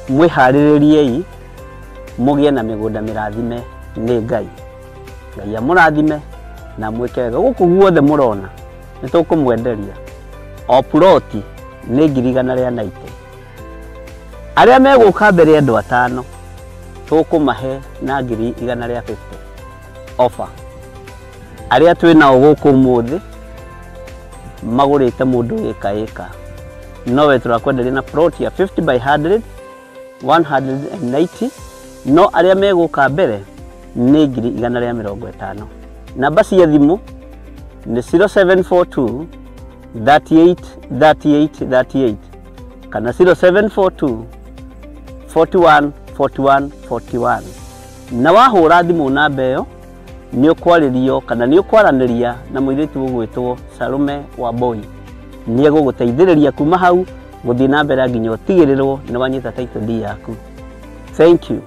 Mwiharĩrĩriei mugie na migunda mirathime nĩ Ngai. Ngai amũrathime na mwĩke wega. Gũkũ guothe mũrona nĩtũkũmwenderia. O ploti nĩ 190. Arĩa megũka mbere andũ 5 tũkũmahe na 150 offer. Arĩa twĩnao gũkũ mũthĩ magũrĩte mũndũ ĩka nowe turakwenderia na plot ya 50 by 100 190. No arĩa megũka mbere nĩ 150. Namba cia thimũ nĩ 0742 38 38 38 kana 0742 41 41 41. Na wahũra thimũ namba ĩyo nĩ ũkwarĩrio kana nĩ ũkwaranĩria na mũirĩtu ũgwĩtwo Salome Wamboi. Nĩ egũgũteithĩrĩria kuma hau gũthiĩ na mbere nginya ũtigĩrĩrwo nĩ wanyita title deed yaku. Thank you.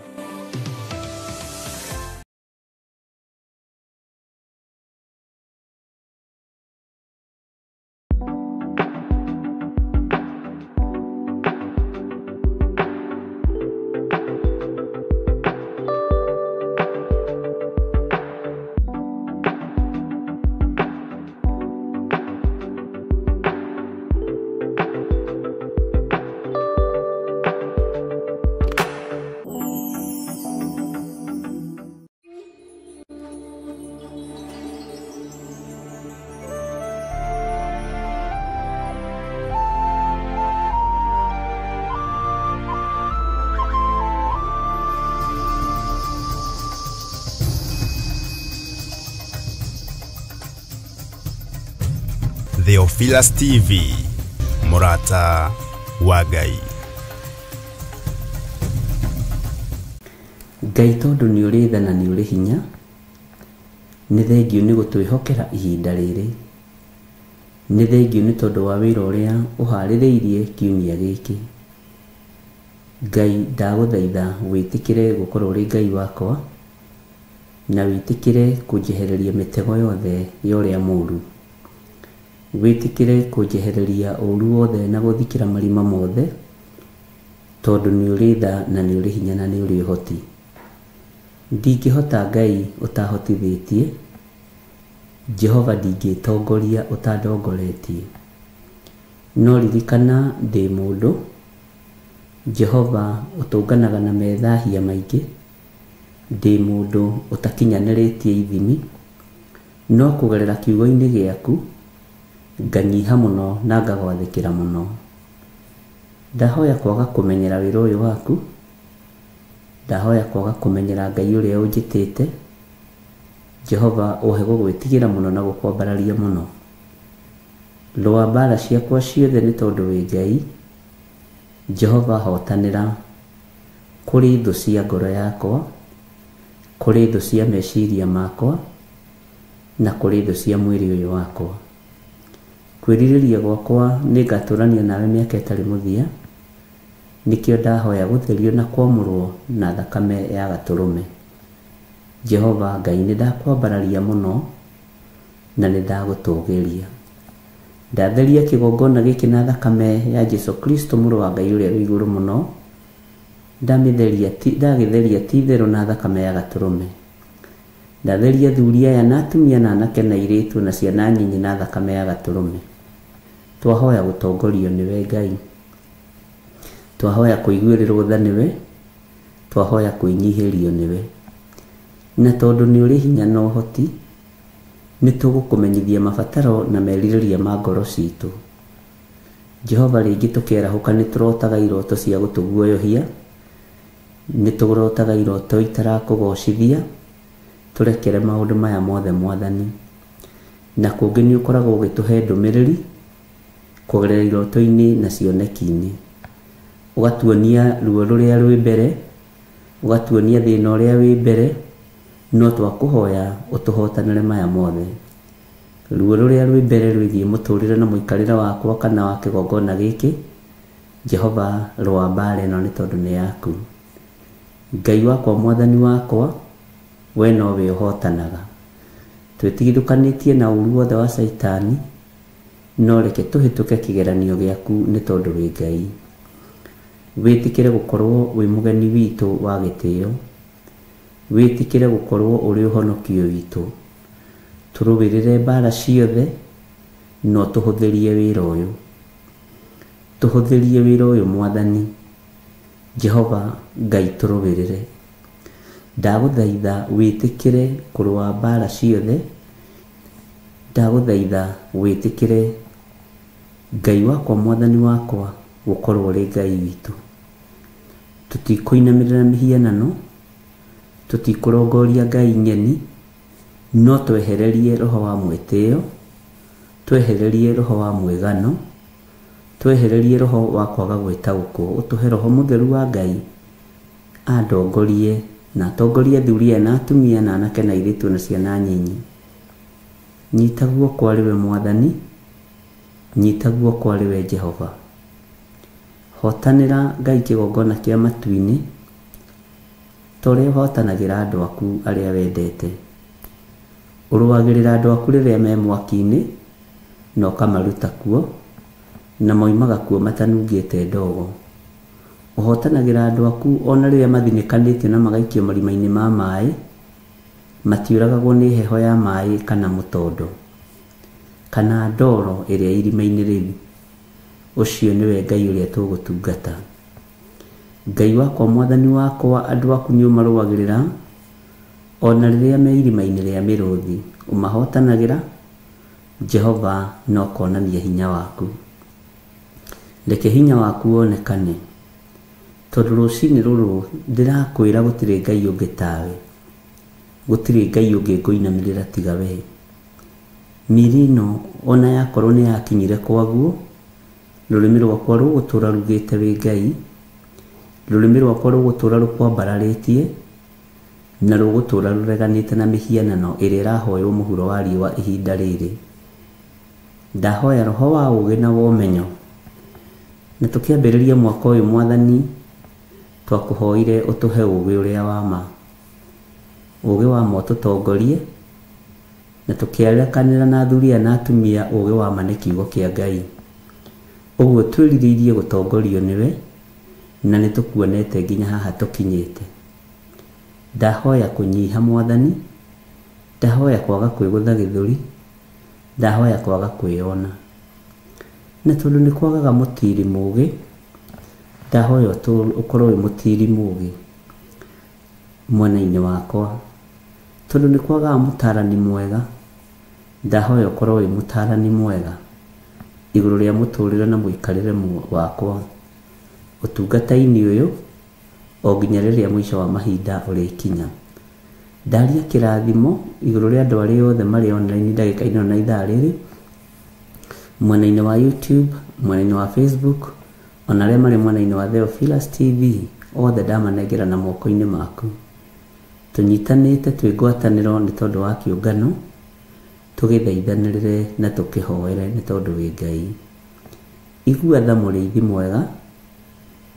Theophilus TV, Murata wa Ngai. Ngai tondu nĩ ũrĩ tha na nĩ ũrĩ hinya, nĩ thengiũ nĩ gũtwĩhokera ihinda rĩrĩ. Nĩ thengiũ nĩ tondũ wa wĩra ũrĩa ũharĩrĩirie kiumia gĩkĩ. Ngai ndagũthaitha wĩtĩkĩre gũkorwo ũrĩ Ngai wakwa na wĩtĩkĩre kũnjehereria mĩtego yothe ya ũrĩa mũũru. Wĩtĩkĩre kũnjehereria ũũru wothe na gũthikĩra marima mothe, tondũ nĩ ũrĩ tha na nĩ ũrĩ hinya na nĩ ũrĩ ũhoti. Ndingĩhota Ngai ũtahotithĩtie, Jehova ndingĩtongoria ũtandongoretie. No ririkana ndĩ mũndũ, Jehova ũtũnganaga na methahia maingĩ, ndĩ mũndũ ũtakinyanĩrĩtie ithimi, no kũgerera kiugo-inĩ gĩaku nganyiha mũno na ngagwathĩkĩra mũno. Ndahoya kwaga kũmenyera wĩra ũyũ waku, ndahoya kwaga kũmenyera Ngai ũrĩa ũnjĩtĩte. Jehova ũhe gũgwĩtigĩra mũno na gũkwambararia mũno. Rũa mbara ciakwa ciothe nĩ tondũ wĩ Ngai. Jehova hotanĩra kũrĩ thũ cia ngoro yakwa, kũrĩ thũ cia meciria makwa na kũrĩ thũ cia mwĩrĩ ũyũ wakwa. Kwĩrirĩria gwakwa nĩ ngatũrania nawe mĩaka ĩtarĩ mũthia, nĩkĩo ndahoya gũtherio na kwamũrwo na thakame ya Gatũrũme. Jehova Ngai nĩ ndakwambararia mũno na nĩ ndagũtũgĩria. Ndatheria kĩgongona gĩkĩ na thakame ya Jesu Kristo mũrũ wa Ngai ũrĩa wĩ igũrũ mũno. Ndagĩtheria ti itherũ na thakame ya Gatũrũme. Ndatheria athuri aya na atumia na anake na airĩtu na ciana nyinyi na thakame ya Gatũrũme. Twahoya gũtongorio nĩwe Ngai. Twahoya kũiguĩrĩrwo tha nĩwe. Twahoya kũinyihĩrio nĩwe. Na tondũ nĩ ũrĩ hinya na ũhoti, nĩ tũgũkũmenyithia mabataro na merirĩria ma ngoro citũ. Jehova rĩngĩ tũkĩarahũka nĩ tũrotaga iroto cia gũtũguoyohia, nĩ tũrotaga iroto itarakũgocithia. Tũrekere maũndũ maya mothe Mwathani. Na kũngĩ nĩ ũkoragwo ũgĩtũhe ndũmĩrĩri kũgerera iroto-inĩ na cioneki-inĩ. Ũgatuonia ruo rũrĩa rwĩ mbere, ũgatuonia thĩna ũrĩa wĩ mbere, no twakũhoya ũtũhotanĩre maya mothe. Ruo rũrĩa rwĩ mbere rwĩgiĩ mũtũrĩre na mũikarĩre wakwa kana wa kĩgongona gĩkĩ, Jehova rũa mbara ĩno nĩ tondũ nĩ yaku. Ngai wakwa Mwathani wakwa, we nowe ũhotanaga. Twĩtigithũkanĩtie na ũũru wothe wa Saitani, no reke tũhĩtũke kĩgeranio gĩaku nĩ tondũ wĩ Ngai. Wĩtĩkĩre gũkorwo wĩ mũgeni witũ wa gĩtĩo. Wĩtĩkĩre gũkorwo ũrĩ ũhonokio witũ. Tũrũĩrĩre mbara ciothe no tũhũthĩrie wĩra ũyũ. Tũhũthĩrie wĩra ũyũ Mwathani Jehova Ngai tũrũĩrĩre. Ndagũthaitha wĩtĩkĩre kũrũa mbara ciothe. Ndagũthaitha wĩtĩkĩre Ngai wakwa Mwathani wakwa gũkorwo ũrĩ Ngai witũ. Tũtikũinamĩrĩra mĩhianano, tũtikũrongoria ngai ng'eni, no twehererie roho wa mwĩtĩo, twehererie roho wa mwĩgano, twehererie roho wa kwaga gwĩtaũkwo. Ũtũhe roho mũtheru wa Ngai andongorie na atongorie athuri aya na atumia na anake na airĩtu na ciana nyinyi. Nyita guoko arĩwe Mwathani, nyita guoko arĩwe Jehova. Hotanĩra Ngai kĩgongona kĩa matu-inĩ ta ũrĩa ũhotanagĩra andũ aku arĩa wendete. Ũrũagĩrĩra andũ aku rĩrĩa me mwaki-inĩ na ũkamaruta kuo na moimaga kuo matanungĩte ndogo. Ũhotanagĩra andũ aku ona rĩrĩa mathinĩkanĩtio na magaikio marima-inĩ ma maĩ, matiũragagwo nĩ heho ya maĩ kana mũtondo kana ndoro ĩrĩa irima-inĩ rĩu. Ũcio nĩwe Ngai ũrĩa tũgũtungata. Ngai wakwa Mwathani wakwa, andũ aku nĩ ũmarũagĩrĩra ona rĩrĩa me irima-inĩ rĩa mĩrũthi. Ũmahotanagĩra Jehova na ũkonania hinya waku. Reke hinya waku wonekane, tondũ rũcinĩ rũrũ ndĩrakwĩra gũtirĩ Ngai ũngĩ tawe. Gũtirĩ Ngai ũngĩ ngũinamĩrĩra tiga we. Mĩri ĩno ona yakorwo nĩ yakinyire kwaguo, rũrĩmĩ rwakwa rũgũtũra rugĩte wĩ Ngai. Rũrĩmĩ rwakwa rũgũtũra rũkwambararĩtie na rũgũtũra rũreganĩte na mĩhianano ĩrĩa ĩrahoywo mũhuro wa riũa ihinda rĩrĩ. Ndahoya roho wa ũũgĩ na womenyo, na tũkĩambĩrĩria mwaka ũyũ Mwathani twakũhoire ũtũhe ũũgĩ ũrĩa wa ma. Ũũgĩ wa ma ũtũtongorie, na tũkĩarekanĩra na athuri aya na atumia ũũgĩ wa ma nĩ kiugo kĩa Ngai. Ũguo twĩrirĩirie gũtongorio nĩwe na nĩ tũkuonete nginya haha tũkinyĩte. Ndahoya kũnyiha Mwathani, ndahoya kwaga kwĩgũtha gĩthũri, ndahoya kwaga kwĩona. Na tondũ nĩ kwagaga mũtiri mũũgĩ, ndahoya ũkorwo wĩ mũtiri mũũgĩ mwena-inĩ wakwa. Tondũ nĩ kwagaga mũtaarani mwega, ndahoya ũkorwo wĩ mũtaarani mwega igũrũ rĩa mũtũrĩre na mũikarĩre wakwa ũtungata-inĩ ũyũ o nginya rĩrĩa mũico wa mahinda ũrĩkinya. Ndaria kĩrathimo igũrũ rĩa andũ arĩa othe marĩ online ndagĩka-inĩ na ithaa rĩrĩ, mwena-inĩ wa YouTube, mwena-inĩ wa Facebook, ona arĩa marĩ mwena-inĩ wa Theophilus TV, othe ndamanengera na moko-inĩ maku. Tũnyitanĩte twĩ ngwatanĩro nĩ tondũ wa kĩũngano, tũgĩthaithanĩrĩre na tũkĩhoere nĩ tondũ wĩ Ngai. Igua tha mũrĩithi mwega,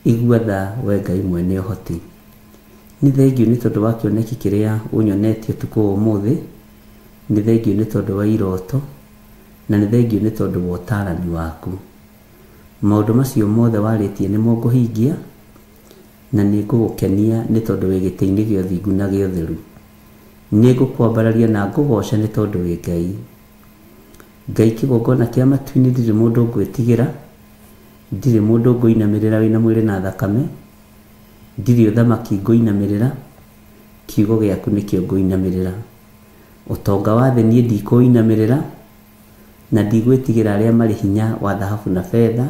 igua tha we Ngai mwene ũhoti. Nĩ thengiũ nĩ tondũ wa kĩoneki kĩrĩa ũnyonetie ũtukũ ũmũthĩ, nĩ thengiũ nĩ tondũ wa iroto, na nĩ thengiũ nĩ tondũ wa ũtaarani waku. Maũndũ macio mothe warĩtie nĩmo ngũhingia, na nĩ ngũgũkenia nĩ tondũ wĩ gĩtĩ-inĩ gĩa ũthingu na gĩa ũtheru. Nĩ ngũkwambararia na ngũgooca nĩ tondũ wĩ Ngai. Ngai kĩgongona kĩa matu-inĩ ndirĩ mũndũ ngwĩtigĩra, ndirĩ mũndũ ngũinamĩrĩra wĩna mwĩrĩ na thakame, ndirĩ ũthamaki ngũinamĩrĩra, kiugo gĩaku nĩkĩo ngũinamĩrĩra. Ũtonga wa thĩ niĩ ndikũinamĩrĩra, na ndigwĩtigĩra arĩa marĩ hinya wa thahabu na betha,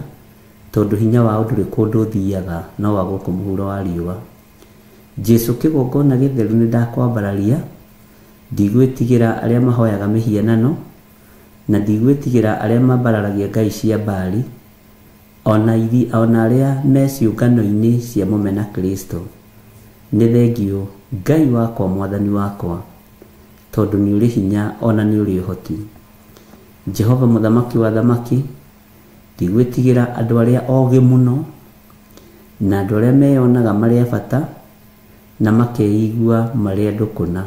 tondũ hinya wao ndũrĩ kũndũ ũthiaga no wa gũkũ mũhuro wa riũa. Jesu kĩgongona gĩtheru nĩ ndakwambararia, ndigwĩtigĩra arĩa mahoyaga mĩhianano, na ndigwĩtigĩra arĩa mambararagia ngai cia Baali, ona arĩa me ciũngano-inĩ cia mũmena Kristo. Nĩ thengiũ Ngai wakwa Mwathani wakwa, tondũ nĩ ũrĩ hinya ona nĩ ũrĩ ũhoti. Jehova mũthamaki wa thamaki, ndigwĩtigĩra andũ arĩa ogĩ mũno na andũ arĩa meyonaga marĩ a bata na makeigua marĩ andũ kũna.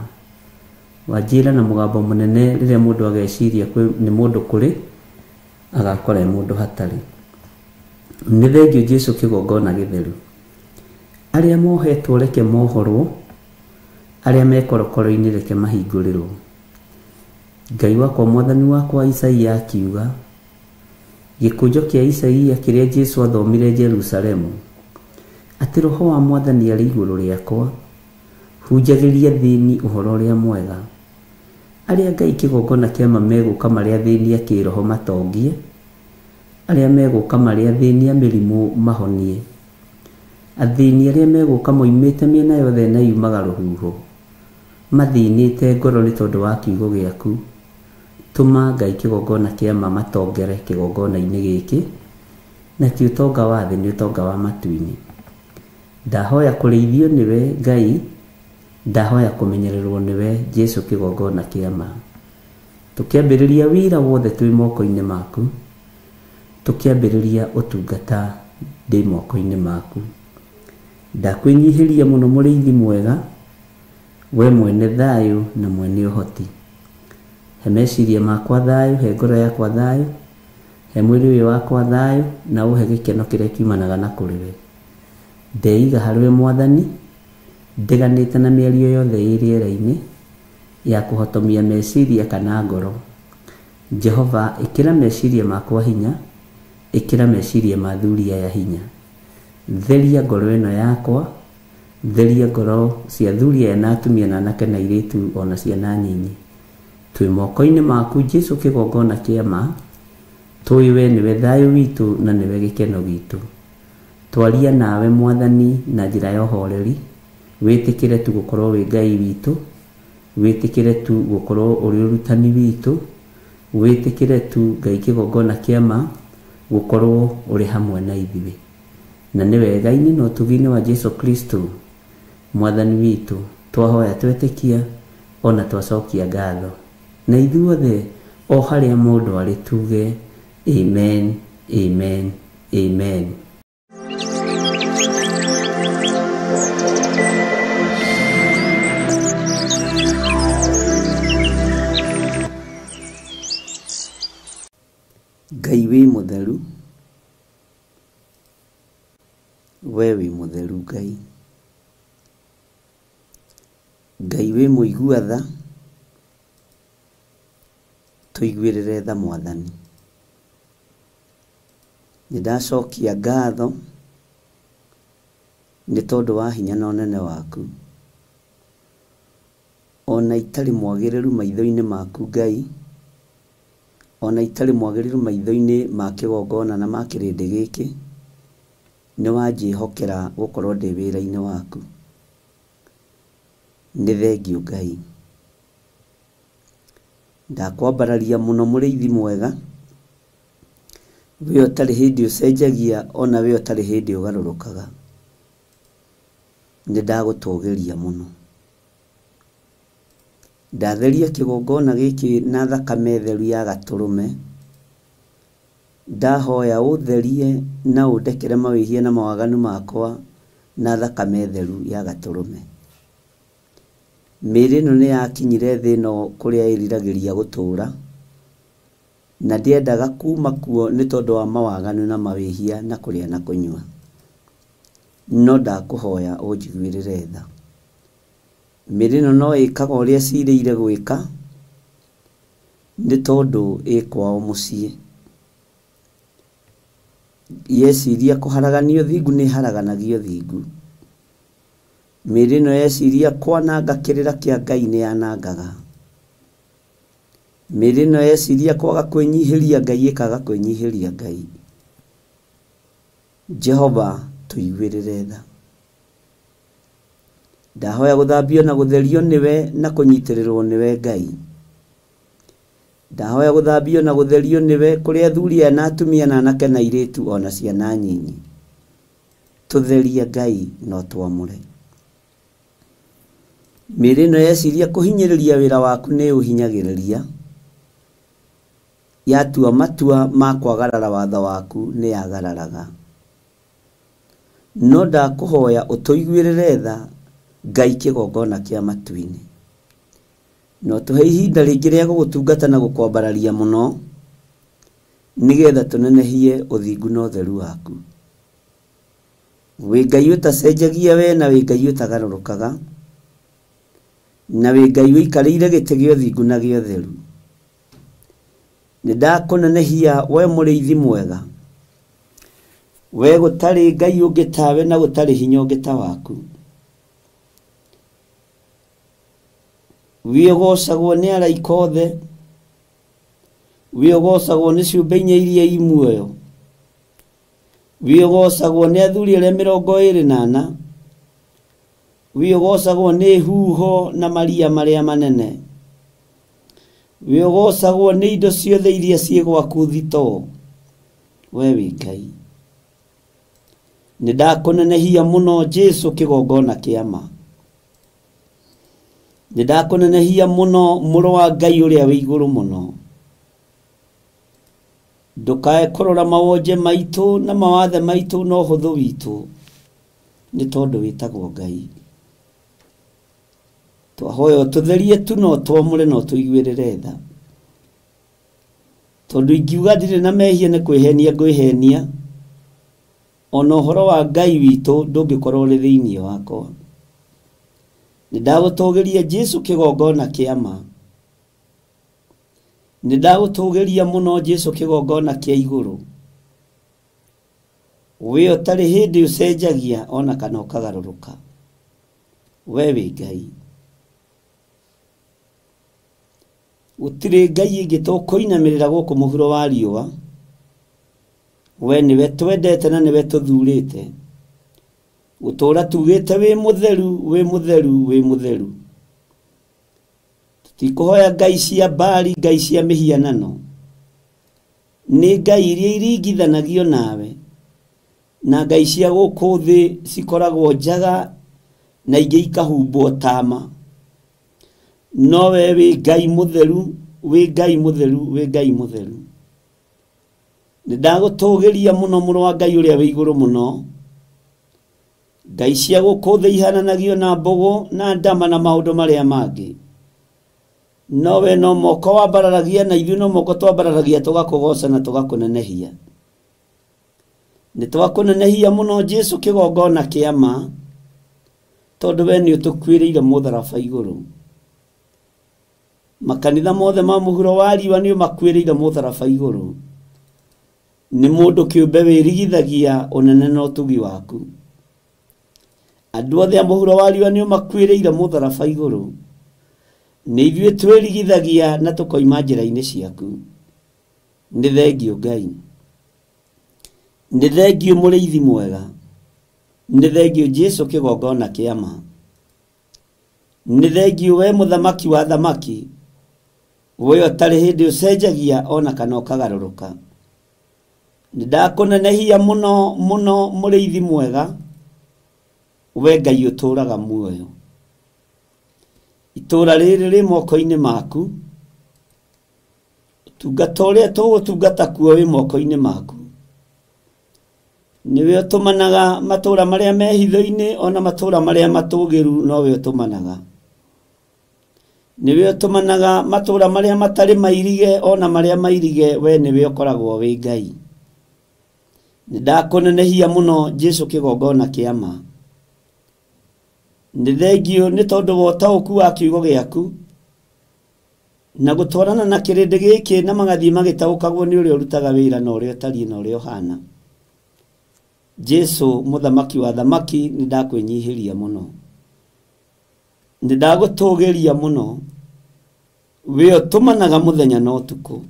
Wanjĩra na mũgambo mũnene rĩrĩa mũndũ ageciria nĩ mũndũ kũrĩ, agakora mũndũ hatarĩ. Nĩ thengiũ Jesu kĩgongona gĩtheru, Arĩa mohetwo reke mohorwo, arĩa mekorokoro-inĩ reke mahingũrĩrwo. Ngai wakwa Mwathani wakwa Isaia akiuga, gĩkũnjo kĩa Isaia kĩrĩa Jesũ athomire Jerusalemu, atĩ Roho wa Mwathani arĩ igũrũ rĩakwa, hunjagĩria thĩĩni ũhoro ũrĩa mwega. Arĩa Ngai kĩgongona kĩama megũka marĩa thĩĩni akĩroho matongie, arĩa megũka marĩa thĩĩni a mĩrimũ mahonie, athĩĩni arĩa megũka moimĩte mĩena yothe na yumaga rũhuho, mathĩnĩte ngoro nĩ tondũ wa kiugo gĩaku. Tũma Ngai kĩgongona kĩama matongere kĩgongona-inĩ gĩkĩ, na ti ũtonga wa thĩ, nĩ ũtonga wa matu-inĩ. Ndahoya kũrĩithio nĩwe Ngai, ndahoya kũmenyererwo nĩwe Jesũ kĩgongona kĩama. Tũkĩambĩrĩria wĩra wothe twĩ moko-inĩ maku, tũkĩambĩrĩria ũtungata ndĩ moko-inĩ maku. Ndakwĩnyihĩria mũno mũrĩithi mwega, we mwene thayũ na mwene ũhoti. He meciria makwa thayũ, he ngoro yakwa thayũ, he mwĩrĩ ũyũ wakwa thayũ, na ũhe gĩkeno kĩrĩa kiumanaga na kũrĩ we. Ndeiga harĩwe Mwathani, ndiganĩte na mĩario yothe ĩ rĩera-inĩ ya kũhotomia meciria kana ngoro. Jehova, ĩkĩra meciria makwa hinya, ĩkĩra meciria ma thuri aya hinya. Theria ngoro ĩno yakwa, theria ngoro cia thuri aya na atumia na anake na airĩtu ona ciana nyinyi. Twĩ moko-inĩ maku Jesũ kĩgongona kĩama, tũĩ we nĩwe thayũ witũ na nĩwe gĩkeno gitũ. Twaria nawe Mwathani na njĩra ya ũhoreri, wĩtĩkĩre tu gũkorwo wĩ Ngai witũ, wĩtĩkĩre tu gũkorwo ũrĩ ũrutani witũ, wĩtĩkĩre tu Ngai kĩgongona kĩama gũkorwo ũrĩ hamwe na ithuĩ. Na nĩ wega-inĩ na ũtugi-inĩ wa Jesũ Kristo Mwathani witũ twahoya twetĩkia ona twacokia ngatho. Na ithuothe o harĩa mũndũ arĩ tuge amen, amen, amen. Ngai wĩ mũtheru, we wĩ mũtheru Ngai. Ngai wĩ mũigua-tha, tũiguĩrĩre tha Mwathani. Nĩndacokia ngatho nĩ tondũ wa hinya na ũnene waku. Ona itarĩ mwagĩrĩru maitho-inĩ maku Ngai, ona itarĩ mwagĩrĩru maitho-inĩ ma kĩgongona na ma kĩrĩndĩ gĩkĩ, nĩ wanjĩhokera gũkorwo ndĩ wĩra-inĩ waku. Nĩ thengio Ngai. Ndakwambararia mũno mũrĩithi mwega, we ũtarĩ hĩndĩ ũcenjagia, ona we ũtarĩ hĩndĩ ũgarũrũkaga. Nĩ ndagũtũgĩria mũno. Ndatheria kĩgongona gĩkĩ na thakame theru ya Gatũrũme. Ndahoya ũtherie na ũndekere mawĩhia na mawaganu makwa na thakame theru ya Gatũrũme. Mĩĩrĩ ĩno nĩ yakinyire thĩ ĩno kũrĩa ĩriragĩria gũtũũra, na ndiendaga kuma kuo nĩ tondũ wa mawaganu na mawĩhia na kũrĩa na kũnyua. No ndakũhoya ũnjiguĩrĩre tha. Mĩĩrĩ ĩno no ĩkaga ũrĩa ciirĩire gwĩka nĩ tondũ ĩ kwao mũciĩ. Yeciria kũharaganio thingu nĩ haraganagio thingu. Mĩĩrĩ ĩno yeciria kwananga kĩrĩra kĩa Ngai nĩ yanangaga. Mĩĩrĩ ĩno yeciria kwaga kwĩnyihĩria Ngai ĩkaga kwĩnyihĩria Ngai. Jehova, tũiguĩrĩre tha. Ndahoya gũthambio na gũtherio nĩwe na kũnyitĩrĩrwo nĩwe Ngai. Ndahoya gũthambio na gũtherio nĩwe kũrĩ athuri aya na atumia na anake na airĩtu ona ciana nyinyi. Tũtherie Ngai no twamũre. Mĩĩrĩ ĩno yeciria kũhinyĩrĩria wĩra waku nĩ ũhinyagĩrĩria. Yatua matua ma kwagarara watho waku nĩ yagararaga. No ndakũhoya ũtũiguĩrĩre tha Ngai kĩgongona kĩa matu-inĩ. No tũhe ihinda rĩngĩ rĩa gũgũtungata na gũkwambararia mũno, nĩgetha tũnenehie ũthingu na ũtheru waku. wĩ Ngai ũtacenjagia we na wĩ Ngai ũtagarũrũkaga na wĩ Ngai ũikarĩire gĩtĩ gĩa ũthingu na gĩa ũtheru. Nĩndakũnenehia we mũrĩithi mwega, we gũtarĩ Ngai ũngĩ tawe na gũtarĩ hinya ũngĩ ta waku. Wĩogocagwo nĩ araika othe, wĩogocagwo nĩ ciũmbe inya iria i muoyo, wĩogocagwo nĩ athuri arĩa 24, wĩogocagwo nĩ huho na maria marĩa manene, wĩogocagwo nĩ indo ciothe iria ciĩ gwaku thito, we wĩ Ngai. Nĩndakũnenehia mũno Jesu kĩgongona kĩa ma. Nĩndakũnenehia mũno mũrũ wa Ngai ũrĩa wĩ igũrũ mũno. Ndũkae kũrora mawonje maitũ na mawathe maitũ na ũhũthũ witũ, nĩ tondũ wĩtagwo Ngai. Twahoya ũtũtherie tu na ũtwamũre na ũtũiguĩrĩre tha, tondũ ingiuga ndirĩ na mehia nĩ kwĩhenia ngwĩhenia, ona ũhoro wa Ngai witũ ndũngĩkorwo ũrĩ thĩinĩ wakwa. Nĩndagũtũgĩria Jesu kĩgongona kĩa ma. Nĩndagũtũgĩria mũno Jesu kĩgongona kĩa igũrũ, we ũtarĩ hĩndĩ ũcenjagia ona kana ũkagarũrũka, we wĩ Ngai. Gũtirĩ Ngai ĩngĩ tũkũinamĩrĩra gũkũ mũhuro wa riũa, we nĩwe twendete na nĩwe tũthurĩte gũtũũra tugĩte wĩ mũtheru, wĩ mũtheru, wĩ mũtheru. Tũtikũhoya ngai cia Baali, ngai cia mĩhianano, nĩ ngai iria iringithanagio nawe, na ngai cia gũkũ thĩ cikoragwo njaga na ingĩ ikahumbwo tama. No we wĩ Ngai mũtheru, wĩ Ngai mũtheru, wĩ Ngai mũtheru. Nĩndagũtũgĩria mũno mũrũ wa Ngai ũrĩa wĩ igũrũ mũno. Ngai cia gũkũ thĩ ihananagio na mbogo na ndama na maũndũ marĩa mangĩ, no we no moko wambararagia na ithuĩ no moko twambararagia tũgakũgoca na tũgakũnenehia. Nĩtwakũnenehia mũno Jesu kĩgongona kĩa ma, tondũ we nĩ ũtũkuĩrĩire mũtharaba igũrũ. Makanitha mothe ma mũhuro wa riũa nĩ makuĩrĩire mũtharaba igũrũ. Nĩ mũndũ kĩũmbe wĩrigithagia ũnene na ũtugi waku. Andũ othe a mũhuro wa riũa nĩ makuĩrĩire mũtharaba igũrũ. Nĩ ithuĩ twĩrigithagia na tũkoima njĩra-inĩ ciaku. Nĩ thengio Ngai, nĩ thengio mũrĩithi mwega, nĩ thengio Jesu kĩgongona kĩa ma, nĩ thengio we mũthamaki wa thamaki, we ũtarĩ hĩndĩ ũcenjagia ona kana ũkagarũrũka. Nĩndakũnenehia mũno mũno mũrĩithi mwega, we Ngai ũtũũraga muoyo. Itũũra rĩrĩ rĩ moko-inĩ maku, ũtungata ũrĩa tũgũtungata kuo wĩ moko-inĩ maku. Nĩwe ũtũmanaga matũũra marĩa me hitho-inĩ ona matũũra marĩa matũgĩru, nowe ũtũmanaga. Nĩwe ũtũmanaga matũũra marĩa matarĩ mairige ona marĩa mairige, we nĩwe ũkoragwo wĩ Ngai. Nĩndakũnenehia mũno Jesu kĩgongona kĩa ma. Nĩ thengio nĩ tondũ wa ũtaũku wa kiugo gĩaku na gũtwarana na kĩrĩndĩ gĩkĩ na magathiĩ magĩtaũkagwo nĩ ũrĩa ũrutaga wĩra na ũrĩa ũtariĩ na ũrĩa ũhana. Jesu mũthamaki wa thamaki, nĩndakwĩnyihĩria mũno, nĩndagũtũgĩria mũno, we ũtũmanaga mũthenya na ũtukũ.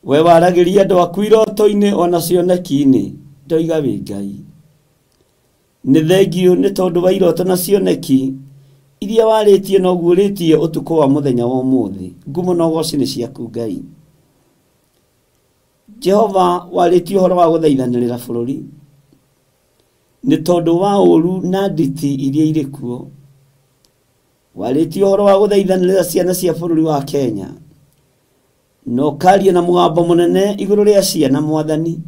We waragĩria andũ aku iroto-inĩ ona cioneki-inĩ, ndoiga wĩ Ngai. Nĩ thengio nĩ tondũ wa iroto na cioneki iria warĩtie na ũguũrĩtie ũtukũ wa mũthenya wa ũmũthĩ. Ngumo na ũgooci nĩ ciaku Ngai. Jehova, warĩtie ũhoro wa gũthaithanĩrĩra bũrũri nĩ tondũ wa ũũru na nditi iria irĩ kuo. Warĩtie ũhoro wa gũthaithanĩrĩra ciana cia bũrũri wa Kenya, na ũkaaria na mũgambo mũnene igũrũ rĩa ciana Mwathani,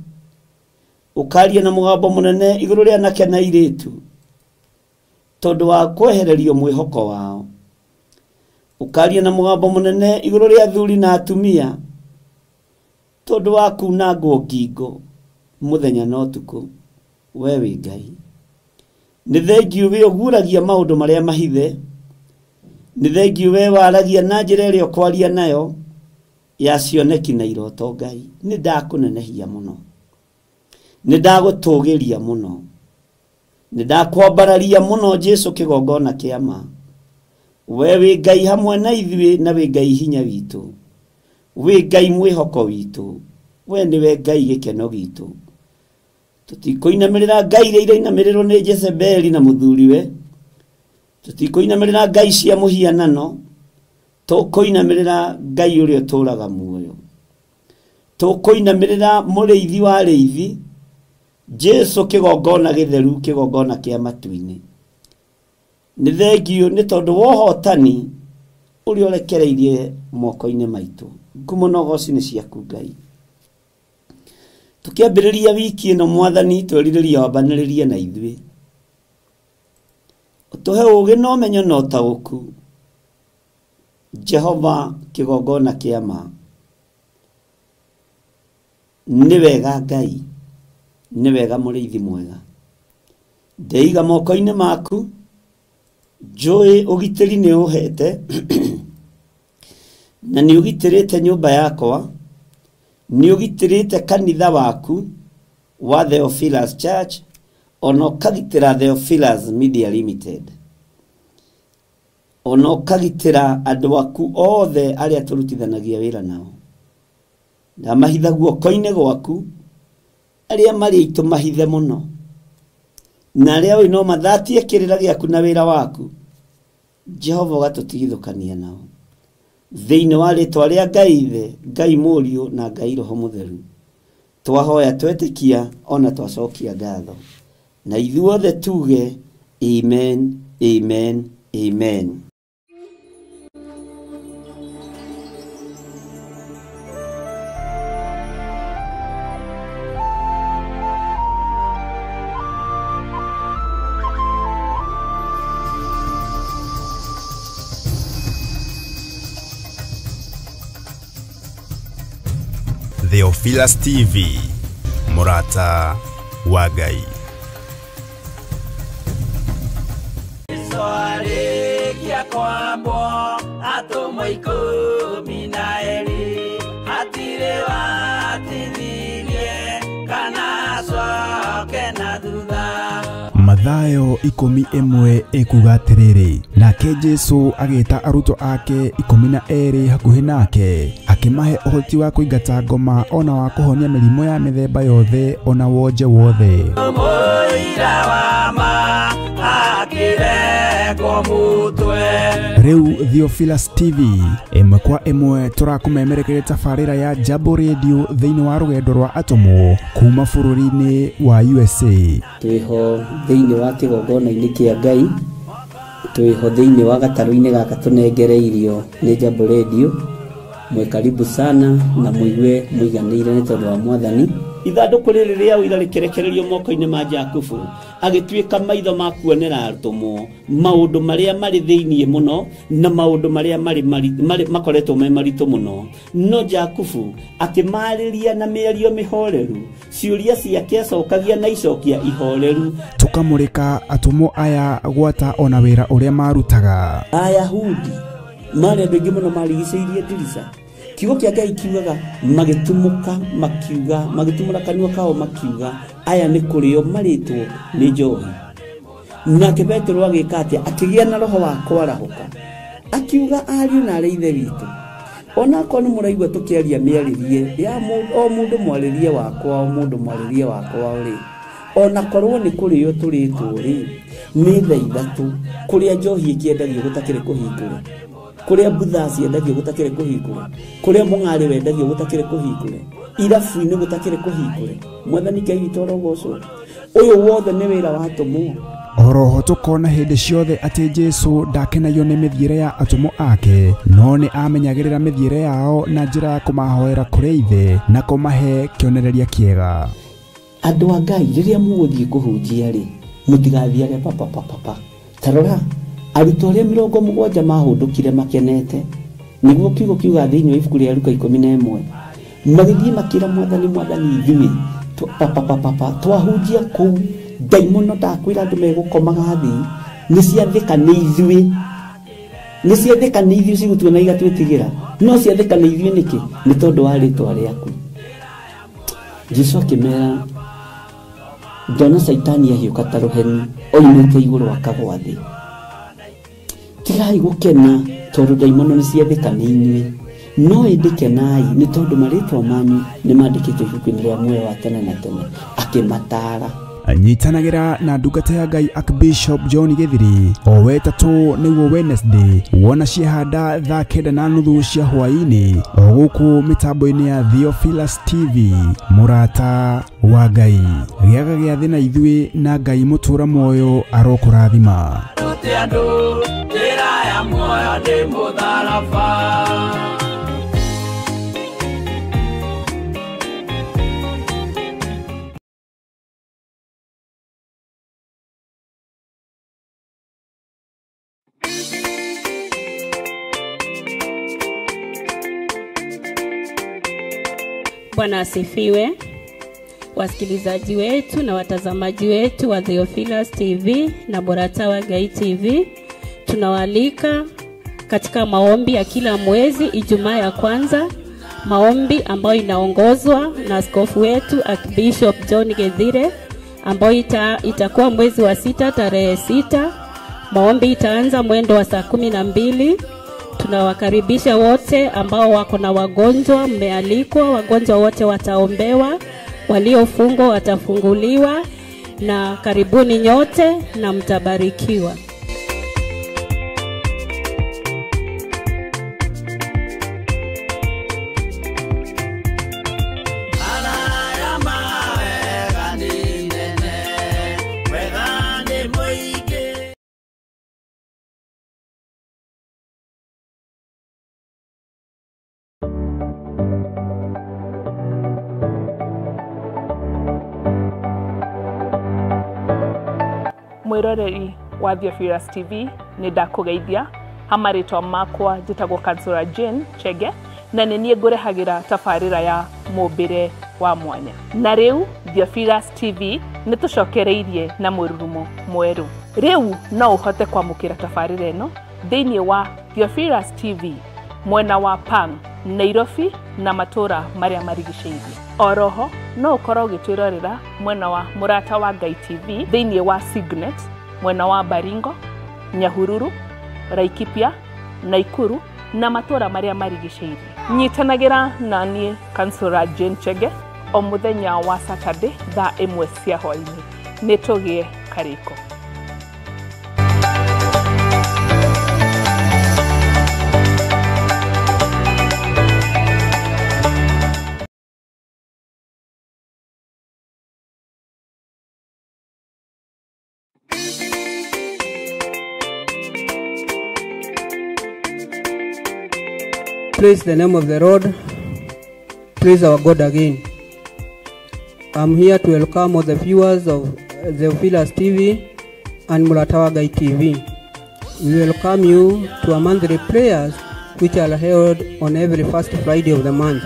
ũkaaria na mũgambo mũnene igũrũ rĩa anake na airĩtu, tondũ wa kwehererio mwĩhoko wao. Ũkaaria na mũgambo mũnene igũrũ rĩa athuri na atumia, tondũ wa kunangwo ngingo mũthenya na ũtukũ. we wĩ Ngai. Nĩ thengiũ we ũguragia maũndũ marĩa mahithe. Nĩ thengiũ we waragia na njĩra ĩrĩa ũkwaria nayo ya cioneki na iroto Ngai. Nĩ ndakũnenehia mũno. Nĩ ndagũtũgĩria mũno. Nĩ ndakwambararia mũno Jesu kĩgongona kĩa ma. We wĩ Ngai hamwe na ithuĩ na wĩ Ngai hinya witũ. Wĩ Ngai mwĩhoko witũ. We nĩwe Ngai gĩkeno gitũ. Tũtikũinamĩrĩra ngai iria irainamĩrĩrwo nĩ Jezebeli na mũthuriwe. Tũtikũinamĩrĩra ngai cia mũhianano. Tũkũinamĩrĩra Ngai ũrĩa ũtũũraga muoyo. Tũkũinamĩrĩra mũrĩithi wa arĩithi, Jesu kĩgongona gĩtheru, kĩgongona kĩa matu-inĩ. Nĩ thengiũ nĩ tondũ wa ũhotani ũrĩa ũrekereirie moko-inĩ maitũ. Ngumo na ũgooci nĩ ciaku Ngai. Tukiambĩrĩria wiki ĩno Mwathani twerirĩria wambanĩrĩrie na ithuĩ. Ũtũhe ũũgĩ na ũmenyo na ũtaũku. Jehova kĩgongona kĩa ma. Nĩ wega Ngai, nĩ wega mũrĩithi mwega. Ndeiga moko-inĩ maku, njũĩ ũgitĩri nĩ ũhete na nĩ ũgitĩrĩte nyũmba yakwa. Nĩ ũgitĩrĩte kanitha waku wa Theophilus Church, ona ũkagitĩra Theophilus Media Limited, ona ũkagitĩra andũ aku othe arĩa tũrutithanagia wĩra nao. Ndamahitha guoko-inĩ gwaku, arĩa marĩ aitũ mahithe mũno, na arĩa ũĩ no mathatie kĩrĩra gĩaku na wĩra waku. Jehova ũgatũtigithũkania nao. Thĩinĩ wa rĩtwa rĩa Ngai Ithe, Ngai Mũriũ na Ngai Roho Mũtheru, twahoya twetĩkia ona twacokia ngatho. Na ithuothe tuge amen, amen, amen. Theophilus TV, Murata wa Ngai. Mathayo 11 ekuga atĩrĩrĩ, nake Jesu agĩĩta arutwo ake 12 hakuhĩ nake, akĩmahe ũhoti wa kũingata ngoma ona wa kũhonia mĩrimũ ya mĩthemba yothe ona wonje wothe. Rĩu Theophilus TV ĩmwe kwa ĩmwe tũrakũmemerekeria tabarĩra ya Jambo Radio thĩinĩ wa rũgendo rwa atũmwo kuma bũrũri-inĩ wa USA. Twĩho thĩinĩ wa kĩgongona-inĩ kĩa Ngai, twĩho thĩinĩ wa gatarũ-inĩ gaka tũnengereirio nĩ Jambo Radio. Mwe karibu sana na mũigue mũiganĩire nĩ tondũ wa Mwathani. Ithandũkũ rĩrĩ rĩa ũira rĩkĩrekererio moko-inĩ ma Jakubu, agĩtuĩka maitho ma kuonera atũmwo maũndũ marĩa marĩ thĩinĩ mũno na maũndũ marĩa makoretwo me maritũ mũno. No Jakubu akĩmarĩria na mĩario mĩhoreru, ciũria ciake acokagia na icokia ihoreru. Tũkamũrĩka atũmwo aya gwata ona wĩra ũrĩa marutaga. Ayahudi marĩ andũ aingĩ mũno marigicĩirie ndirica. Kiugo kĩa Ngai kiugaga magĩtumũka makiuga, magĩtumũra kanua kao makiuga, aya nĩ kũrĩo marĩtwo nĩ njohi. Nake Petero agĩka atĩa? Akĩgĩa na roho wa kwarahũka, akiuga ariũ na arĩ ithe witũ, ona korwo nĩ mũraigua tũkĩaria mĩarĩrie ya o mũndũ mwarĩrie wakwa, o mũndũ mwarĩrie wakwa rĩ, ona korwo nĩ kũrĩo tũrĩtwo rĩ, nĩ thaa ithatũ kũrĩa njohi ĩkĩendagio gũtakĩrĩ kũhingũre, kũrĩa mbutha ciendagio gũtakĩrĩ kũhingũre, kũrĩa mũng'arĩ wendagio gũtakĩrĩ kũhingũre, irabu-inĩ gũtakĩrĩ kũhingũre. Mwathani Ngai witũ arogocwo. Ũyũ wothe nĩ wĩra wa atũmwo. Oroho tũkona hĩndĩ ciothe atĩ Jesu ndakenagio nĩ mĩthiĩre ya atũmwo ake, no nĩ amenyagĩrĩra mĩthiĩre yao na njĩra ya kũmahoera kũrĩ ithe na kũmahe kĩonereria kĩega. Andũ a Ngai rĩrĩa mũgũthiĩ kũhunjia rĩ, mũtigathiage papa. Tarora arutwo arĩa 70 mahũndũkire makenete, nĩguo kiugo kiuga thĩinĩ wa ibuku rĩa Luka 11, magĩthiĩ makĩra Mwathani ithuĩ papa twahunjia kũu daimono ndakwira andu megukomaga thi ni ciathika ni ithui cigutuna igatwitigira no ciathika ni ithui niki ni tondu wa ritwa riaku. Jesu akimera ndona Saitani ahiuka ta ruheni oimite iguru akagwa thi. Tigai gukena tondu daimono ni ciathika ni inyui no indikenai ni tondu maritwa manyu ni mandikitwo ibuku-ini ria muoyo wa tene na tene. Akimatara anyitanagira na ndungata ya Ngai Archbishop John Githiri o wetatu niguo Wednesday wona ciahanda thaa 9:30 cia hwaini o guku mitambo-ini ya Theophilus TV murata wa Ngai giaga gia thina ithui na Ngai mutura moyo arokurathima Bwana asifiwe. Wasikilizaji wetu na watazamaji wetu wa Theophilus TV na Murata wa Ngai TV, tunawaalika katika maombi ya kila mwezi Ijumaa ya kwanza, maombi ambayo inaongozwa na askofu wetu Archbishop John Githiri, ambayo itakuwa mwezi wa 6 tarehe 6. Maombi itaanza mwendo wa saa 12. Tunawakaribisha wote ambao wako na wagonjwa, mmealikwa. Wagonjwa wote wataombewa, waliofungwa watafunguliwa, na karibuni nyote na mtabarikiwa. Mwiroreri wa Theophilus TV ni ndakugeithia. Hamaritwa makwa njitagwo Kansura Jane Chege na nenie ngurehagira tafarira ya mumbire wa mwanya. Na riu Theophilus TV ni tucokereirie na mururumo mweru. Riu no uhote kwamukira tafarira eno thiini wa Theophilus TV mwena wa Pang, Nairobi na matura maria marigiceirie. Oroho no ukorwo gitwirorera mwena wa Murata wa Ngai TV thiini wa Signet mwena wa Baringo, Nyahururu, Laikipia, Naikuru na matura maria marigiceirie. Nyitanagira na nie Kansura Jane Chege o muthenya wa Saturday thaa 1 cia hwaini. Nitugie kariko. Praise the name of the Lord. Praise our God again. I'm here to welcome all the viewers of Theophilus TV and Murata wa Ngai TV. We welcome you to a monthly prayers which are held on every first Friday of the month.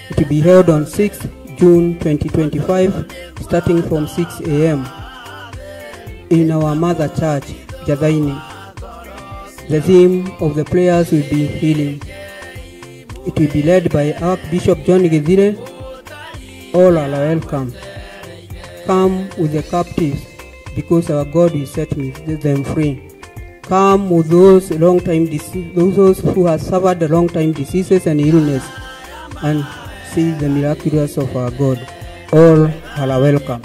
It will be held on 6th June 2025 starting from 6 a.m. in our mother church, Jadaini. The theme of the prayers will be healing. It will be led by Archbishop John Githiri. All are welcome. Come with the captives, because our God will set them free. Come with those those who have suffered long-time diseases and illness, and see the miraculous of our God. All are welcome.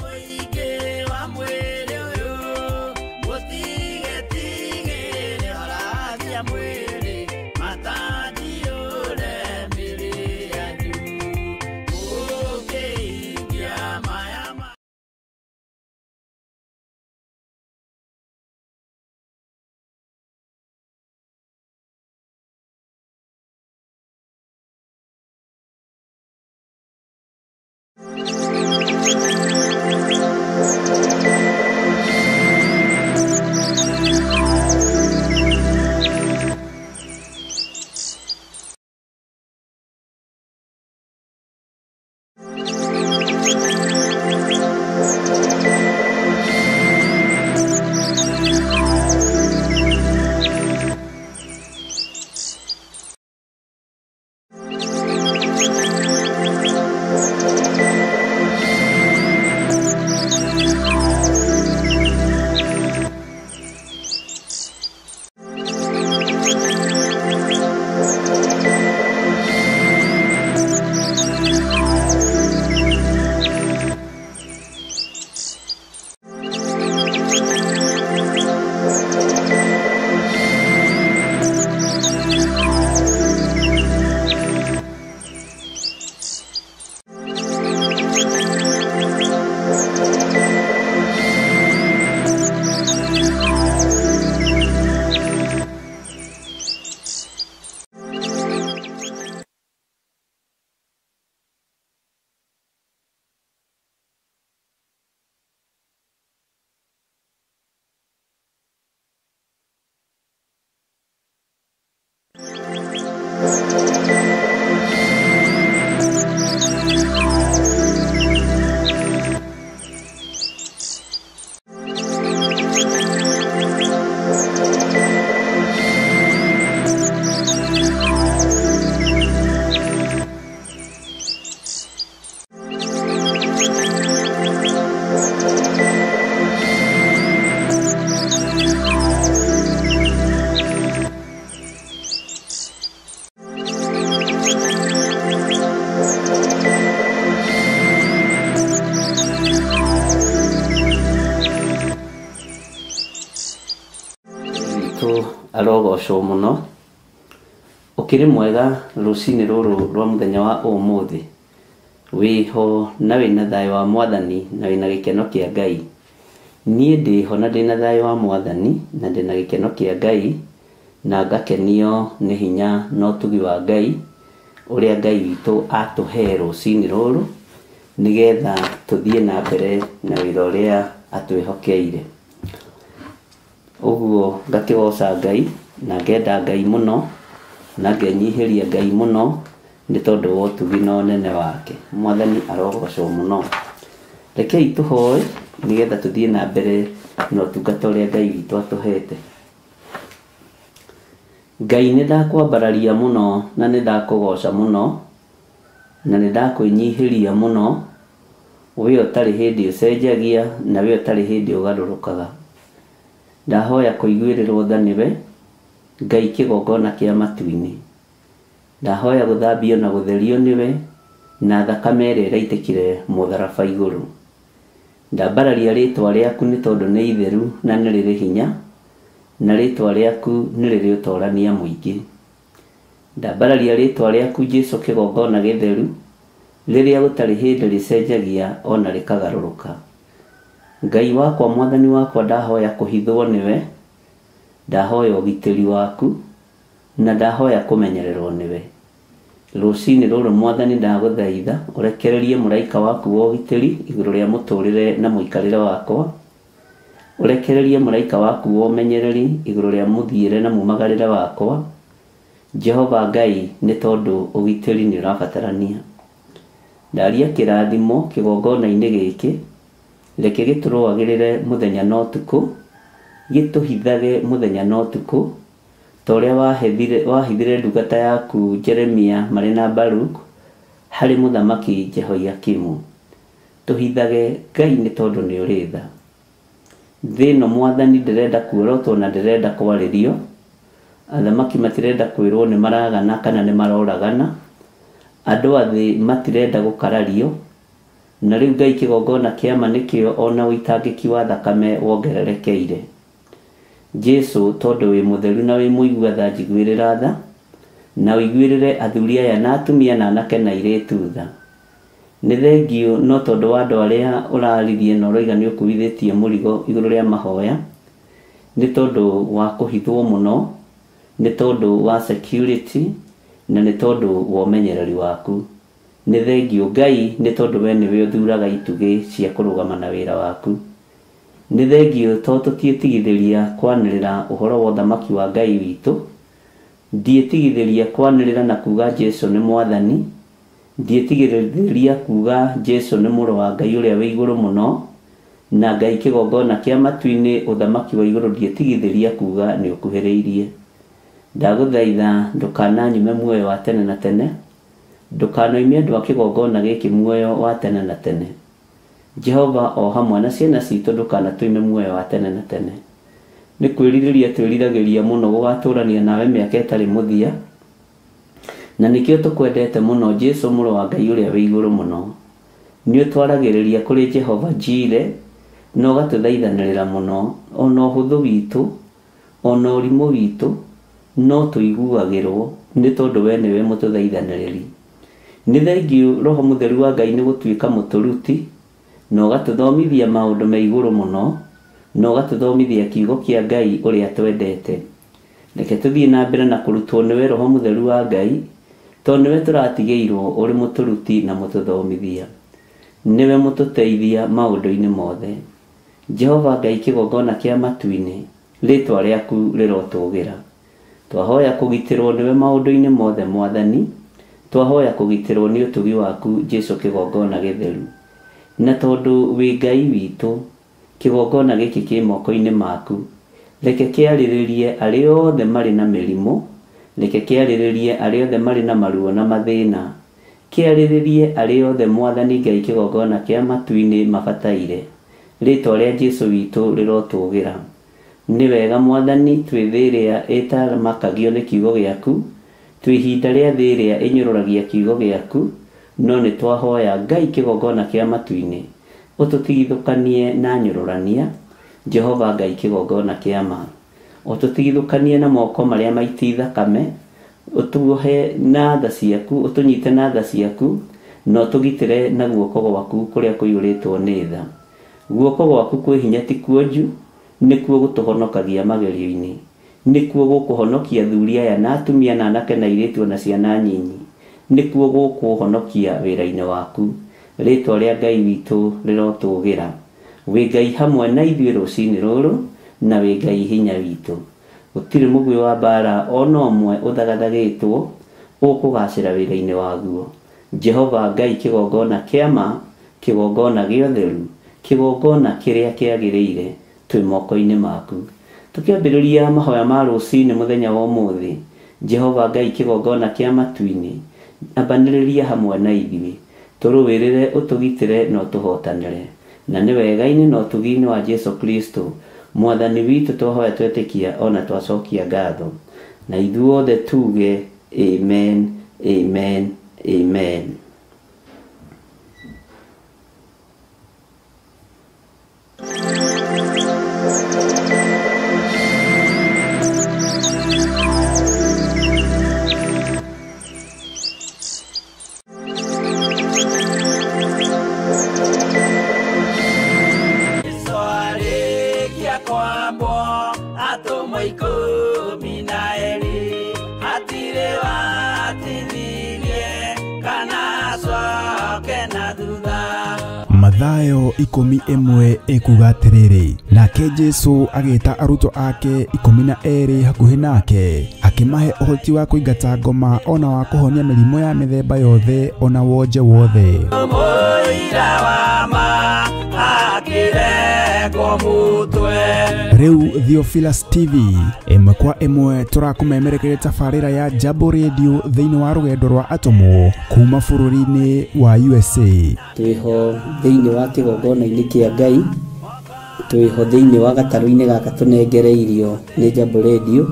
witũ arogocwo mũno. Ũkĩrĩ mwega rũcinĩ rũrũ rwa mũthenya wa ũmũthĩ, wĩho na wĩna thayũ wa Mwathani na wĩna gĩkeno kĩa Ngai. Niĩ ndĩho na ndĩna thayũ wa Mwathani na ndĩna gĩkeno kĩa Ngai, na ngakenio nĩ hinya na ũtugi wa Ngai ũrĩa Ngai witũ atũhe rũcinĩ rũrũ, nĩgetha tũthiĩ na mbere na wĩra ũrĩa atwĩhokeire. Ũguo ngakĩgoca Ngai na ngenda Ngai mũno na ngenyihĩria Ngai mũno nĩ tondũ wa ũtugi na ũnene wake. Mwathani arogocwo mũno. Rekei tũhoe nĩgetha tũthiĩ na mbere na ũtungata ũrĩa Ngai witũ atũhete. Ngai nĩ ndakwambararia mũno na nĩ ndakũgoca mũno na nĩ ndakwĩnyihĩria mũno, we ũtarĩ hĩndĩ ũcenjagia na we ũtarĩ hĩndĩ ũgarũrũkaga. Ndahoya kũiguĩrĩrwo tha nĩwe Ngai kĩgongona kĩa matu-inĩ. Ndahoya gũthambio na gũtherio nĩwe na thakame ĩrĩa ĩraitĩkire mũtharaba igũrũ. Ndambararia rĩtwa rĩaku nĩ tondũ nĩ itheru na nĩ rĩrĩ hinya, na rĩtwa rĩaku nĩ rĩrĩ ũtorania mũingĩ. Ndambararia rĩtwa rĩaku Jesũ kĩgongona gĩtheru, rĩrĩa gũtarĩ hĩndĩ rĩcenjagia ona rĩkagarũrũka. Ngai wakwa, Mwathani wakwa, ndahoya kũhithwo nĩwe, ndahoya ũgitĩri waku na ndahoya kũmenyererwo nĩwe. Rũcinĩ rũrũ Mwathani ndagũthaitha ũrekererie mũraika waku wa ũgitĩri igũrũ rĩa mũtũrĩre na mũikarĩre wakwa. Ũrekererie mũraika waku wa ũmenyereri igũrũ rĩa mũthiĩre na mumagarĩre wakwa. Jehova Ngai, nĩ tondũ ũgitĩri nĩ ũrabatarania. Ndaria kĩrathimo kĩgongona-inĩ gĩkĩ, reke gĩtũrũagĩrĩre mũthenya na ũtukũ, gĩtũhithage mũthenya na ũtukũ, ta ũrĩa wahithire ndungata yaku Jeremia marĩ na Baruku harĩ mũthamaki Jehoiakimu. Tũhithage Ngai nĩ tondũ nĩ ũrĩ tha. Thĩ ĩno Mwathani ndĩrenda kuorotwo na ndĩrenda kwarĩrio. Athamaki matirenda kwĩrwo nĩ maragana kana nĩ maroragana. Andũ a thĩ matirenda gũkarario. Na rĩu Ngai kĩgongona kĩama nĩkĩo ona ũitangĩki wa thakame wongererekeire. Jesũ, tondũ wĩ mũtheru na wĩ mũigua tha, njiguĩrĩra tha na ũiguĩrĩre athuri aya na atumia na anake na airĩtu tha. Nĩ thengio no tondũ wa andũ arĩa ũraririe na ũroiga nĩ ũkuithĩtie mũrigo igũrũ rĩa mahoya, nĩ tondũ wa kũhithwo mũno, nĩ tondũ wa security na nĩ tondũ wa ũmenyereri waku. Nĩ thengio Ngai nĩ tondũ we nĩwe ũthuraga itugĩ cia kũrũgama na wĩra waku. Nĩ thengio tondũ tũtiĩtigithĩria kwanĩrĩra ũhoro wa ũthamaki wa Ngai witũ. Ndiĩtigithĩria kwanĩrĩra na kuga Jesũ nĩ Mwathani. Ndiĩtigithĩria kuga Jesũ nĩ mũrũ wa Ngai ũrĩa wĩ igũrũ mũno, na Ngai kĩgongona kĩa matu-inĩ, ũthamaki wa igũrũ ndiĩtigithĩria kuga nĩ ũkuhĩrĩirie. Ndagũthaitha ndũkananyume muoyo wa tene na tene, ndũkanoimie andũ a kĩgongona gĩkĩ muoyo wa tene na tene. Jehova, o hamwe na ciana citũ ndũkanatũime muoyo wa tene na tene. Nĩ kwĩrirĩria twĩriragĩria mũno gũgatũrania nawe mĩaka ĩtarĩ mũthia, na nĩkĩo tũkwendete mũno Jesũ mũrũ wa Ngai ũrĩa wĩ igũrũ mũno. Nĩ ũtwaragĩrĩria kũrĩ Jehova Jire na ũgatũthaithanĩrĩra mũno, ona ũhũthũ witũ ona ũrimũ witũ no tũiguagĩrwo nĩ tondũ we nĩwe mũtũthaithanĩrĩri. Nĩ thengio Roho Mũtheru wa Ngai nĩ gũtuĩka mũtũruti na ũgatũthomithia maũndũ me igũrũ mũno, na ũgatũthomithia kiugo kĩa Ngai ũrĩa twendete. Reke tũthiĩ na mbere na kũrutwo nĩwe Roho Mũtheru wa Ngai, tondũ nĩwe tũratigĩirwo ũrĩ mũtũruti na mũtũthomithia. Nĩwe mũtũteithia maũndũ-inĩ mothe. Jehova Ngai kĩgongona kĩa matu-inĩ, rĩtwa rĩaku rĩrotũgĩra. Twahoya kũgitĩrwo nĩwe maũndũ-inĩ mothe Mwathani. Twahoya kũgitĩrwo nĩ ũtugi waku Jesũ kĩgongona gĩtheru. Na tondũ wĩ Ngai witũ, kĩgongona gĩkĩ kĩ moko-inĩ maku, reke kĩarĩrĩrie arĩa othe marĩ na mĩrimũ, reke kĩarĩrĩrie arĩa othe marĩ na maruo na mathĩna, kĩarĩrĩrie arĩa othe Mwathani Ngai kĩgongona kĩa matu-inĩ mabataire. Rĩtwa rĩa Jesũ witũ rĩrotũgĩra. Nĩ wega Mwathani, twĩ thĩ ĩrĩa ĩtamakagio nĩ kiugo gĩaku, twĩ ihinda rĩa thĩ ĩrĩa ĩnyũrũragia kiugo gĩaku, no nĩ twahoya Ngai kĩgongona kĩa matu-inĩ, ũtũtigithũkanie na nyũrũrania. Jehova Ngai kĩgongona kĩa ma, ututigithukanie na moko maria maiti thakame, utuhe na tha ciaku, utunyite na tha ciaku, no tugitire na guoko gwaku kuria kuyuritwo ni tha. Guoko gwaku kwi hinya ti kuonju, nikuo gutuhonokagia magerio-ini, nikuo gukuhonokia thuria ya na atumia na anake na airitu na ciana nyinyi, nikuo gukuhonokia wira-ini waku. Ritwa ria Ngai witu rirotugira. Wi Ngai hamwe na ithuĩ rũcinĩ rũrũ, na wi Ngai hinya witu. Gũtirĩ mũguĩ wa mbara ona ũmwe ũthagathagĩtwo ũkũgacĩra wĩra-inĩ waguo. Jehova Ngai kĩgongona kĩa ma, kĩgongona gĩa ũtheru, kĩgongona kĩrĩa kĩagĩrĩire, twĩ moko-inĩ maku. Tũkĩambĩrĩria mahoya ma rũcinĩ mũthenya wa ũmũthĩ, Jehova Ngai kĩgongona kĩa matu-inĩ, ambanĩrĩria hamwe na ithuĩ, tũrũĩrĩre, ũtũgitĩre na ũtũhotanĩre. Na nĩ wega-inĩ na ũtugi-inĩ wa Jesu Kristo mwathani witũ twahoya twetĩkia ona twacokia ngatho. Na ithuothe tuge amen, amen, amen. Mathayo 11 ekuga atiriri, nake Jesu agĩta arutwo ake 12 hakuhĩ nake, akĩmahe ũhoti wa kũingata ngoma ona wa kũhonia mĩrimũ ya mĩthemba yothe ona wonje wothe. Rĩu Theophilus TV ĩmwe kwa ĩmwe tũrakũmemerekeria tabarĩra ya Jambo Radio thĩinĩ wa rũgendo rwa atũmwo kuma bũrũri-inĩ wa USA. Twĩho thĩinĩ wa kĩgongona-inĩ kĩa Ngai, twĩho thĩinĩ wa gatarũ-inĩ gaka tũnengereirio nĩ Jambo Radio.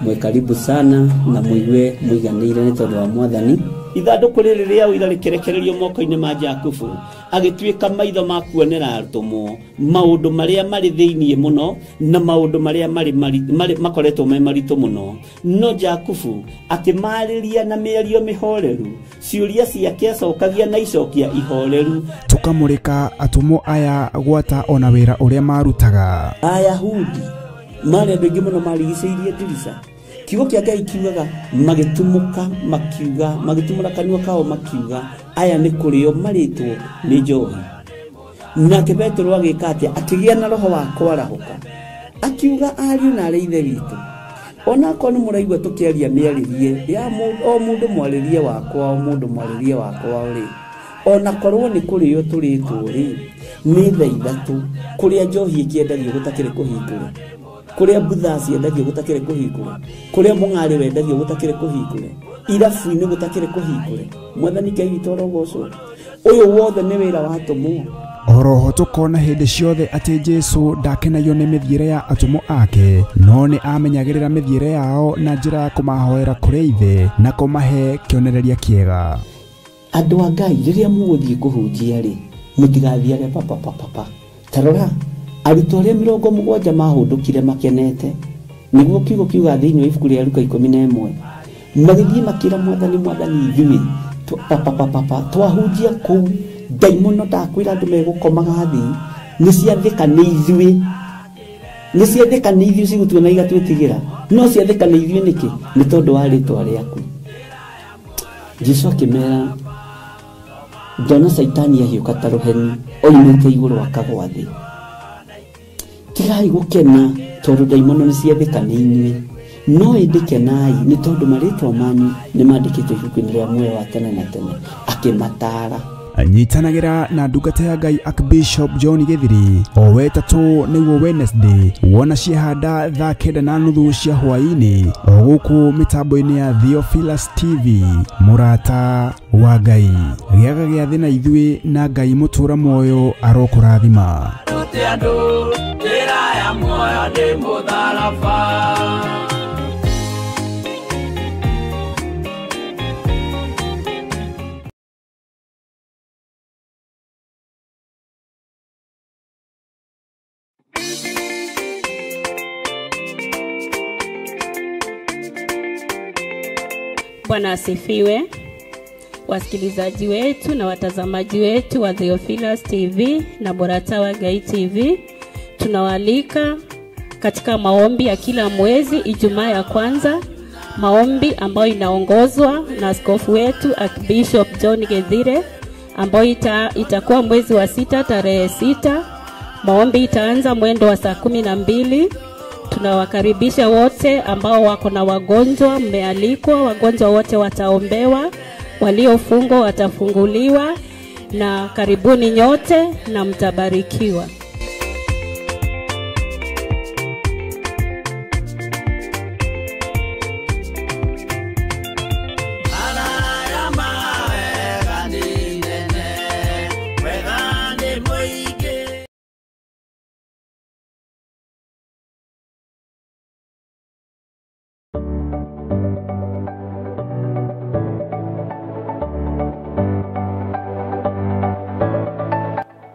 Mwe karibu sana na muigue muiganĩire nĩ tondũ wa Mwathani. Ithandũkũ rĩrĩ rĩa ũira rĩkĩrekererio moko-inĩ ma Jakubu, agĩtuĩka maitho ma kuonera arutwo maũndũ marĩa marĩ thĩinĩ mũno na maũndũ marĩa makoretwo me maritũ mũno. No Jakubu akĩmarĩria na mĩario mĩhoreru, ciũria ciake acokagia na icokia ihoreru. Tũkamũrĩka atũmwo aya gwata ona wĩra ũrĩa marutaga. Ayahudi marĩ andũ aingĩ mũno marigicĩirie ndirica. Kiugo kĩa Ngai kiugaga magĩtumũka makiuga, magĩtumũra kanua kao makiuga aya nĩ kũrĩo marĩtwo nĩ njohi. Nake Petero agĩka atĩa? Akĩgĩa na roho wa kwarahũka, akiuga ariũ na arĩ ithe witũ, ona akorwo nĩ mũraigua tũkĩaria mĩarĩrie ya o mũndũ mwarĩrie wakwa, o mũndũ mwarĩrie wakwa rĩ, ona korwo nĩ kũrĩo tũrĩtwo rĩ, nĩ thaa ithatũ kũrĩa njohi ĩkĩendagio gũtakĩrĩ kũhingũre, kuria butha ciendagio gutakire kuhingure, kuria mung'ari wendagio gutakire kuhingure, irabu-inĩ gutakire kuhingure. Mwathani Ngai witũ arogocwo. Ũyũ wothe nĩ wĩra wa atũmwo. Oroho tukona hĩndĩ ciothe atĩ Jesu ndakenagio nĩ mĩthiĩre ya atũmwo ake, no nĩ amenyagĩrĩra mĩthiĩre yao na njĩra ya kũmahoera kũrĩ ithe na kũmahe kĩonereria kĩega. Andũ a Ngai rĩrĩa mũgũthiĩ kũhunjia rĩ, mũtigathiage papa. Tarora arutwo arĩa 70 mahũndũkire makenete, nĩguo kiugo kiuga thĩinĩ wa ibuku rĩa Luka 11, magĩthiĩ makĩra Mwathani ithuĩ twahunjia kũu, ndaimono ndakwĩra andũ megũkomaga thĩ, nĩ ciathĩka nĩ ithuĩ cigũtuona igatwĩtigĩra, no ciathĩka nĩ ithuĩ nĩkĩ? Nĩ tondũ wa rĩtwa rĩaku. Jesũ akĩmera, ndona Saitani ahiũka ta rũheni oimĩte igũrũ akagwa thĩ. Tigai gũkena tondũ ndaimono nĩ ciathĩka nĩ inyuĩ, no ĩndĩkenai nĩ tondũ marĩtwa manyu nĩ mandĩkĩtwo ibuku-inĩ rĩa muoyo wa tene na tene. Akĩmataara. Nyitanagĩra na ndungata ya Ngai Archbishop John Gĩthiri o wetatũ nĩguo Wednesday wona ciehanda thaa 9:30 cia hwaĩ-inĩ o gũkũ mĩtambo-inĩ ya Theophilus TV. Mũrata wa Ngai, gĩaga gĩa thĩ na ithuĩ na Ngai mũtũra muoyo arokũrathima. Bwana asifiwe. Wasikilizaji wetu na watazamaji wetu wa Theophilus TV na Moratawa Gai TV, tunawaalika katika maombi ya kila mwezi Ijumaa ya kwanza, maombi ambayo inaongozwa na askofu wetu Archbishop John Githire, ambayo itakuwa mwezi wa 6 tarehe 6. Maombi itaanza mwendo wa saa 12. Tunawakaribisha wote ambao wako na wagonjwa, mmealikwa. Wagonjwa wote wataombewa, waliofungwa watafunguliwa, na karibuni nyote na mtabarikiwa.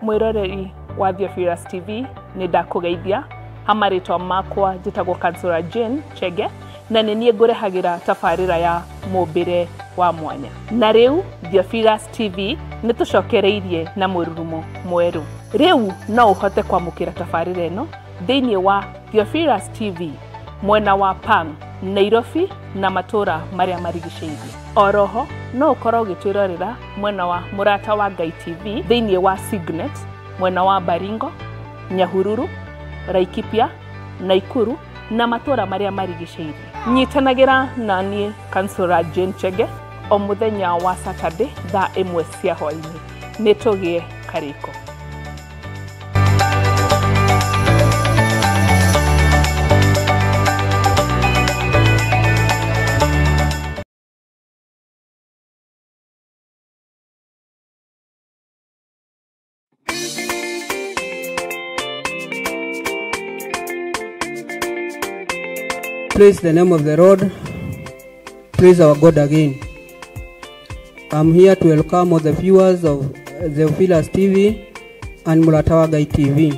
Mwiroreri wa Theophilus TV ni ndakugeithia. Hamaritwa makwa jitagwo Kansura Jane Chege, na nenie ngurehagira tafarira ya mubire wa mwanya. Na riu Theophilus TV ni tucokereirie na mururumo mweru. Riu no uhote kwamukira tafarira eno thiini wa Theophilus TV mwena wa Pang, Nairobi na matura maria marigiceirie. Oroho no ukorwo gitwirorera mwena wa Moratawa Gai TV thiini wa Signet mwena wa Baringo, Nyahururu, Laikipia, Naikuru na matura maria marigiceirie. Nyitanagira na nie Kansura Jane Chege o muthenya wa Saturday thaa 1 cia hwaini. Nitugie kariko. Praise the name of the Lord. Praise our God again. I'm here to welcome all the viewers of Theophilus TV and Moratawa Gai TV.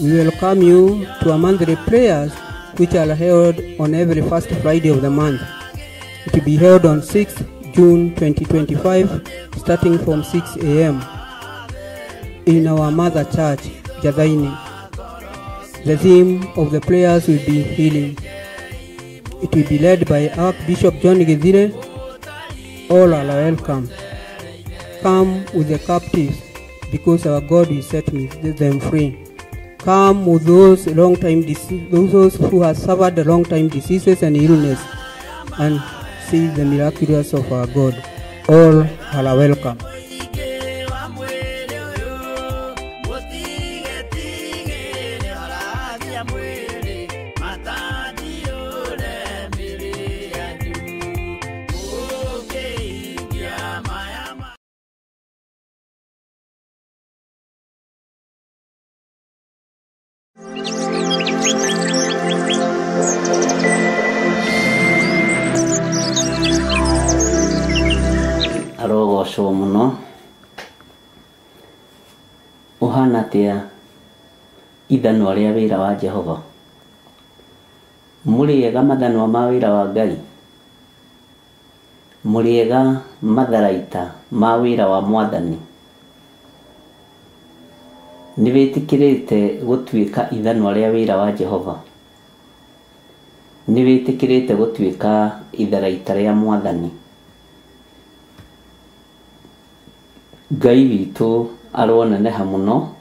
We welcome you to a monthly prayers which are held on every first Friday of the month. It will be held on 6th June 2025 starting from 6 a.m. in our mother church, Jadaini. The theme of the prayers will be healing. It will be led by Archbishop John Githire. All are welcome. Come with the captives, because our God will set them free. Come with those those who have suffered long-time diseases and illness, and see the miraculous of our God. All are welcome. Arogocwo muno. Uhana atia ithanwa ria wira wa Jehova? Muriega mathanwa ma wira wa Ngai? Muriega matharaita ma wira wa Mwathani? Niwitikirite gutwika ithanwa ria wira wa Jehova? Niwitikirite gutwika itharaita ria Mwathani? Ngai witu aroneneha muno,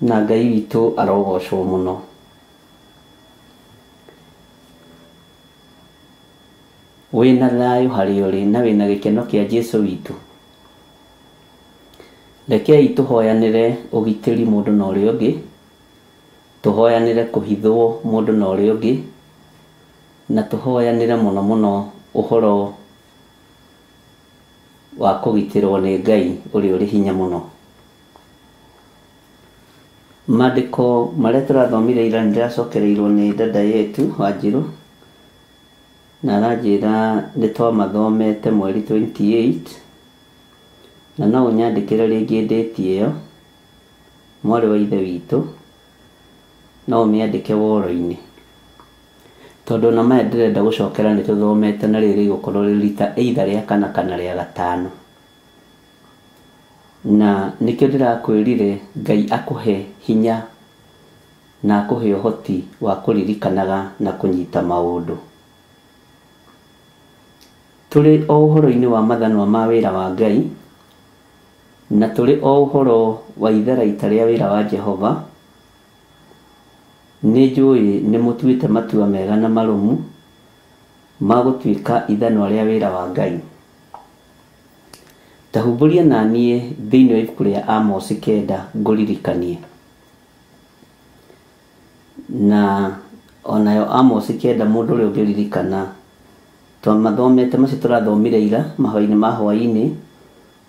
na Ngai witu arogocwo muno. Wina thayu hari uri na wina gikeno kia Jesu witu. Rekei tuhoyanire ugitiri mundu na uria ungi, tuhoyanire kuhithwo mundu na uria ungi, na tuhoyanire muno muno uhoro wa kugitirwo ni Ngai uri hinya muno. Maandiko maria turathomire ira ndiracokereirwo ni dada yetu Wanjiru, na aranjira nitwamathomete mweri 28, na no unyandikire ringi ndeti iyo mwari wa ithe witu, no umiandike woro-ini. tondu na maya ndirenda gucokera ni tuthomete na riri gukorwo rita either ria kana ria gatano na nikio ndirakwirire Ngai akuhe hinya na akuhe uhoti wa kuririkanaga na kunyita maundu. Turi o uhoro-ini wa mathanwa ma wira wa Ngai na turi o uhoro wa itharaita ria wira wa Jehova. Nĩ njũĩ nĩ mũtuĩte matua mega na marumu ma gũtuĩka ithanwa rĩa wĩra wa Ngai. Tahumburia na niĩ thĩinĩ wa ibuku rĩa Amos 9 ngũririkanie. Na onayo Amos 9 mũndũ ũrĩa ũngĩririkana twamathomete macio tũrathomire ira mahoya-inĩ ma hwaĩ-inĩ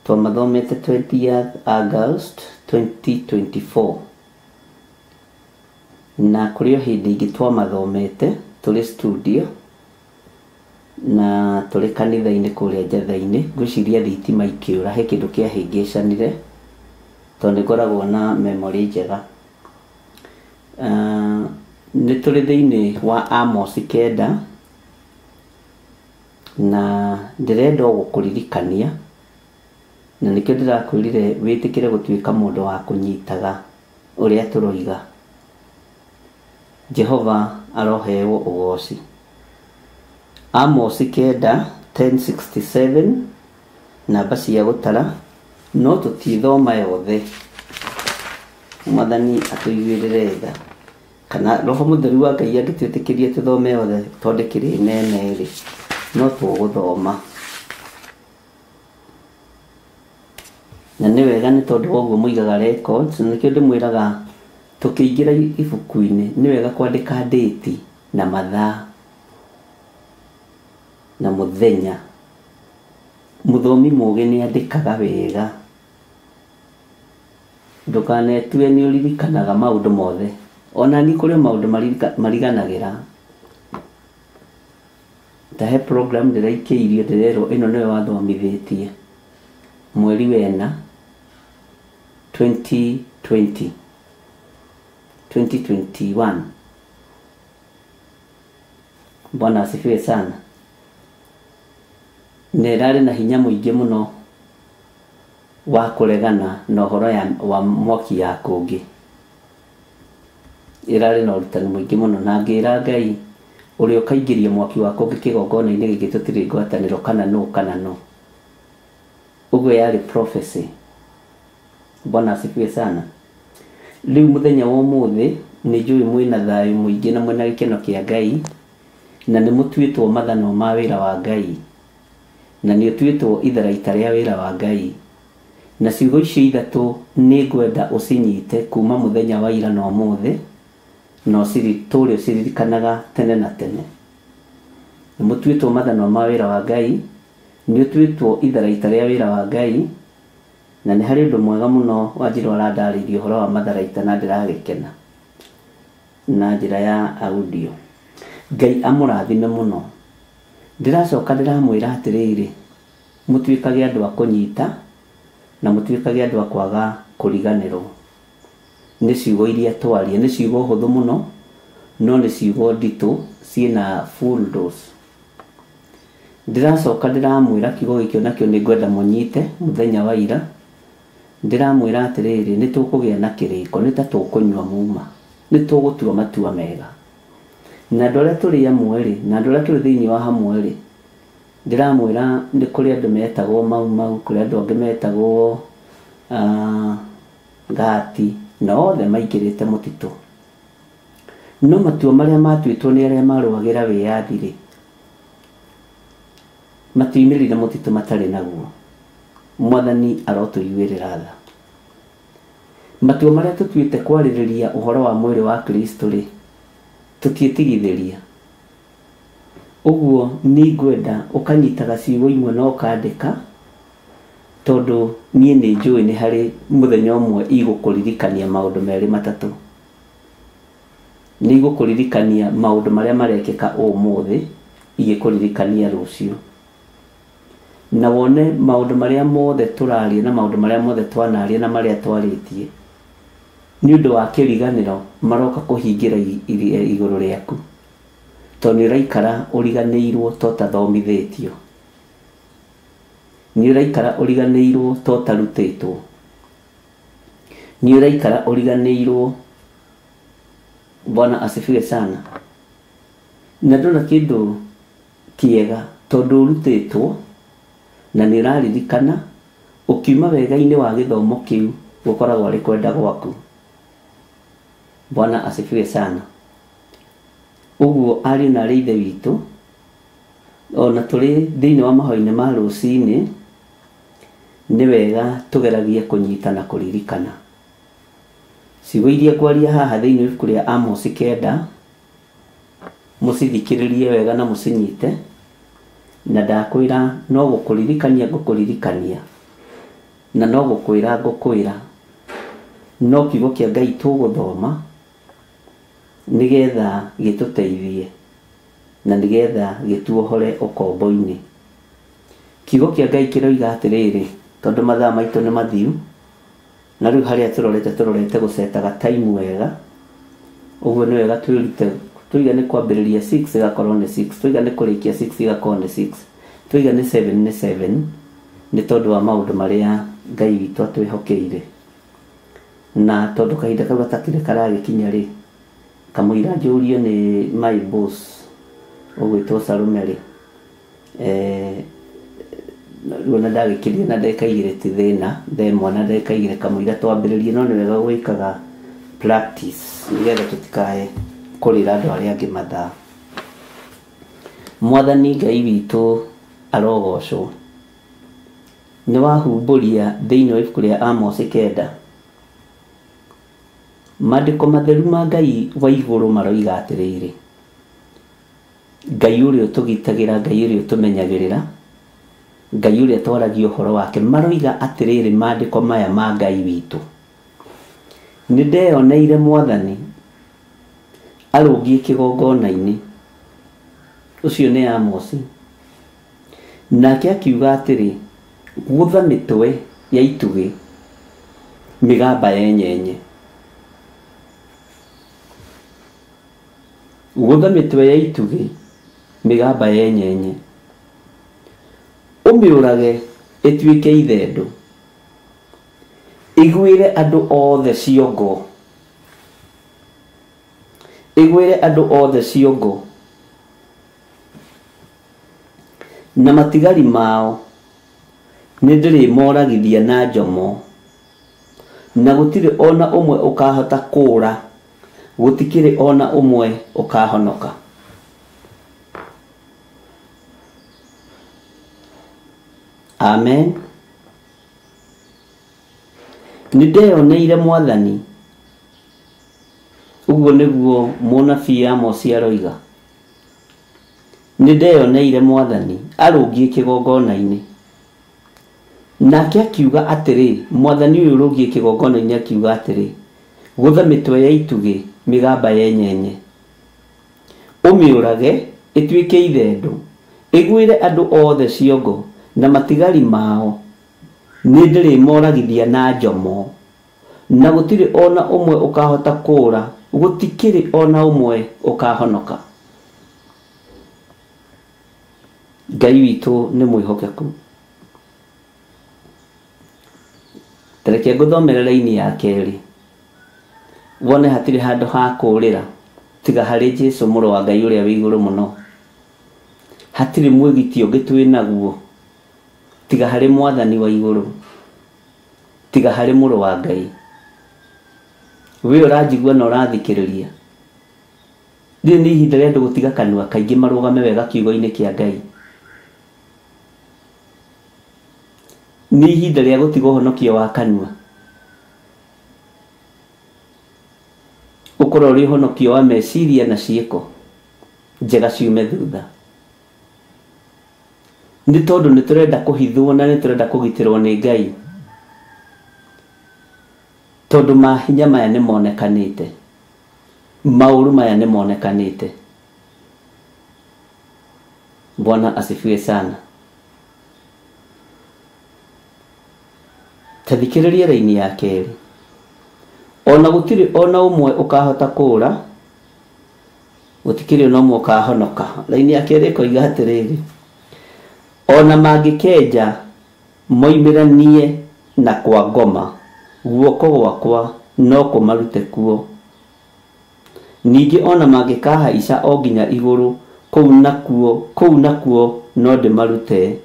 twamathomete 20th August 2024 na kurio hindi ingi twamathomete tuli studio na tuli kanitha-ini kuria njatha-ini ngwiciria thitima ikiura he kindu kiahingicanire tondu ngoragwo na memory njega. Ni tuli thiini wa Amos 9 na ndirenda gukuririkania na nikio ndirakwirire witikire gutuika mundu wa kunyitaga uria turoiga. Jehova arohewo ugoci. Amos 9:10-67 namba cia gutara no tutithoma yothe. Mwathani atuiguirire tha kana roho mutheru wa Ngai angitwitikirie tuthome yothe twandikire nene ri no tuguthoma na ni wega ni tondu woguo muigaga records nikio ndimwiraga tukiingira ibuku-ini ni wega kwandika date na mathaa na muthenya. Muthomi mugi ni andikaga wega ndukanetue ni uririkanaga maundu mothe ona ni kuri maundu mariganagira. Tahe program ndiraikeirio ndirerwo ino niwe wathomithitie mweri wena 2021. Bwana asifiwe sana. Nerari na hinya muingi muno wa kuregana na uhoro wa mwaki ya kungi. Irari na urutani muingi muno na ngira Ngai uria ukaingiria mwaki wa kungi kigongona-ini giki tutiri ngwataniro kana no. Uguo yari prophecy. Bwana asifiwe sana. Riu muthenya wa umuthi ni njui mwina thayu muingi na mwina gikeno kia Ngai na ni mutuitwo mathano ma wira wa Ngai na ni utuitwo itharaita ria wira wa Ngai na ciugo icio ithatu ni ngwenda ucinyite kuma muthenya wa ira na umuthi no turi uciririkanaga tene na tene. Ni mutuitwo mathano ma wira wa Ngai ni utuitwo itharaita ria wira wa Ngai na ni hari undu mwega muno wajira arandaririe uhoro wa matharaita na ndiragikena na njira ya audio. Ngai amurathime muno. Ndiracoka ndiramwira atiriri mutuikage andu a kunyita na mutuikage andu a kwaga kuriganirwo. Ni ciugo iria twaria ni ciugo huthu muno no ni ciugo nditu ciina full dose. Ndiracoka ndiramwira kiugo gikio nakio ni ngwenda munyite muthenya wa ira. Ndiramwira atiriri ni tukugia na kiriko ni ta tukunywa muma ni tugutua matua mega na ndore turi amwe na ndore turi thiini wa hamwe ri. Ndiramwira ni kuri andu metagwo mau kuri andu angi metagwo ngati na othe maingirite mutitu no matua maria matuitwo ni aria maruagira wiyathi ri matiimirire mutitu matari naguo. Mwathani arotuiguirira tha. Matua maria tutuite kwaririria uhoro wa mwiri wa Kristo ri tutietigithiria. Uguo ni ngwenda ukanyitaga ciugo imwe na ukandika tondu nie ni njui ni hari muthenya umwe igukuririkania maundu meri matatu. Ni igukuririkania maundu maria marekeka umuthi igikuririkania rucio na wone maundu maria mothe turaria na maundu maria mothe twanaria na maria twaritie ni undu wa kiriganiro maroka kuhingira iguru riaku to nĩ ũraikara ũriganĩirwo to tathomithĩtio, nĩ ũraikara ũriganĩirwo to tarutĩtwo, nĩ ũraikara ũriganĩirwo. Bwana asifiwe sana. Na ndona kĩndũ kĩega tondũ ũrutĩtwo na nĩ ũraririkana ũkiuma wega-inĩ wa gĩthomo kĩu gũkoragwo arĩ kwenda gwaku. Bwana asifiwe sana. Ũguo ariũ na ithe witũ, ona tũrĩ thĩinĩ wa mahoya-inĩ ma rũcinĩ, nĩ wega tũgeragie kũnyita na kũririkana ciugo iria ngwaria haha thĩinĩ wa ibuku rĩa Amos 9, mũcithikĩrĩrie wega na mũcinyite, na ndakwĩra no gũkũririkania ngũkũririkania, na no gũkwĩra ngũkwĩra, no kiugo kĩa Ngai tũgũthoma nĩgetha gĩtũteithie na nĩgetha gĩtuohore ũkombo-inĩ. Kiugo kĩa Ngai kĩroiga atĩrĩrĩ, tondũ mathaa maitũ nĩ mathiru, na rĩu harĩa tũrorete gũcetaga time wega, ũguo nĩ wega twĩrute, tũiga nĩ kwambĩrĩria 6 ĩgakorwo nĩ 6, tũiga nĩ kũrĩkia 6 ĩgakorwo nĩ 6, tũiga nĩ 7 nĩ 7, nĩ tondũ wa maũndũ marĩa Ngai witũ atwĩhokeire. Na tondũ kahinda kau gatakĩrĩ karagĩkinya rĩ, kamũira njũrio nĩ my boss ũgwĩtwo Sarume rĩ, ruona ndagĩkĩria na ndagĩka 2 ti thĩna, themwa na ndagĩka 2 kamũira twambĩrĩrie, no nĩ wega gwĩkaga practice nĩgetha tũtikae kũrĩra andũ arĩa angĩ mathaa. Mwathani Ngai witũ arogocwo. Nĩ wahumbũria thĩinĩ wa ibuku rĩa Amos 9, maandĩko matheru ma Ngai wa igũrũ maroiga atĩrĩrĩ, Ngai ũrĩa ũtũgitagĩra, Ngai ũrĩa ũtũmenyagĩrĩra, Ngai ũrĩa twaragia ũhoro wake, maroiga atĩrĩrĩ maandĩko maya ma Ngai witũ, nĩ ndeyoneire Mwathani arũngiĩ kĩgongona-inĩ. Ũcio nĩ Amos. Nake akiuga atĩrĩ, gũtha mĩtwe ya itugĩ mĩgamba yenyenye, gũtha mĩtwe ya itugĩ mĩgamba yenyenye, ũmĩũrage ĩtuĩke ithendũ, ĩgwĩre andũ othe ciongo, ĩgwĩre andũ othe ciongo, na matigari mao nĩ ndĩrĩmoragithia na njomo, na gũtirĩ ona ũmwe ũkahota kũũra, gũtikĩrĩ ona ũmwe ũkahonoka. Amen. Nĩ ndeyoneire Mwathani, ũguo nĩguo mũnabii Amos aroiga, nĩ ndeyoneire Mwathani arũngiĩ kĩgongona-inĩ. Nake akiuga atĩrĩ, Mwathani ũyũ ũrũngiĩ kĩgongona-inĩ akiuga atĩrĩ, gũtha mĩtwe ya itugĩ mĩgamba yenyenye, ũmĩũrage ĩtuĩke ithendũ, ĩgwĩre andũ othe ciongo, na matigari mao nĩ ndĩrĩmoragithia na njomo, na gũtirĩ ona ũmwe ũkahota kũũra, gũtikĩrĩ ona ũmwe ũkahonoka. Ngai witũ nĩ mwĩhokeku. Tareke ngũthomere raini ya kerĩ, wone hatirĩ handũ ha kũũrĩra tiga harĩ Jesũ mũrũ wa Ngai ũrĩa wĩ igũrũ mũno. Hatirĩ mwĩgiti ũngĩ twĩ naguo tiga harĩ Mwathani wa igũrũ, tiga harĩ mũrũ wa Ngai. We ũranjigua na ũrathikĩrĩria, rĩrĩ nĩ ihinda rĩa andũ gũtiga kanua kaingĩ marũgame wega kiugo-inĩ kĩa Ngai. Nĩ ihinda rĩa gũtiga ũhonokio wa kanua, ũkorwo ũrĩ ũhonokio wa meciria na ciĩko njega ciume thutha. Nĩ tondũ nĩ tũrenda kũhithwo na nĩ tũrenda kũgitĩrwo nĩ Ngai, tondũ mahinya maya nĩ monekanĩte, maũru maya nĩ monekanĩte. Bwana asifiwe sana. Tathikĩrĩria raini ya kerĩ, ona gũtirĩ ona ũmwe ũkahota kũũra, gutikiri no muka honoka. Laini yake riko igatiriri, ona mangikeja moimiranie na kwa ngoma, guoko gwakwa no kumarute kuo. Ningi ona mangikahaica o nginya iguru, kou nakuo no ndimarute,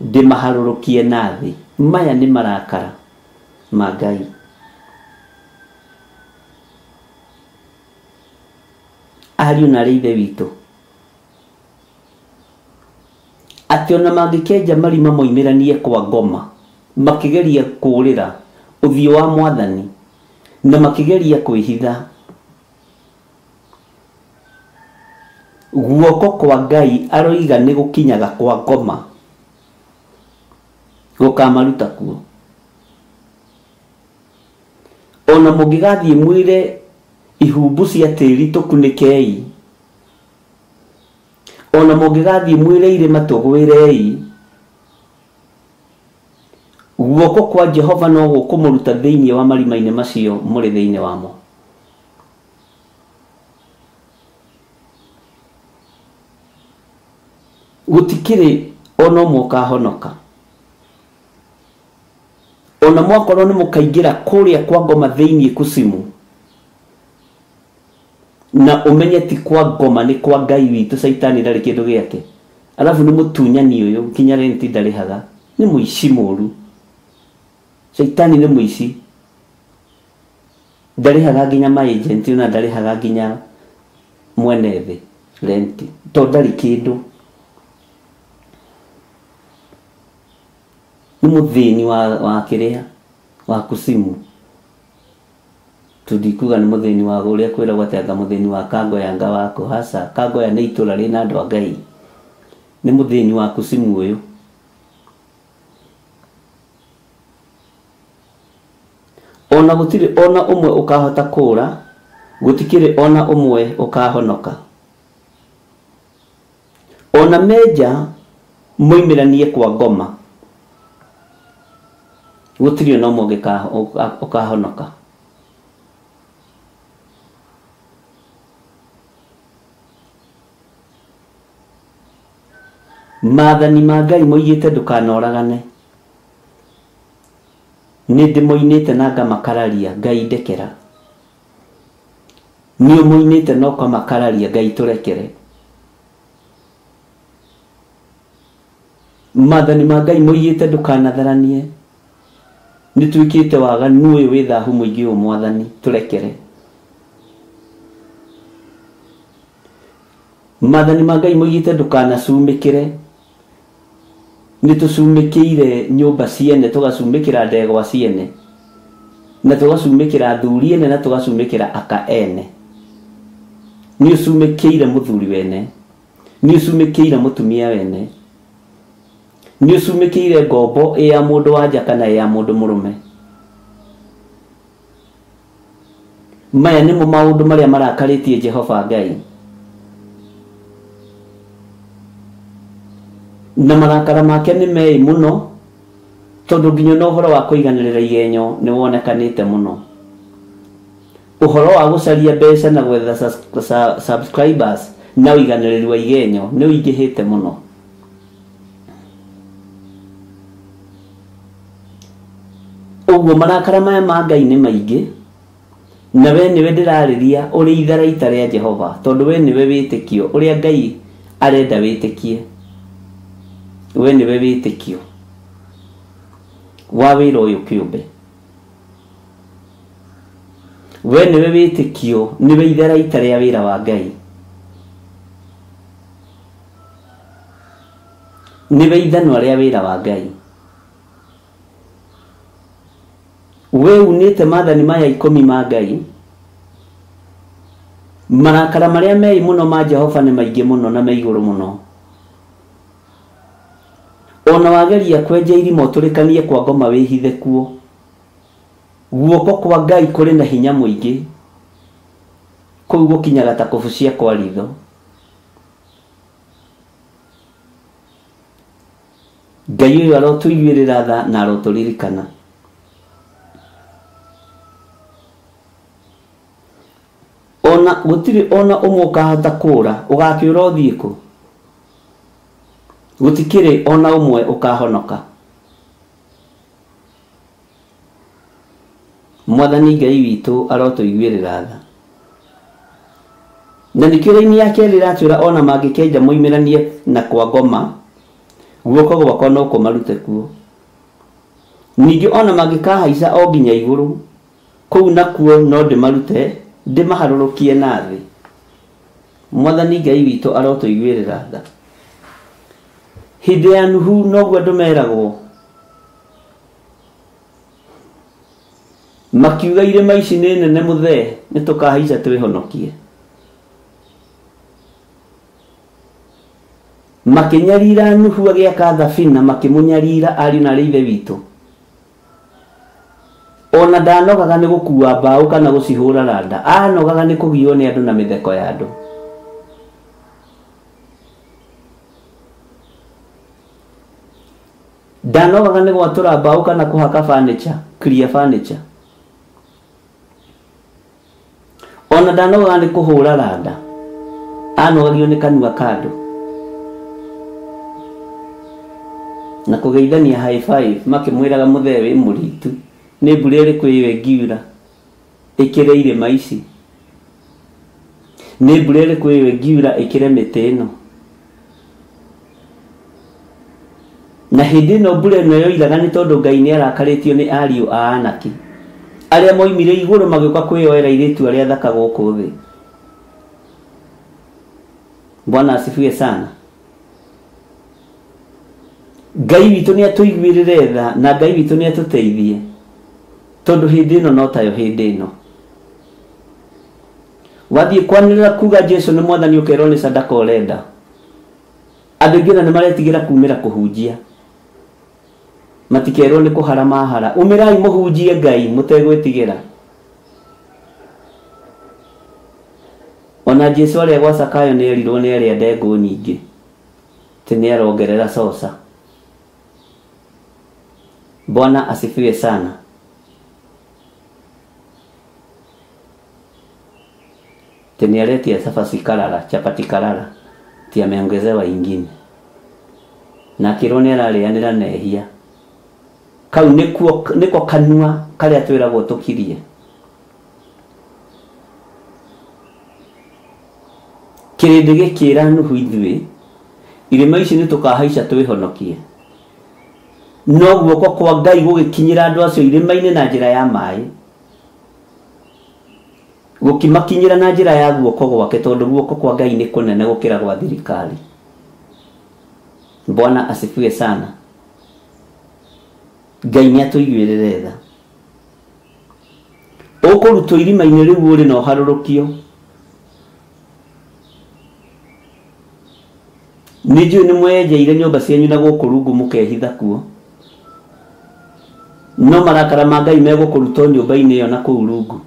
ndimaharurukie nathi. Maya ni marakara ma Ngai. Ariũ na ithe witũ, atĩ ona mangĩkenja marima moimĩranie kwa ngoma, makĩgeria kũũrĩra ũthiũ wa Mwathani na makĩgeria kwĩhitha, guoko kwa Ngai aroiga nĩ gũkinyaga kwa ngoma gũkamaruta kuo. Ona mũngĩgathiĩ mwĩre ihumbu cia tĩri tũkunĩkei, ona mũngĩgathiĩ mwĩre irĩma tũgwĩrei, guoko kwa Jehova no gũkũmũruta thĩinĩ wa marima-inĩ macio mũrĩ thĩinĩ wamo. Gũtikĩrĩ ona ũmwe ũkahonoka. Ona mwakorwo nĩ mũkaingĩra kũrĩa kwa ngoma thĩinĩ kusimu, na umenye ti kwa ngoma ni kwa Ngai witũ, Saitani ndarĩ kĩndũ gĩake. Alafu nĩ mũtunyani ũyũ kinya renti ndarĩhaga, nĩ mũici mũru. Saitani nĩ mũici, ndarĩhaga nginya maagent na ndarĩhaga nginya mwene thĩ renti, tondũ ndarĩ kĩndũ. Nĩ mũthĩni wa kĩrĩa wa kusimu. Tudikuga nĩ mũthĩni wa ũrĩa kwĩragwo atĩ anga mũthĩni wa Kangoyanga wako. Hasa Kangoya nĩ itũra rĩna andũ a Ngai. Nĩ mũthĩni wa kusimu ũyũ. Ona gũtirĩ ona ũmwe ũkahota kũũra, gũtikĩrĩ ona ũmwe ũkahonoka. Ona meja moimĩranie kwa ngoma, gũtirĩ ona ũmwe ũkahonoka. Maathani ma Ngai moigĩte ndũkanoragane. Nĩ ndĩmoinĩte na ngamakararia, Ngai ndekera. Nĩ ũmoinĩte na ũkamakararia, Ngai tũrekere. Maathani ma Ngai moigĩte ndũkanatharanie. Nĩ twĩkĩte waganu ũyũ wĩ thaahu mũingĩ ũyũ, Mwathani tũrekere. Maathani ma Ngai moigĩte ndũkanacumĩkĩre. Nĩ tũcumĩkĩire nyũmba ciene, tũgacumĩkĩra ndegwa ciene, na tũgacumĩkĩra athuri ene, na tũgacumĩkĩra aka ene. Nĩ ũcumĩkĩire mũthuri wene, nĩ ũcumĩkĩire mũtumia wene, nĩ ũcumĩkĩire ngombo ya mũndũ wa nja kana ya mũndũ mũrũme. Maya nĩmo maũndũ marĩa marakarĩtie Jehova Ngai. Na marakara make nĩ mei mũno, tondũ nginya no ũhoro wa kũiganĩrĩra igenyo nĩ wonekanĩte mũno. Ũhoro wa gũcaria mbeca na gwetha subscribers na ũiganĩrĩri wa igenyo nĩ ũingĩhĩte mũno. Ũguo marakara maya ma Ngai nĩ maingĩ, na we nĩwe ndĩrarĩria ũrĩ itharaita rĩa Jehova, tondũ we nĩwe wĩtĩkio ũrĩa Ngai arenda wĩtĩkie. We nĩwe wĩtĩkio wa wĩra ũyũ kĩũmbe. We nĩwe wĩtĩkio, nĩwe itharaita rĩa wĩra wa Ngai. Nĩwe ithanwa rĩa wĩra wa Ngai. We unĩte maathani maya 10 ma Ngai. Marakara marĩa mei mũno ma Jehova nĩ maingĩ mũno na me igũrũ mũno. Ona wageria kwenja irima ũtũrĩkanie kwa ngoma wĩhithe kuo, guoko kwa Ngai kũrĩ na hinya mũingĩ, kũu gũkinyaga ta kũbu cia kwa ritho. Ngai ũyũ arotũiguĩrĩra tha na arotũririkana. Ona ona gutiri ona umwe ukahota kura ugakiura uthie ku gutikire ona umwe ukahonoka. Mwathani Ngai witu arotuiguirira tha na nikiraini yake riratwira ona mangikeja moimiranie na kwa ngoma guoko gwakwa no kumarute kuo. Ningi ona mangikahaica o nginya iguru kuu nakuo no ndimarute ndimaharurukie na thi. Mwathani Ngai witu arotuiguirira tha. Hinde ya Nuhu noguo ndumeragwo makiuga irima ici nĩ nene muthee nitukahaica twihonokie. Makinyarira Nuhu agiaka thabina makimunyarira ari na ithe witu. Ona ndanogaga ni gukua mbaũ kana gucihura randa, anogaga ni kugio ni andu na mitheko ya andu. Ndanogaga ni gwatura mbaũ kana kuhaka furniture, clear furniture. Ona ndanogaga ni kuhura randa, anogagio ni kanua kando. Na kugeithania high five makimwiraga muthee wi muritu ni mbura iriku iwe ngiura ikire irima ici, ni mbura iriku iwe ngiura ikire miti ino. Na hindi no mbura ino yoiraga ni tondu Ngai ni arakaritio ni ariu a anaki aria moimire iguru magioka kwioera iritu aria thaka guku thi. Bwana asifiwe sana. Ngai witu ni atuiguirire tha na Ngai witu ni atuteithie tondu hindi ino no tayo hindi ino. Wathie kwanirira kuga Jesu ni mwathani ukerwo ni sadaka urenda, andu ingĩ ni maretigira kumira kuhunjia matikerwo ni kuhara mahara. Umirai muhunjie Ngai mutegwitigira. Ona Jesu aria gwa Zakayo ni erirwo ni aria ndengu nyingi ti ni arongerera coca. Bwana asifiwe sana. Teni aletia safasi karara, chapati karara, ti ameongezewa ingine. Na kironi ararianira nehia. Kau niko kanua karia twiragwo tukirie. Kirindi gikira Nuhu ithui irima ici ni tukahaica twihonokie. No guoko kwa Ngai gugikinyira andu acio irima-ini na njira ya mai, gukimakinyira na njira ya guoko gwake tondu guoko kwa Ngai ni kunene gukira gwa thirikari. Bwana asifiwe sana. Ngai ni atuiguirire tha. Ukurutwo irima-ini riu uri no harurukio. Nijui ni mwejeire nyumba cianyu na guku rungu mukehitha kuo. No marakara ma Ngai megũkũruta nyũmba-inĩ ĩyo na kũu rungu.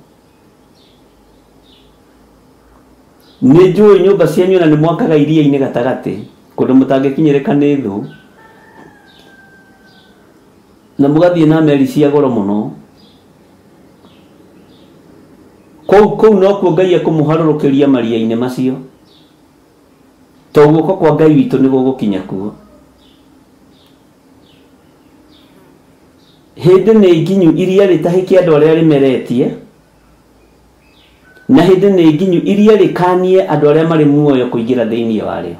Nĩ njũĩ nyũmba cianyu na nĩ mwakaga iria-inĩ gatagatĩ kũndũ mũtangĩkinyĩrĩka nĩ thũ, na mũgathiĩ na meri cia goro mũno. Kũu no kuo Ngai ekũmũharũrũkĩria maria-inĩ macio, to guoko kwa Ngai witũ nĩ gũgũkinya kuo. Hindi nĩ nginyu iria rĩtahikie andũ arĩa rĩmeretie, na hindi nĩ nginyu iria rĩkanie andũ arĩa marĩ muoyo kũingĩra thĩinĩ warĩo.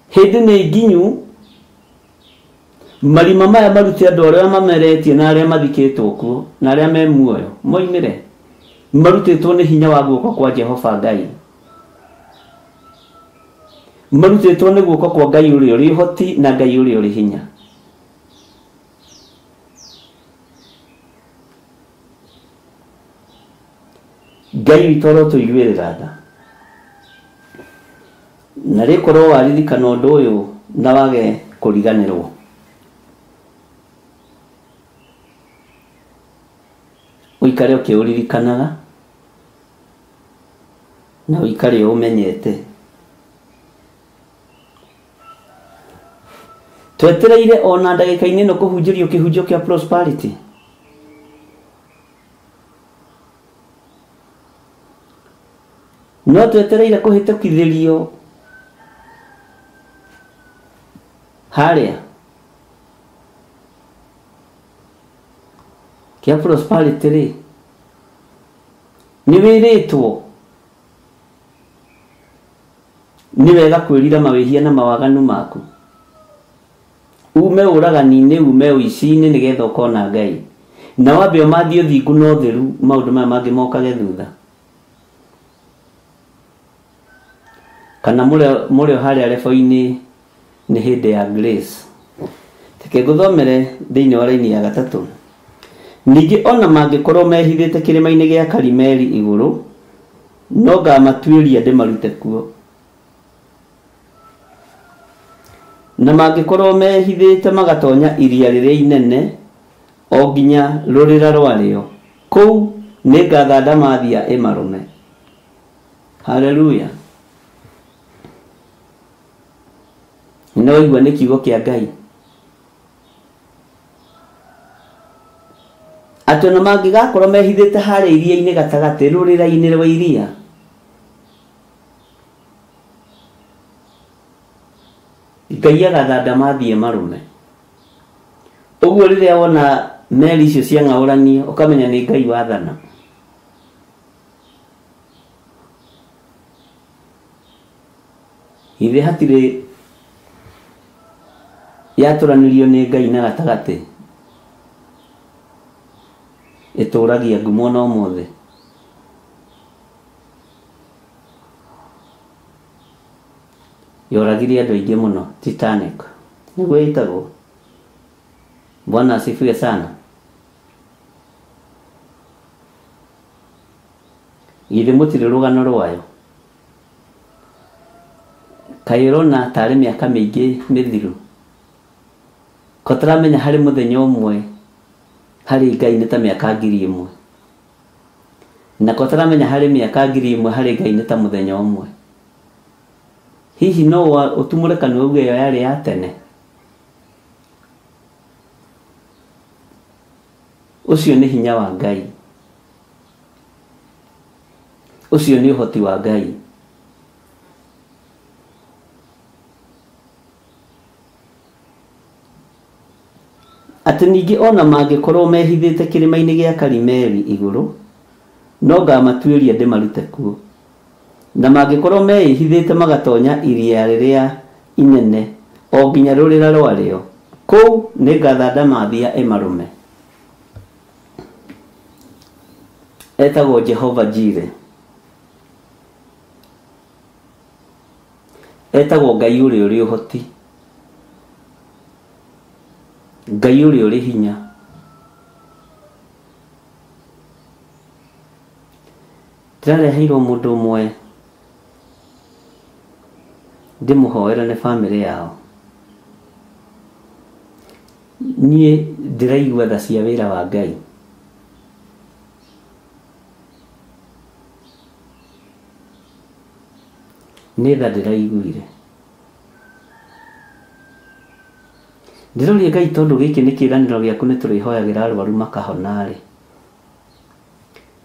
Hindi nĩ nginyu marima maya marute andũ arĩa mameretie na arĩa mathikĩtwo kuo na arĩa me muoyo moimire marutĩtwo nĩ hinya wa guoko kwa Jehova Ngai. Marutĩtwo nĩ guoko kwa Ngai ũrĩa ũrĩ hoti na Ngai ũrĩa ũrĩ hinya. Ngai witũ arotũiguĩrĩra tha. Na rĩkorwo waririkana ũndũ ũyũ na wage kũriganĩrwo. Ũikare ũkĩũririkanaga na ũikare ũmenyete. Twetereire ona ndagĩka-inĩ ĩno kũhunjĩrio kĩhunjio kĩa prosperity. no twetereire kuhitukithirio haria kia prosperity ri ni wiritwo ni wega kwirira mawihia na mawaganu maku ume uragani-ini ume uici-ini nigetha ukona Ngai na wambe umathio thingu no theru maundu maya mangi mokage thutha kana murio haria lebo-ini ni hindi ya grace teke guthomere thiini wa raini ya 3 ningi ona mangikorwo mehithite kirima-ini gia Karimeli iguru no ngamatuiria ndimarute kuo na mangikorwo mehithite magatonya iria riria inene o nginya rurira rwario kou ni ngatha ndamathia imarume. Haleluya. No igwa ni kiugo kia Ngai ati no mangigakorwo mehithite haria iria-ini gatagati rurira-ini rwa iria Ngai agatha ndamathie marume. Uguo riria wona meri icio cia ng'aũranio ukamenya ni Ngai wathana. Ithe hatire yaturanirio ni Ngai na gatagati ituragia ngumo no mothe yoragire andu aingi muno Titanic niguo itagwo. Bwana asifiwe sana. Ithe mutire rugano rwayo kairona tari miaka mingi mithiru ko turamenya hari muthenya umwe hari Ngai ni ta miaka 1000 na ko turamenya hari miaka 1000 hari Ngai ni ta muthenya umwe. Hihi no utumure kanu uge yo yari ya tene ucio ni hinya wa Ngai ucio ni uhoti wa Ngai. Ati ningi ona mangikorwo mehithite kirima-ini gia Karimeli iguru no ngamatuiria ndimarute kuo na mangikorwo mehithite magatonya iria riria inene o nginya rurira rwario kou ni ngatha ndamathia imarume. Etagwo Jehova Jire, etagwo Ngai uria uri uhoti, Ngai uria uri hinya. Ndirareheirwo mundu umwe ndimuhoera ne family yao. Nie ndiraigua tha cia wira wa Ngai. Nitha ndiraiguire. Ndiroria Ngai tondu giki ni kiraniro giaku ni turihoyagira arwaru makahonari.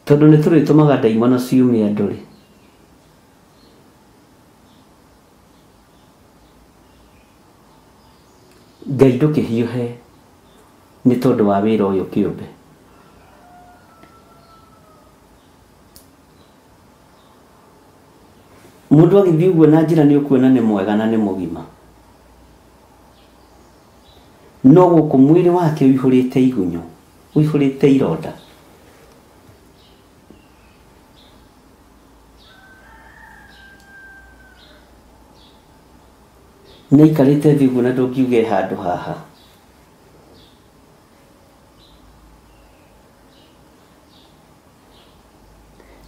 Tondu ni turitumaga ndaimono ciumia nduri. Ngai ndukihiuhe ni tondu wa wira uyu kiumbe. Mundu agithii uguo na njira ni ukuona ni mwega na ni mugima. No guku mwiri wake uihurite igunyo, uihurite ironda. Ni ikarite thigu na ndungiuge handu haha.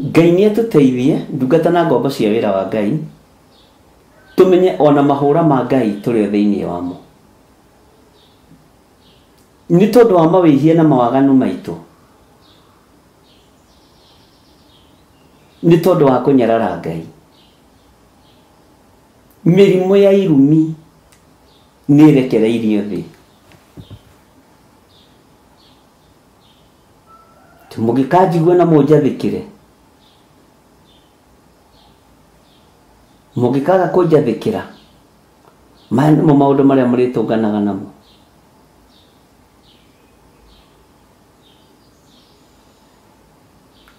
Ngai ni atuteithie ndungata na ngombo cia wira wa Ngai tumenye ona mahura ma Ngai turi thiini wamo. Ni tondu wa mawihia na mawaganu maitu, ni tondu wa kunyarara Ngai. Mirimu ya irumi ni rekereirio thi. Tumugikajigwa na mojathikire Mũngĩkaga kũnjathĩkĩra, maya nĩmo maũndũ marĩa mũrĩtũnganaga namo.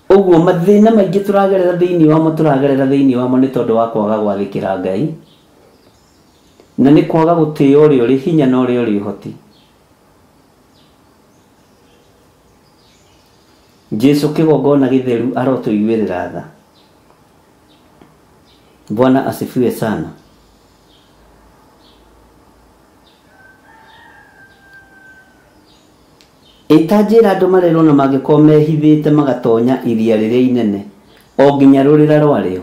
Ũguo mathĩna maingĩ tũragerera thĩinĩ wamo nĩ tondũ wa kwaga gwathĩkĩra Ngai, na nĩ kwaga gũtĩĩa ũrĩa ũrĩ hinya na ũrĩa ũrĩ ũhoti. Jesu kĩgongona gĩtheru arotũiguĩrĩra tha. Bwana asifiwe sana. Itanjĩra andũ marerwo na mangĩkorwo mehithĩte magatonya iria rĩrĩa inene o nginya rũrĩra rwarĩo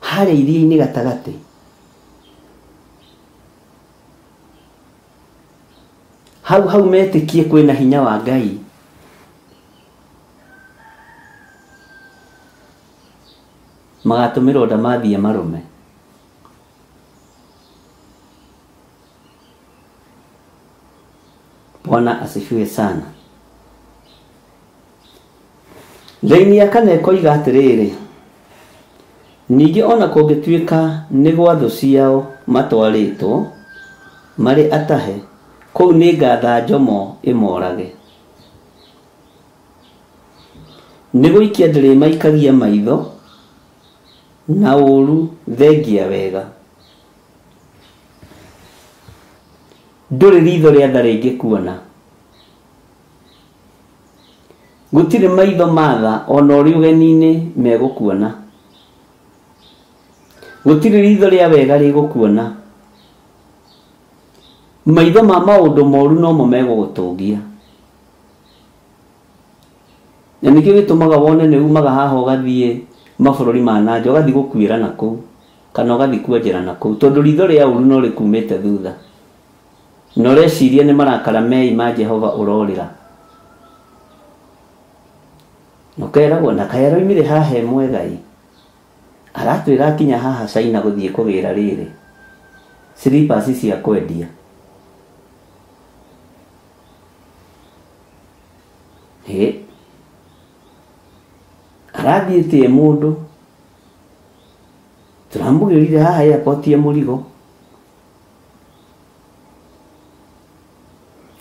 harĩa iria-inĩ gatagatĩ. Hau metĩkie kwĩna hinya wa Ngai. Magatũmĩrwo ndamathiĩ marũme. Bwana asifiwe sana. Laini ya kana ĩkoiga atĩrĩrĩ, ningĩ ona kũngĩtuĩka nĩ gwa thũ ciao matwarĩtwo marĩ atahe, kũu nĩ ngatha njomo ĩmorage. Nĩ gũikia ndĩrĩmaikagia maitho na ũru thengia wega. Ndũrĩ ritho rĩa tha rĩngĩ kuona. Gũtirĩ maitho matha ona ũrĩ ũgeni-inĩ megũkuona. Gũtirĩ ritho rĩa wega rĩgũkuona. Maitho ma maũndũ moru nomo megũgũtũngia. Na nĩkĩo gĩtũmaga wone nĩ umaga haha ũgathiĩ mabũrũri ma nanja ũgathiĩ gũkuĩra nakũu kana ũgathiĩ kuonjera nakũu, tondũ ritho rĩa ũru no rĩkumĩte thutha. Na ũreciria nĩ marakara mei ma Jehova ũrorĩra. Ũkeragwo na kaĩ aroimire haha e mwegai, aratwĩra akinya haha China gũthiĩ kũgĩra rĩrĩ slippers cia kwendia. Arathiĩte mũndũ tũramũgĩrire haha airport ya mũrigo,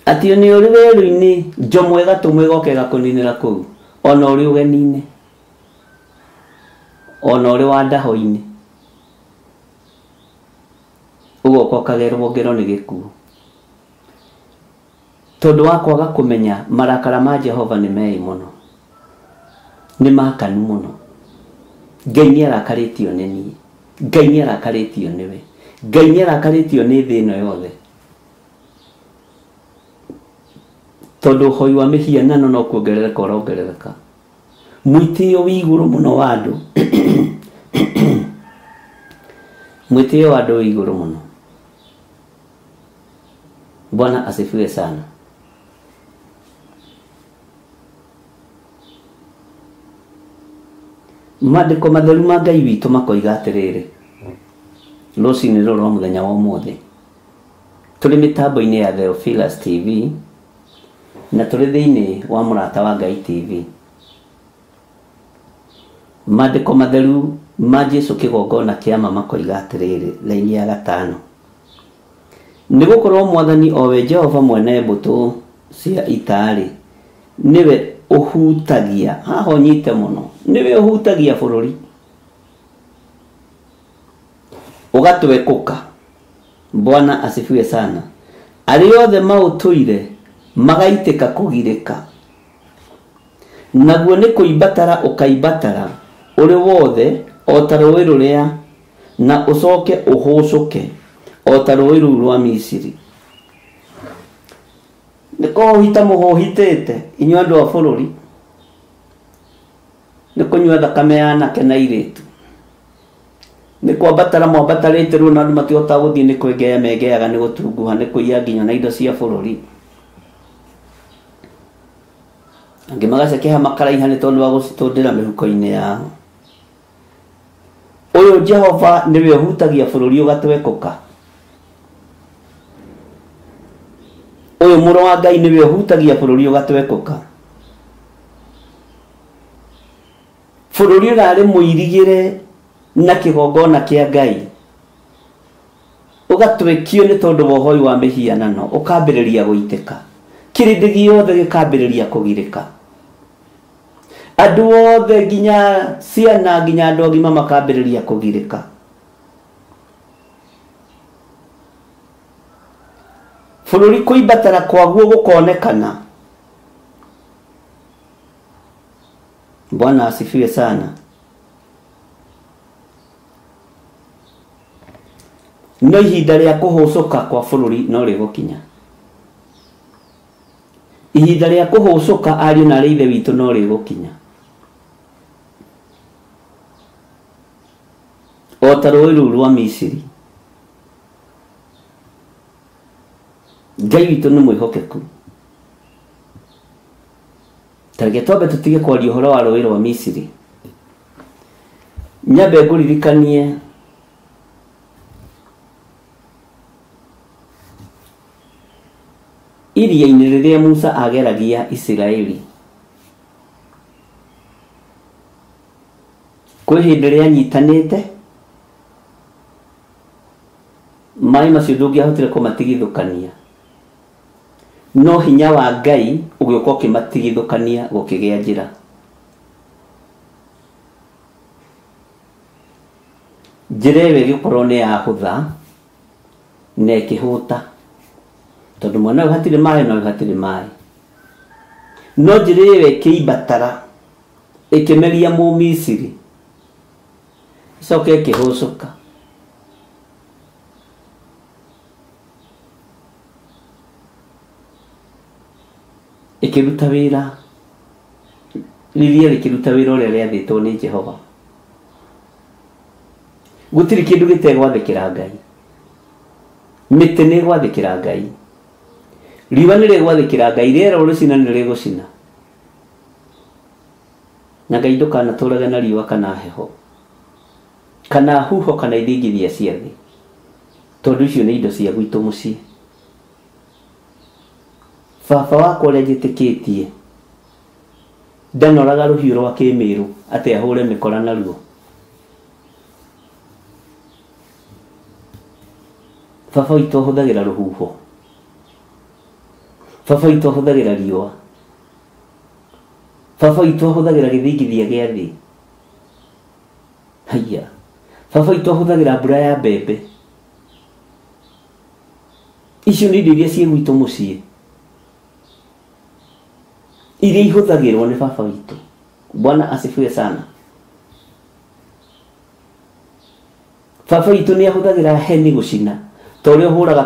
atĩ nĩ ũrĩ werũ-inĩ njomo ĩgatũmwo ĩgoka ĩgakũninĩra kũu, ona ũrĩ ũgeni-inĩ, ona ũrĩ wa ndaho-inĩ, ũgoka ũkagerwo ngero nĩ gĩkuũ, tondũ wa kwaga kũmenya marakara ma Jehova nĩ mei mũno, nĩ makanu mũno. Ngai nĩ arakarĩtio nĩ niĩ, Ngai nĩ arakarĩtio nĩwe, Ngai nĩ arakarĩtio nĩ thĩ ĩno yothe, tondũ ũhoi wa mĩhianano no kuongerereka ũrongerereka. Mwĩtĩo wĩ igũrũ mũno wa andũ mwĩtĩo wa andũ wĩ igũrũ mũno. Bwana asifiwe sana. Maandĩko matheru ma Ngai witũ makoiga atĩrĩrĩ, rũciinĩ rũrũ rwa mũthenya wa ũmũthĩ tũrĩ mĩtambo-inĩ ya Theophilus TV na tũrĩ thĩinĩ wa Mũrata wa Ngai TV. Maandĩko matheru ma Jesu kĩgongona kĩa ma makoiga atĩrĩrĩ, laini ya 5, nĩ gũkorwo Mwathani o we Jehova mwene mbũtũ cia ita-rĩ, nĩwe ũhutagia, haha ũnyite mũno, nĩwe ũhutagia bũrũri ũgatwekũka. Bwana asifiwe sana. Arĩ othe maũtũire magaitĩka kũgirĩka, naguo nĩ kũimbatara ũkaimbatara ũrĩ wothe o ta rũĩ rũrĩa, na ũcoke ũhũcũke o ta rũĩ rũu rwa Misiri. Nĩ kũhũhita mũhũhitĩte inyuĩ andũ a bũrũri, nĩ kũnyua thakame ya anake na airĩtu, nĩ kwambatara mwambatarĩte rĩu na andũ matihotaga gũthiĩ, nĩ kwĩngeya mengeyaga, nĩ gũtunguha, nĩ kũiya nginya na indo cia bũrũri. Angĩ magacekeha makaraiha nĩ tondũ wa gũcitũndĩra mĩhuko-inĩ yao. Ũyũ Jehova nĩwe ũhutagia bũrũri ũgatwekũka. Ũyũ Mũrũ wa Ngai nĩwe ũhutagia bũrũri ũgatwekũka. Bũrũri ũrarĩ mũirigĩre na kigongona kia Ngai ugatwekio ni tondu bohoi wa mihianano ukambiriria guiteka kirindigi yothe gikambiriria kugirika andu othe nginya ciana nginya andu agima makambiriria kugirika bururi kuibatara kwaguo gukonekana. Bwana asifiwe sana. No ihinda ria kuhucuka kwa bururi no rigukinya. Ihinda ria kuhucuka ariu na ithe witu no rigukinya. O ta rũĩ rũu rwa Misiri, Ngai witũ nĩ mwĩhokeku. Tareke twambe tũtige kwaria ũhoro wa rũĩ rwa Misiri. Nyambe ngũririkanie iria-inĩ rĩrĩa Musa ageragia Isiraeli. Kwĩ hĩndĩ ĩrĩa anyitanĩte, maĩ macio ndũngĩahotire kũmatigithũkania, no hinya wa Ngai ũgĩũka ũkĩmatigithũkania gũkĩgĩa njĩra. Njĩra ĩyo ĩgĩkorwo nĩ yahũtha na ĩkĩhũta, tondũ mwena ũyũ hatirĩ maĩ na ũyũ hatirĩ maĩ. No njĩra ĩyo ĩkĩimbatara ĩkĩmeria Mũmisiri, ĩcoke ĩkĩhũcũka. Ikiruta wĩra rĩrĩa rĩkĩruta wĩra ũrĩa rĩathĩtwo nĩ Jehova. Gũtirĩ kĩndũ gĩtegwathĩkĩra Ngai. Mĩtĩ nĩ ĩgwathĩkĩra Ngai, riũa nĩ rĩgwathĩkĩra Ngai, rĩera rũcina nĩ rĩgũcina. Na Ngai ndũkanatũũrage na riũa kana heho kana huho kana ithingithia cia thĩ, tondũ icio nĩ indo cia gwitũ mũciĩ. Baba wakwa ũrĩa njĩtĩkĩtie ndanoraga rũhiũ rwa kĩmĩrũ atĩ ahũre mĩkora naruo. Baba witũ ahũthagĩra rũhuho, baba witũ ahũthagĩra riũa, baba witũ ahũthagĩra gĩthingithia gĩa thĩ. Haiya, baba witũ ahũthagĩra mbura ya mbembe. Icio nĩ indo iria ciĩ gwitũ mũciĩ, iria ihũthagĩrwo nĩ baba witũ. Bwana asifiwe sana. Baba witũ nĩ ahũthagĩra heni gũcina, ta ũrĩa ũhũraga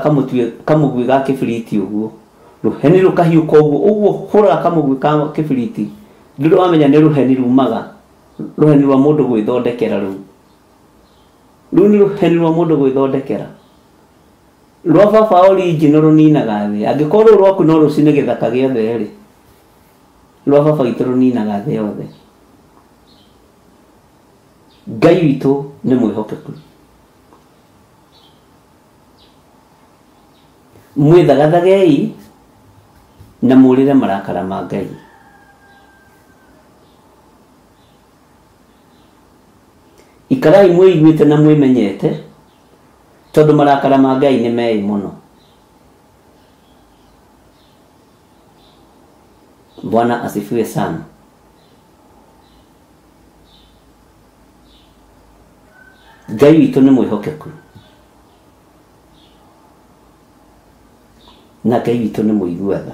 kamũgwĩ ga kĩbiriti ũguo, rũheni rũkahiũka ũguo ũhũraga kamũgwĩ ka kĩbiriti, ndũrĩ wamenya nĩ rũheni rumaga, rũheni rwa mũndũ gwĩthondekera. Rũu nĩ rũheni rwa mũndũ gwĩthondekera. Rwa baba original rũninaga thĩ, angĩkorwo rũu rwaku no rũcine gĩthaka gĩothe rĩ, rwa baba witũ rũninaga thĩ yothe. Ngai witũ nĩ mwĩhokeku. Mwĩthagathagei na mũrĩre marakara ma Ngai. Ikarai mwĩiguĩte na mwĩmenyete, tondũ marakara ma Ngai nĩ mei mũno. Bwana asifiwe sana. Ngai witũ nĩ mwĩhokeku, na Ngai witũ nĩ mũiguaga.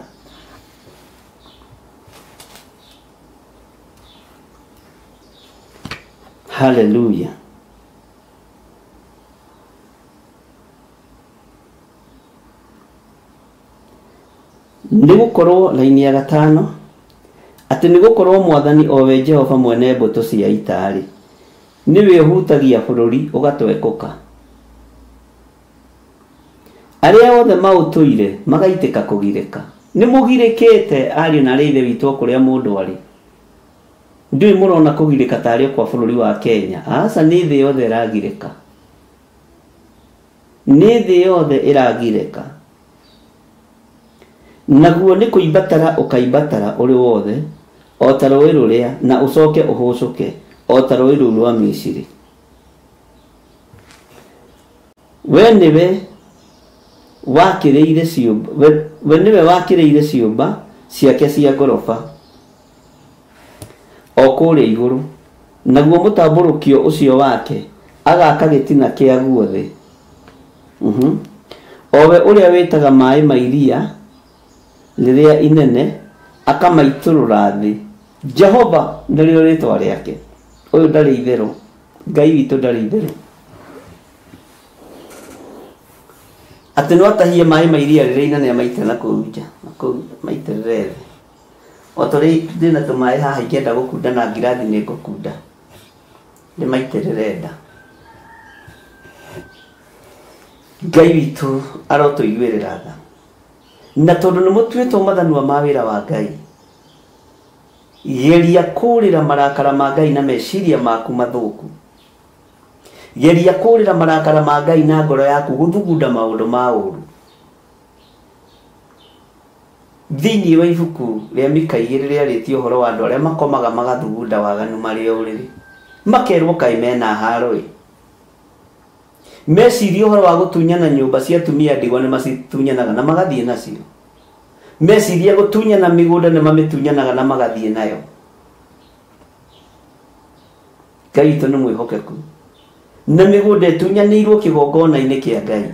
Hallelujah. Nĩgũkorwo laini ya gatano atĩ nĩgũkorwo Mwathani o we Jehova mwene mbũtũ cia ita rĩ, niwe ũhutagia bũrũri ũgatwekũka. Arĩa othe maũtũire magaitĩka kũgirĩka. Nĩ mũgirĩkĩte ariũ na ithe witũ kũrĩa mũndũ arĩ. Ndũĩ mũrona kũgirĩka tarĩ kwa bũrũri wa Kenya. Aca nĩ thĩ yothe ĩragirĩka, nĩ thĩ yothe ĩragirĩka. Naguo nĩ kũimbatara ũkaimbatara ũrĩ wothe o ta rũĩ rũrĩa, na ũcoke ũhũcũke o ta rũĩ rũu rwa Misiri. we niwe wakireire ciumba we niwe wakireire ciumba ciake cia ngoroba o kuria iguru naguo mutamburukio ucio wake agaka gitina kia guothe owe uria witaga mai mairia riria inene akamaiturura thi Jehova ndio ritwa riake uyu ndari itheru Ngai witu ndari itheru ati no atahie mai mairia riria inene amaite na kuja maiterere thi otori ndina tumai haha ingenda gukunda na ngirathi ni ngukunda ni maiterere nda Ngai witu arotuiguirira tha na tondu ni mutuitwo mathanua ma wira wa Ngai geria kurira marakara ma Ngai na meciria maku mathuku geria kurira marakara ma Ngai na ngoro yaku guthugunda maundu ma uru thini wa ibuku ria Mika 2 riria ritio uhoro wa andu aria makomaga magathugunda waganu mari uriri makerwo kai mena haroi meciria uhoro wa gutunyana nyumba cia tumia ndigwa ni macitunyanaga na magathie nacio meciria gutunyana migunda ni mamitunyanaga na magathie nayo Ngai to ni mwihokeku na migunda itunyanirwo kigongona-ini kia Ngai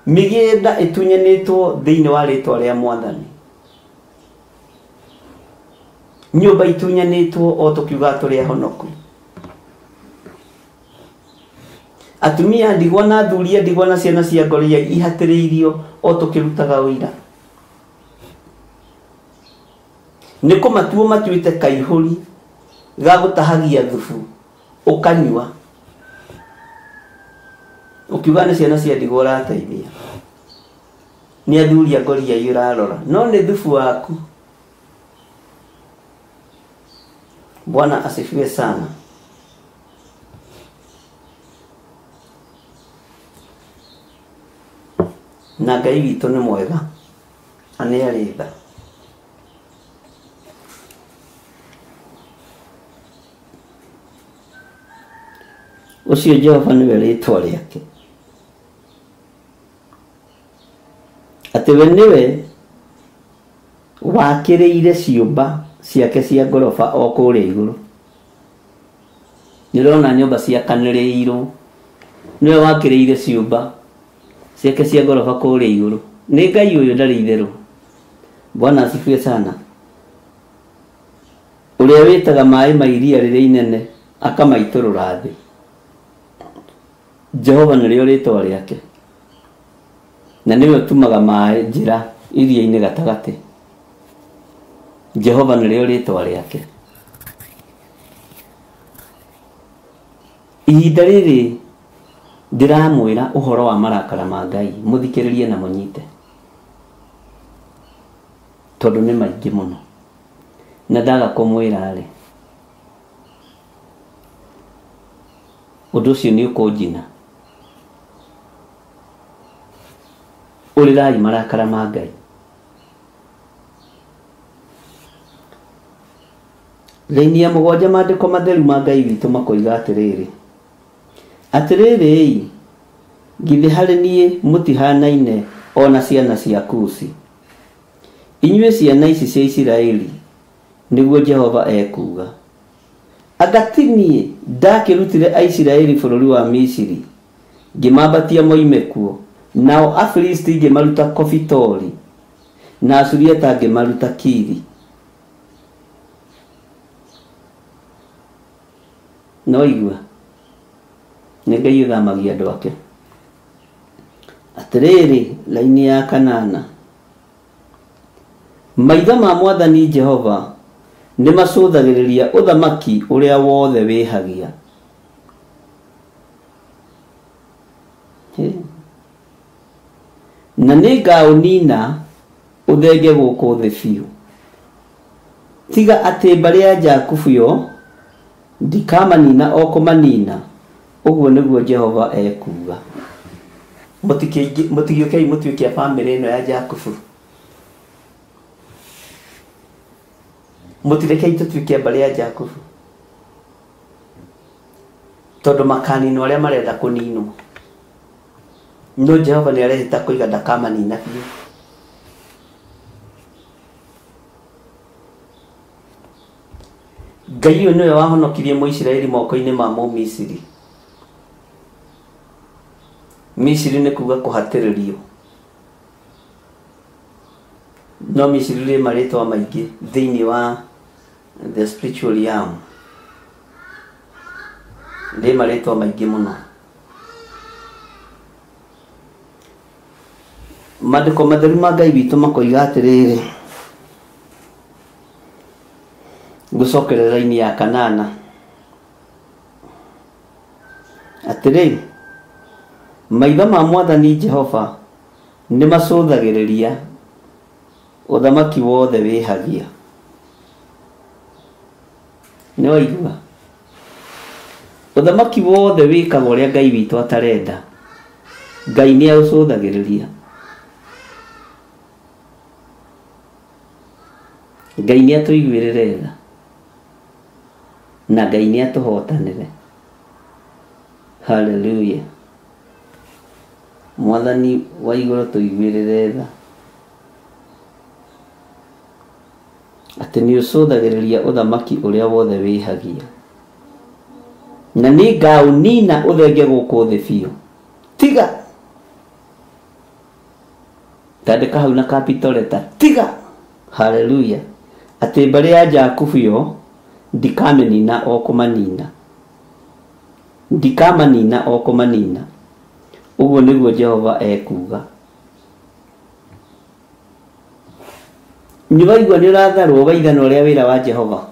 migenda itunyanitwo thiini wa ritwa ria Mwathani nyumba itunyanitwo o tukiuga turi honoku atumia ndigwa na thuria ndigwa na ciana cia ngoria ihatiriirio o tukirutaga uira niko matuo matuite kaihuri ga gutahagia thufu ukanywa ukiuga ni ciana cia ndigwa urateithia ni athuria ngoria irarora no ni thufu waku Bwana asifiwe sana na Ngai witu ni mwega ani aritha ucio Jehova niwe ritwa riake ati we niwe wakireire ciumba ciake cia ngoroba o kuria iguru nirona nyumba cia kanireiro niwe wakireire ciumba ciake cia ngoroba kuria iguru ni Ngai uyu ndari itheru Bwana asifiwe sana uria witaga mai mairia riria inene akamaiturura thi Jehova nirio ritwa riake na niwe utumaga mai njira iria-ini gatagati Jehova nirio ritwa riake ihinda riri ndiramwira uhoro wa marakara ma Ngai muthikiririe na munyite tondu ni maingi muno na ndaga kumwira ri undu ucio ni ukunjina urirai marakara ma Ngai Laini ya mugwanja maandiko matheru ma Ngai witu makoiga atiriri githi hari nie mutihanaine ona ciana cia Kusi inyue ciana ici cia Isiraeli niguo Jehova ekuga agatinie ndakirutire Aisiraeli bururi wa Misiri ngimambatia moime kuo nao Afilisti ngimaruta Kofitori na Asuriata ngimaruta Kiri no igua ni Ngai uthamagia andu ake atiriri laini ya kanana maitha ma Mwathani Jehova ni macuthagiriria uthamaki uria wothe wihagia na ni ngaunina uthenge guku thi biu tiga ati mbari ya Jakubu yo ndikamanina o kumanina uguo niguo Jehova ekuga mutigioke mutuike family ino ya Jakubu mutireke tutuike mbari ya Jakubu tondu makanino aria marenda kuninwo no Jehova nĩ areheta kũiga ndakamani na biũ. Ngai ũyũ nĩwe wahonokirie Mũisiraeli moko-inĩ ma Mũmisiri. Misiri nĩ kuga kũhatĩrĩrio. No Misiri rĩ marĩtwa maingĩ thĩinĩ wa the spiritual realm. Rĩ marĩtwa maingĩ mũno. Maandĩko matheru ma Ngai witũ makoiga atĩrĩrĩ, gũcokerera-inĩ ya kanana atĩrĩ, maitho ma Mwathani Jehova nĩ macũthagĩrĩria ũthamaki wothe wĩhagia. Nĩ waigua? Ũthamaki wothe wĩkaga ũrĩa Ngai witũ atarenda, Ngai nĩ aũcũthagĩrĩria. Ngai nĩ atũiguĩrĩre tha na Ngai nĩ atũhotanĩre. Hallelujah. Mwathani wa igũrũ tũiguĩrĩre tha atĩ nĩ ũcũthagĩrĩria ũthamaki ũrĩa wothe wĩhagia, na nĩ ngaũnina ũthenge gũkũ thĩ biũ. Tiga, tandĩka hau na capital letter, tiga. Hallelujah. Atĩ mbarĩ ya Jakubu yo ndikamenina o kũmanina, ndikamanina o kũmanina. Ũguo nĩguo Jehova ekuga. Nĩwaigua nĩ ũratharwo waithana ũrĩa wĩra wa Jehova.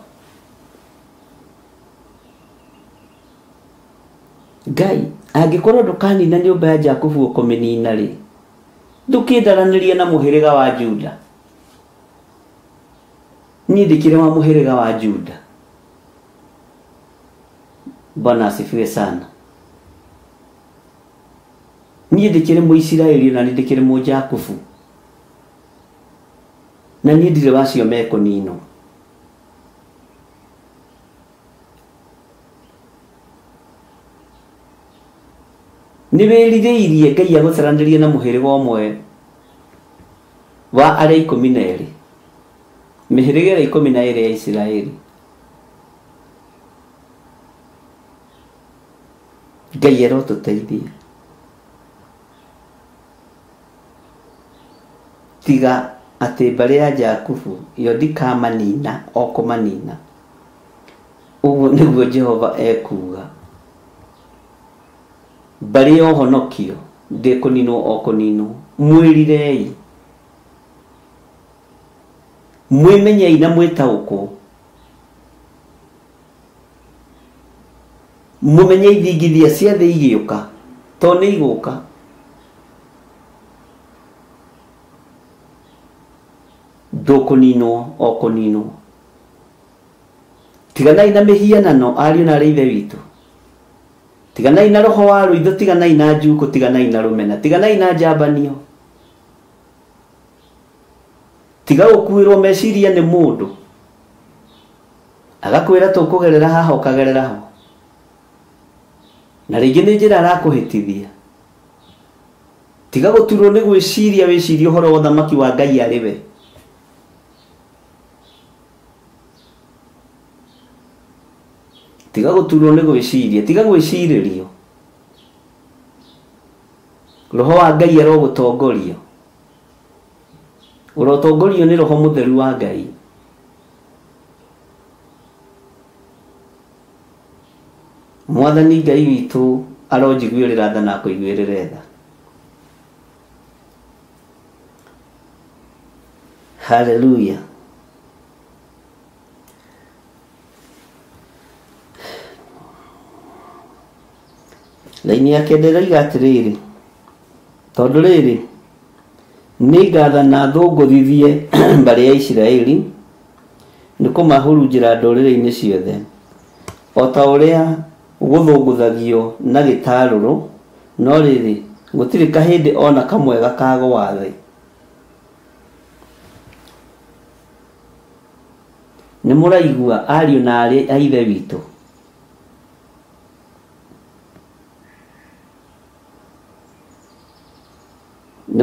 Ngai angĩkorwo ndũkanina nyũmba ya Jakubu ũkũmĩnina rĩ, ndũkĩndaranĩrie na mũhĩrĩga wa Juda. Niĩ ndĩkĩrĩ wa mũhĩrĩga wa Juda. Bwana asifiwe sana. Niĩ ndĩkĩrĩ Mũisiraeli na ndĩkĩrĩ Mũjakubu, na niĩ ndirĩ wacio mekũninwo. Nĩ wĩrirĩirie Ngai agũcaranĩrie na mũhĩrĩga ũmwe wa arĩa 12, mĩhĩrĩga 12 ya Isiraeli. Ngai arotũteithia. Tiga atĩ mbarĩ ya Jakubu yo ndikamanina o kũmanina. Ũguo nĩguo Jehova ekuga. Mbarĩ ya ũhonokio ndĩkũninwo o kũninwo. Mwĩrirei, mwĩmenyei na mwĩtaũkwo, mũmenye ithingithia cia thĩ igĩũka, to nĩ igũka. Ndũkũninwo o kũninwo. Tiganai na mĩhianano ariũ na arĩ ithe witũ. Tiganai na roho wa rũitho, tiganai na njuko, tiganai na rũmena, tiganai na njambanio. Tiga gũkuĩrwo meciria nĩ mũndũ agakwĩra tũkũgerera haha ũkagerera ho, na rĩngĩ nĩ njĩra arakũhĩtithia. Tiga gũturwo nĩ gwĩciria, wĩcirie ũhoro wa ũthamaki wa Ngai arĩ we. Tiga gũturwo nĩ gwĩciria, tiga gwĩcirĩrio. Roho wa Ngai arogũtongoria. Ũrotongorio nĩ Roho Mũtheru wa Ngai. Mwathani Ngai witũ aronjiguĩrĩra tha na kũiguĩrĩra tha. Hallelujah. Laini ya kenda ĩroiga atĩrĩrĩ, tondũ rĩrĩ nĩ ngathana thũngũthithie mbarĩ ya Isiraeli, nĩ kũmahurunjĩra ndũrĩrĩ-inĩ ciothe, o ta ũrĩa gũthũngũthagio na gĩtarũrũ, no rĩrĩ gũtirĩ kahĩndĩ ona kamwe gakagwa thĩ. Nĩ mũraigua ariũ na arĩ a ithe witũ?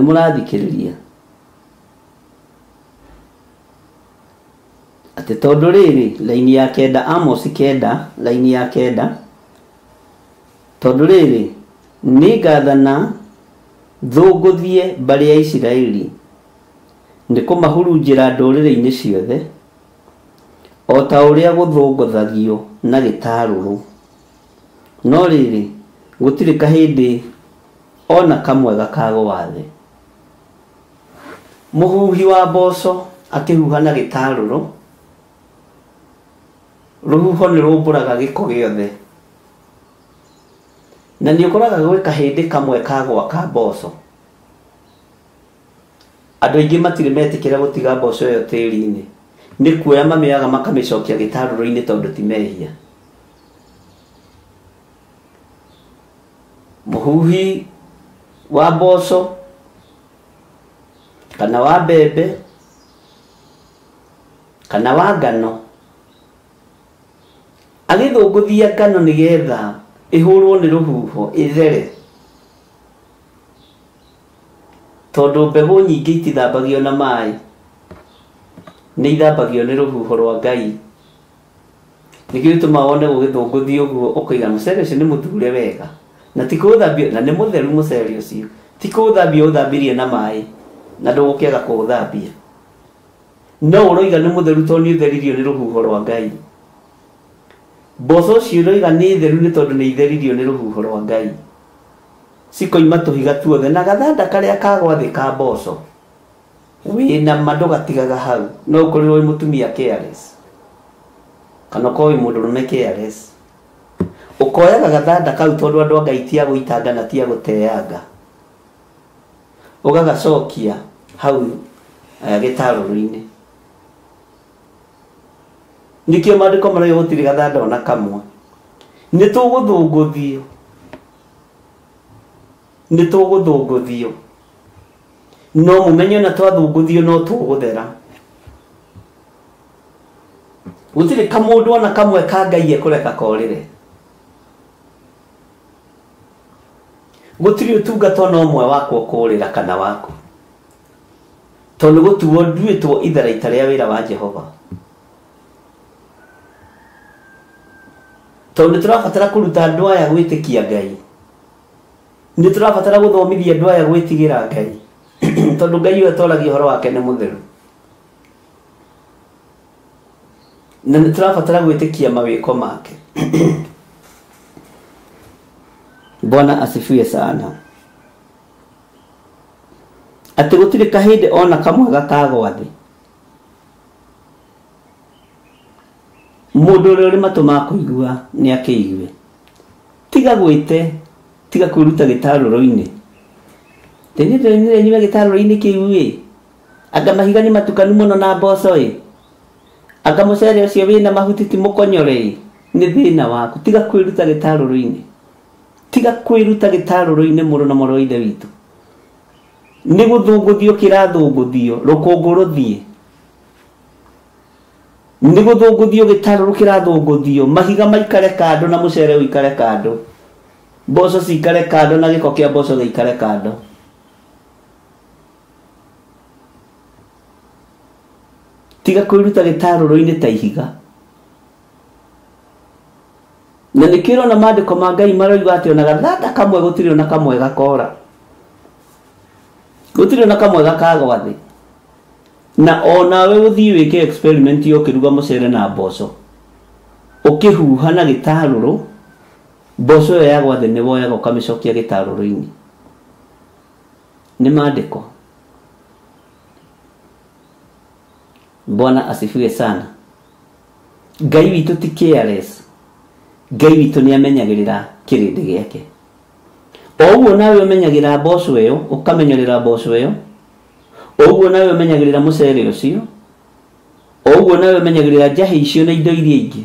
mũrathikĩrĩria atĩ tondũ rĩrĩ laini ya kenda Amos kenda laini ya kenda tondũ rĩrĩ nĩ ngathana thũngũthie mbarĩ ya Isiraeli nĩ kũmahurunjĩra ndũrĩrĩ-inĩ ciothe o ta ũrĩa gũthũngũthagio na gĩtarũrũ no rĩrĩ gũtirĩ kahĩndĩ ona kamwe gakagwa thĩ mũhuhi wa mboco akĩhuha na gĩtarũrũ rũhuho nĩ rũmbũraga gĩko gĩothe na nĩ ũkoraga gwĩ kahĩndĩ kamwe kagwa ka mboco andũ aingĩ matirĩ metĩkĩra gũtiga mboco ĩyo tĩri-inĩ nĩ kuoya mamĩoyaga makamĩcokia gĩtarũrũ-inĩ tondũ ti mehia mũhuhi wa mboco kana wa mbembe kana wa ngano agĩthũngũthia ngano nĩgetha ĩhũrwo nĩ rũhuho ĩthere tondũ mbegũ nyingĩ itithambagio na maĩ nĩ ithambagio nĩ rũhuho rwa Ngai nĩkĩo gĩtũmaga wone gũgĩthũngũthio ũguo ũkaiga mũcere ũcio nĩ mũthure wega na ti kũũthambia na nĩ mũtheru mũcere ũcio ti kũũthambia ũthambirie na maĩ na ndũgũkĩaga kũũthambia no ũroiga nĩ mũtheru tondũ nĩ ũtheririo nĩ rũhuho rwa Ngai mboco ũcio ũroiga nĩ theru nĩ tondũ nĩ itheririo nĩ rũhuho rwa Ngai cikoima tũhiga tuothe na gathanda karĩa kagwa thĩ ka mboco wĩna ma ndũgatigaga hau no ũkorirwo wĩ mũtumia careless kana ũkorwo wĩ mũndũrũme careless ũkoyaga gathanda kau tondũ andũ a Ngai ti a gũitanga na ti a gũteanga ũgagacokia hau gĩtarũrũ-inĩ nikĩo maandĩko marĩa gũtirĩ gathanda ona kamwe nĩ tũgũthũngũthio no mũmenye na twathũngũthio no tũgũthera gũtirĩ kamũndũ ona kamwe ka Ngai ekũreka korĩre gũtirĩ ũtungata ona ũmwe wakwa ũkũrĩra kana waku tondũ gũtuo nduĩtwo itharaita rĩa wĩra wa Jehova tondũ tũrabatara kũruta andũ aya gwĩtĩkia Ngai nĩ tũrabatara gũthomithia andũ aya gwĩtigĩra Ngai tondũ Ngai ũyũ tũragia ũhoro wake nĩ mũtheru na nĩ tũrabatara gwĩtĩkia mawĩko make Bwana asifiwe sana atĩ gũtirĩ kahĩndĩ ona kamwe gakagwa thĩ mũndũ ũrĩa ũrĩ matũ ma kũigua nĩ akĩigue tiga gwĩte tiga kwĩruta gĩtarũrũ-inĩ nĩ nyume gĩtarũrũ-inĩ kĩu anga mahiga nĩ matukanu mũno na mboco anga mũcere ũcio wĩna mahuti ti mũkonyore nĩ thĩna waku tiga kwĩruta gĩtarũrũ-inĩ mũrũ na mũrũ wa ithe witũ nĩ gũthũngũthio kĩrathũngũthio rũkũngũ rũthiĩ nĩ gũthũngũthio gĩtarũrũ kĩrathũngũthio mahiga maikare kando na mũcere ũikare kando mboco cikare kando na gĩko kĩa mboco gĩikare kando tiga kwĩruta gĩtarũrũ-inĩ ta ihiga na nĩkĩo ona maandĩko ma Ngai maroiga atĩ ona gathanda kamwe gũtirĩ ona kamwe gakora gũtirĩ ona kamwe gakagwa thĩ na onawe ũthiĩ wĩke experiment ũkĩruga mũcere na mboco ũkĩhuha na gĩtarũrũ mboco ĩyo yagwa thĩ nĩ woyaga ũkamĩcokia gĩtarũrũ-inĩ nĩ maandĩko Bwana asifiwe sana Ngai witũ ti careless Ngai witũ nĩ amenyagĩrĩra kĩrĩndĩ gĩake o ũguo nawe ũmenyagĩrĩra mboco ĩyo ũkamenyerera mboco ĩyo o ũguo nawe ũmenyagĩrĩra mũcere ũcio o ũguo nawe ũmenyagĩrĩra njahĩ icio na indo iria ingĩ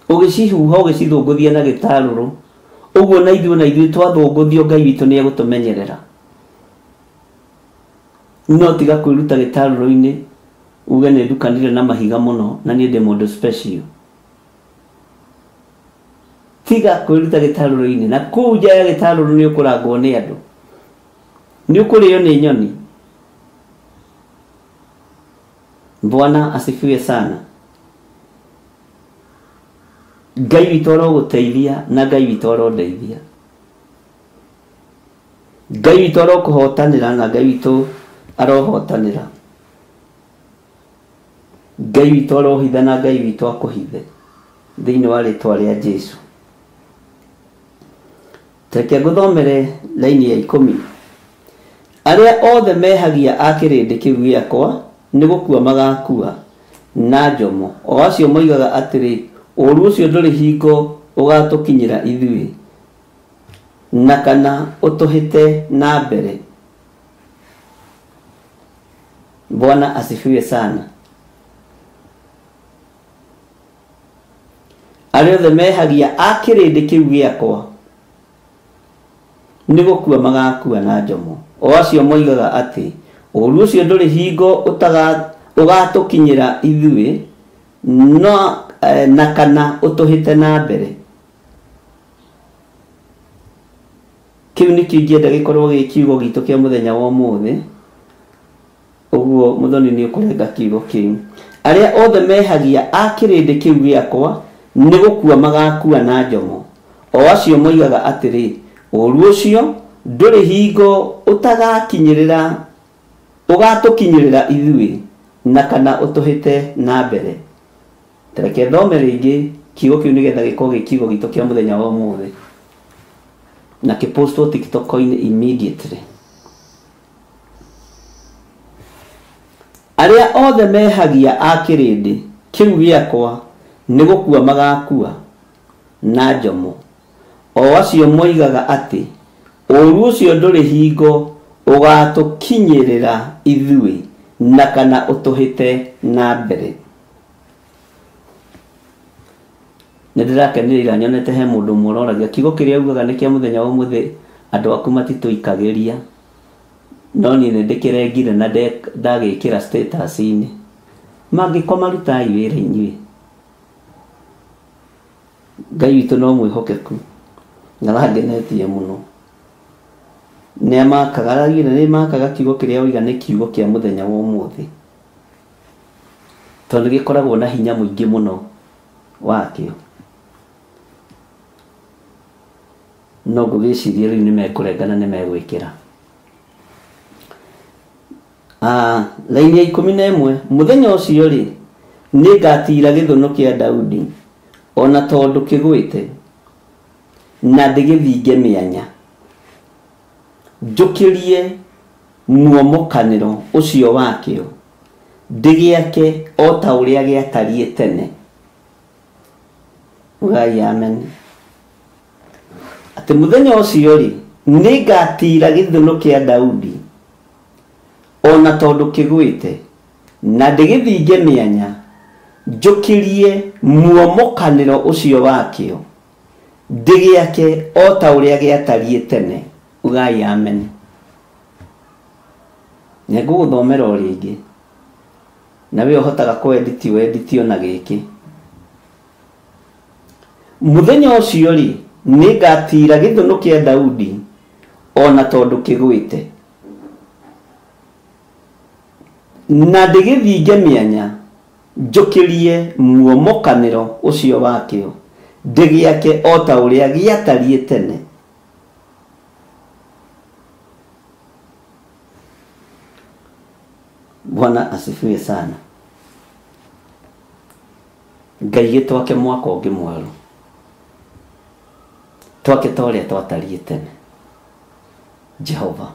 ũgĩcihuha ũgĩcithũngũthia na gĩtarũrũ ũguo na ithuĩ twathũngũthio Ngai witũ nĩ egũtũmenyerera no tiga kwĩruta gĩtarũrũ-inĩ uge nĩ ndukanire na mahiga mũno na niĩ ndĩ mũndũ special tiga kwĩruta gĩtarũrũ-inĩ na kũu nja ya gĩtarũrũ nĩ ũkũrangwo nĩ andũ ni ukurio ni nyoni. Bwana asifiwe sana. Ngai witũ aroguteithia na Ngai witũ arondeithia. Ngai witũ arokũhotanĩra na Ngai witũ arohotanĩra. Ngai witũ arohitha na Ngai witũ akũhithe thĩinĩ wa rĩĩtwa rĩa Jesũ. Reke ngũthomere laini ya 10. Arĩa othe mehagia a kĩrĩndĩ kĩu gĩakwa nĩ gũkua magakua na njomo. O acio moigaga atĩrĩ, ũũru ũcio ndũrĩ hingo ũgatũkinyĩra ithuĩ, na kana ũtũhĩte na mbere. Bwana asifiwe sana. Arĩa othe mehagia a kĩrĩndĩ kĩu gĩakwa nĩ gũkua magakua na njomo. O acio moigaga atĩ ũũru ũcio ndũrĩ hingo ũgatũkinyĩra ithuĩ, no na kana ũtũhĩte na mbere. Kĩu nĩkĩo ingĩenda gĩkorwo gĩ kiugo gitũ kĩa mũthenya wa ũmũthĩ. Ũguo mũthoni nĩ ũkũrenga kiugo kĩu. Arĩa othe mehagia a kĩrĩndĩ kĩu gĩakwa nĩ gũkua magakua na njomo. O acio moigaga atĩrĩ, ũũru ũcio ndũrĩ hingo ũgatũkinyĩrĩra ithuĩ, na kana ũtũhĩte na mbere. Reke thome rĩngĩ kiugo kĩu nĩgetha gĩkorwo gĩ kiugo gitũ kĩa mũthenya wa ũmũthĩ, na kĩpostwo TikTok-inĩ immediately. Arĩa othe mehagia a kĩrĩndĩ kĩu gĩakwa nĩ gũkua magakua na njomo. O acio moigaga atĩ ũũru ũcio ndũrĩ hingo ũgatũkinyĩrĩra ithuĩ, na kana ũtũhĩte na mbere. Nĩndĩrakenĩrĩra nyonete he mũndũ mũroragia kiugo kĩrĩa augaga nĩ kĩa mũthenya wa ũmũthĩ, andũ aku matitũikagĩria, no niĩ nĩndĩkĩrengire na ndagĩkĩra status-inĩ. Mangĩkoma rutai wĩra inyuĩ. Ngai witũ no mwĩhokeku na rangenetie mũno. Nĩmakaga kiugo kĩrĩa oiga nĩ kiugo kĩa mũthenya wa ũmũthĩ, tondũ gĩkoragwo na hinya mũingĩ mũno wakĩo. No ngũgĩciria rĩu nĩmekũrengana nĩmegwĩkĩra. Laini ya 11. Mũthenya ũcio rĩ, nĩngatira gĩthũnũ kĩa Daudi, ona tondũ kĩgwĩte, na ndĩgĩthinge mĩanya, njũkĩrie muomokanĩro ũcio wakĩo, ndĩgĩake o ta ũrĩa gĩatariĩ tene. Ngai amen. Atĩ mũthenya ũcio rĩ, nĩngatira gĩthũnũ kĩa Daudi, ona tondũ kĩgwĩte, na ndĩgĩthinge mĩanya, njũkĩrie muomokanĩro ũcio wakĩo, ndĩgĩake o ta ũrĩa gĩatariĩ tene. Ngai amen. Nĩngũgũthomera o rĩngĩ, na we ũhotaga kũeditio na gĩkĩ. Mũthenya ũcio rĩ, nĩngatira gĩthũnũ kĩa Daudi, ona tondũ kĩgwĩte, na ndĩgĩthinge mĩanya, njũkĩrie muomokanĩro ũcio wakĩo, ndĩgĩake o ta ũrĩa gĩatariĩ tene. Bwana asifiwe sana. Ngai gĩtwake mwaka ũngĩ mwerũ, twake ta ũrĩa twatariĩ tene. Jehova,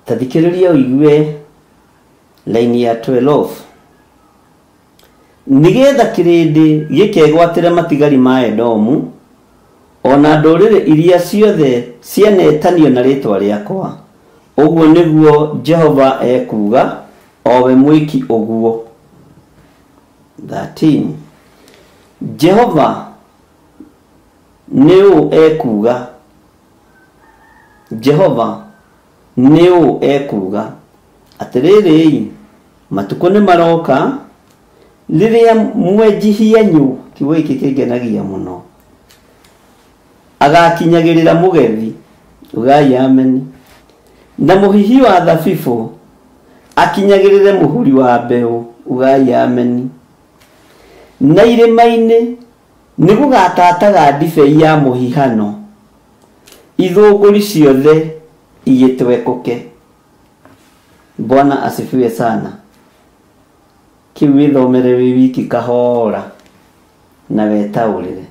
tathikĩrĩria ũigue laini ya 12. Nĩgetha kĩrĩndĩ gĩkegwatĩre matigari ma Edomu, ona ndũrĩrĩ iria ciothe cianetanio na rĩtwa rĩakwa. Ũguo nĩguo Jehova ekuga, o we mwĩki ũguo. 13. Jehova nĩũ ekuga, Jehova nĩũ ekuga, atĩrĩrĩ, matukũ nĩ maroka rĩrĩa mwenji hianyũ, kiugo gĩkĩ kĩngenagia mũno, agakinyagirira mugethi ugai amen na muhihi wa thabibu akinyagirire muhuri wa mbeu ugai amen na irima-ini nigugatataga ndibei ya muhihano ithunguri ciothe igitwekuke. Bwana asifiwe sana. Kiu ithomere wiki kahora na wetaurire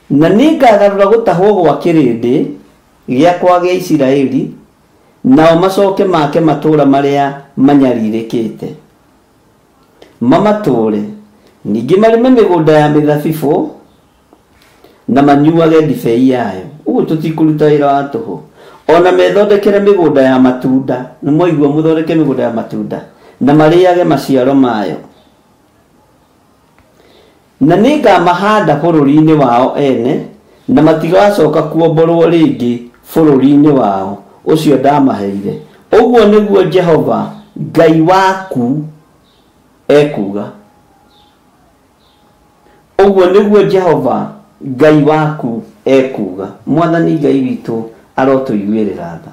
na ningagarura gutahwo gwa kirindi giakwa gia Isiraeli nao macoke make matura maria manyaririkite mamature ningi marime migunda ya mithabibu na manyuage ndibei yayo. Uguo tutikuruta wira wa tuhu. Ona methondekere migunda ya matunda, ni moigua muthondeke migunda ya matunda na mariage maciaro mayo. Na ningamahanda bururi-ini wao ene na matigacoka kuomborwo ringi bururi-ini wao ucio ndamaheire. Uguo niguo Jehova Ngai waku ekuga. Uguo niguo Jehova Ngai waku ekuga. Mwathani Ngai witu arotuiguirira tha.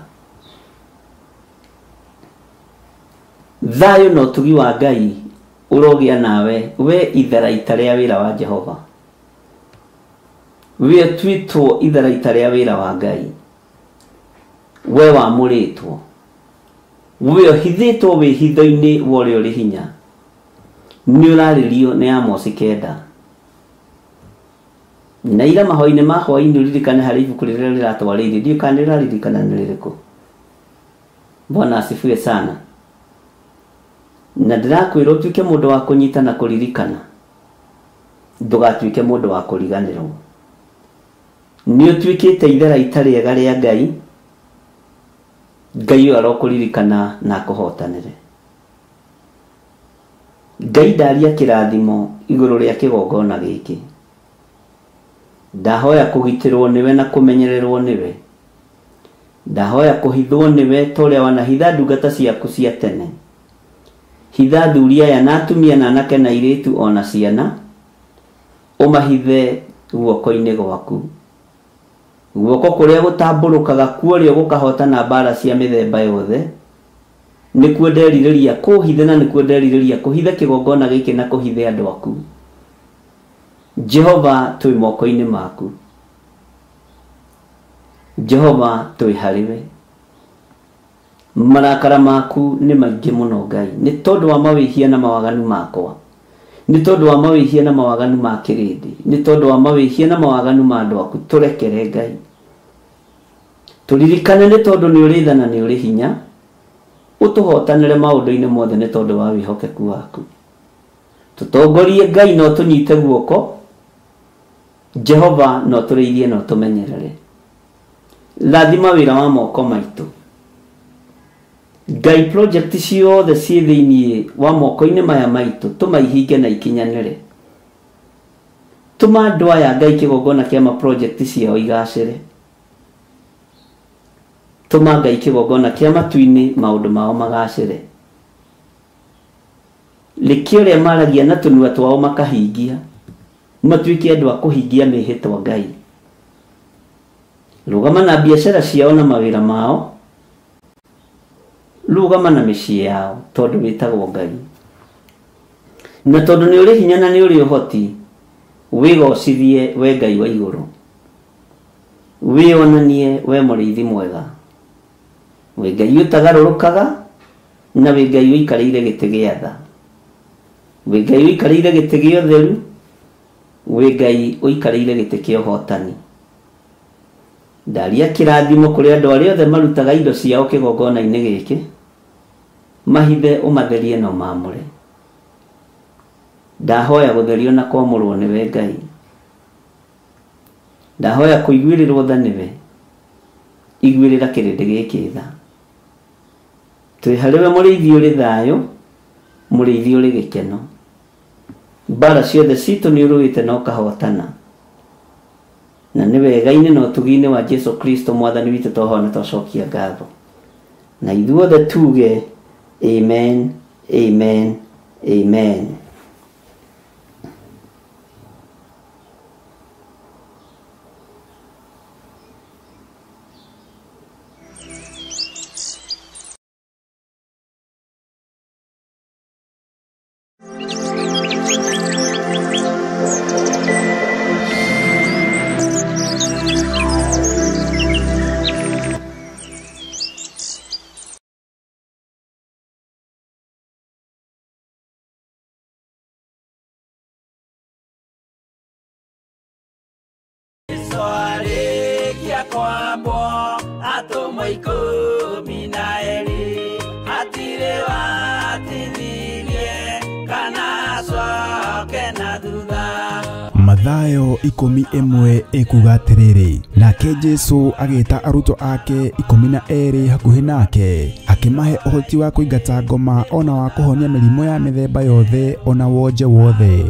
Thayo no tugi wa Ngai urogia nawe we itharaita ria wira wa Jehova. We twitwo itharaita ria wira wa Ngai. We wamuritwo. We hithitwo we hitho-ini wori uri hinya. Ni uraririo ni Amos kenda. Na ira mahoine ma hwaini uririkane hari ibuku riria riratwarire ndio kana riraririkana ni ririku. Bwana asifiwe sana. Na ndirakwira utuike mundu wa kunyita na kuririkana, ndugatuike mundu wa kuriganirwo. Ni utuikite itharaita riega ria Ngai. Ngai arokuririkana na kuhotanire. Ngai ndaria kirathimo iguru ria kigongona giki. Ndahoya kugitirwo niwe na kumenyererwo niwe. Ndahoya kuhithwo niwe toria wanahitha ndungata ciaku cia tene. Hitha thuria ya na atumia na anake na iritu ona ciana. Umahithe guoko-ini gwaku. Guoko kuria gutamburukaga kuorio gukahotana mbara cia mithemba yothe. Nikuo ndeririria kuhithe na nikuo ndeririria kuhithe kigongona giki na kuhithe andu aku. Jehova twi moko-ini maku. Jehova twi hariwe. Marakara maku ni maingi muno Ngai. Ni tondu wa mawihia na mawaganu makwa. Ni tondu wa mawihia na mawaganu ma kirindi. Ni tondu wa mawihia na mawaganu ma andu aku. Turekere Ngai. Turirikane ni tondu ni uri tha na ni uri hinya. Utuhotanire maundu-ini mothe ni tondu wa wihokeku waku. Tutongorie Ngai no tunyite guoko. Jehova no tureithie no tumenyerere. Lathima wira wa moko maitu. Ngai project ciothe ci thiini wa moko-ini maya maitu tumaihinge na ikinyanire. Tuma andu aya Ngai kigongona kia ma project ciao igacire. Tuma Ngai kigongona kia matu-ini maundu mao magacire. Likio ria maragia na tunua twao makahingia. Matuike andu a kuhingia mihitwa Ngai. Rugama na biashara ciao na mawira mao. Rugama na micii yao tondu witagwo Ngai. Na tondu ni uri hinya na ni uri uhoti, wigocithie we Ngai wa iguru. Wionanie we muriithi mwega. We Ngai utagarurukaga na we Ngai uikariire giti gia tha. We Ngai uikariire giti gia utheru. We Ngai uikariire giti kia uhotani. Ndaria kirathimo kuri andu aria othe marutaga indo ciao kigongona-ini giki. Mahithe umatherie no mamure. Ndahoya gutherio na kwamurwo niwe Ngai. Ndahoya kuiguirirwo tha niwe. Iguirira kirindi giki tha. Twi hariwe muriithi uri thayo, muriithi uri gikeno. Mbara ciothe citu ni uruite no kahotana. Na ni wega-ini no tugi-ini wa Jesu Kristo mwathani witu tohona twacokia ngatho. Na ithuothe tuge amen, amen, amen. Mathayo 11 ekuga atiriri, nake Jesu ageta aruto ake 12 hakuhi nake, akimahe uhoti wa kuingata ngoma ona wa kuhonia mirimo ya mithemba yothe ona wonje wothe.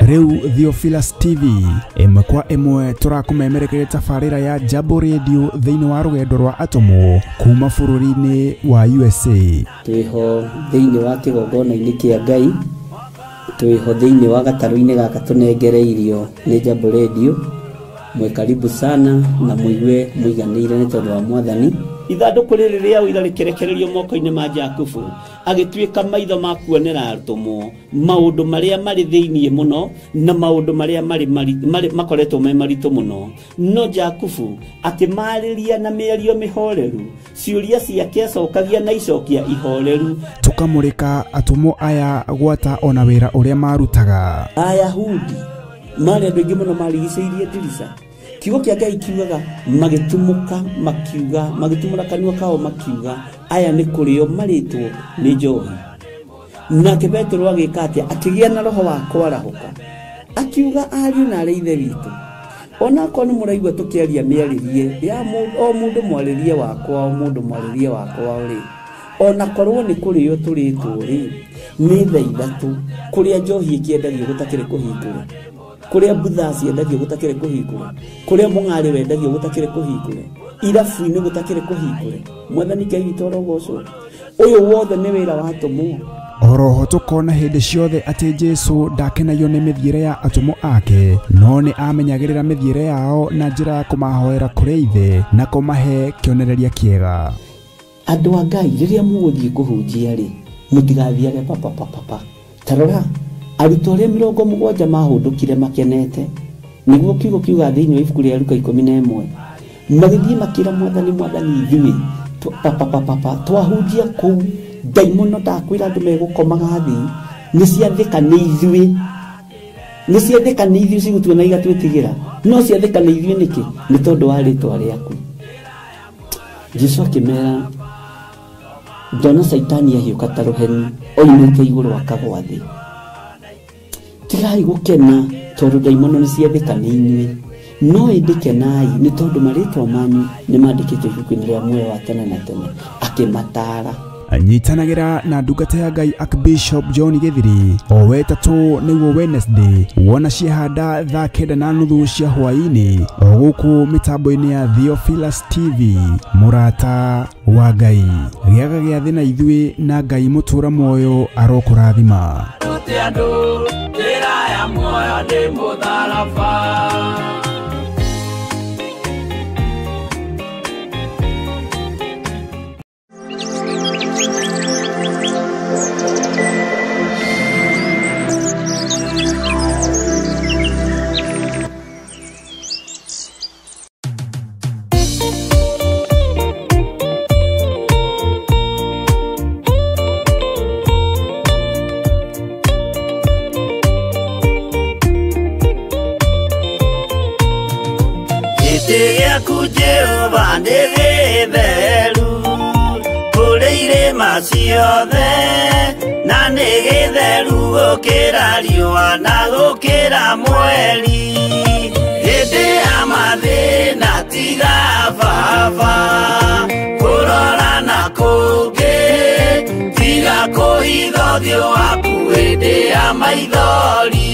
Riu Theophilus TV imwe kwa imwe turakumemerekeria tafarira ya Jambo Radio thiini wa rugendo rwa atomo kuma bururi-ini wa USA. Twiho thiini wa kigongona-ini kia Ngai, twiho thiini wa gataru-ini gaka tunengereirio ni Jambo Radio. Mwe karibu sana na muigue muiganire ni tondu wa Mwathani. Ithanduku riri ria uira rikerekererio moko-ini ma Jakubu agituika maitho ma kuonera atumo maundu maria mari thiini muno na maundu maria mari makoretwo me maritu muno. No Jakubu akimariria na miario mihoreru, ciuria ciake acokagia na icokia ihoreru. Tukamurika atumo aya gwata ona wira uria marutaga. Ayahudi mari andu aingi muno marigiceirie dirisa. Kiugo kia Ngai kiugaga magitumuka makiuga, magitumura kanua kao makiuga aya ni kurio maritwo ni njohi. Nake Petro agika atia akigia na roho wa kwarahuka, akiuga ariu na ithe witu, ona ko ni muraigwa tukiaria miaririe ya o mundu mwaririe wakwa, o mundu mwaririe wakwa uri ona korwo ni kurio turitwo ri ni thaa ithatu kuria njohi ikiendagio gutakire kuhingura, kuria butha ciendagio gutakire kuhingura, kuria mung'ari wendagio gutakire kuhingura, irabu-ini gutakire kuhingura. Mwathani Ngai witũ arogocwo. Uyu wothe ni wira wa atumo. Oroho tukona hindi ciothe ati Jesu ndakenagio ni mithiire ya atumo ake, no ni amenyagirira mithiire yao na njira ya kumahoera kuri ithe na kumahe kionereria kiega. Andu a Ngai riria muguthii kuhunjia ri mutigathiage papa. Tarora arutwo aria 70 mahundukire makenete, niguo kiugo kiuga thiini wa ibuku ria Luka 11, magithii makira Mwathani ithui papa twahunjia kuu daimono ndakwira andu megukomaga thii ni ciathika ni ithui cigutue na igatwitigira, no ciathika ni ithui niki ni tondu wa ritwa riaku. Jesu akimera ndona Saitani ahiuka ta ruheni oimite iguru akagwa thi. Tigai gukena tondu daimono ni ciathika ni inyui, no indikenai ni tondu maritwa manyu ni mandikitwo ibuku-ini ria muoyo wa tene na tene. Akimatara anyitanagira na ndungata ya Ngai Archbishop John Githiri o wetatu niguo Wednesday wona ciehanda thaa 9:30 cia hwaini o guku mitambo-ini ya Theophilus TV. Murata wa Ngai giaga giathi na ithui na Ngai mutura moyo arokurathima. Jehova nĩgĩtheru kũrĩ irĩma ciothe, na nĩgĩtheru gũkĩra riũa na gũkĩra mweri. Hĩndĩ ya mathĩna tiga baba kũrora na kũngĩ, tiga kũhitha ũthiũ waku hĩndĩ ya maithori.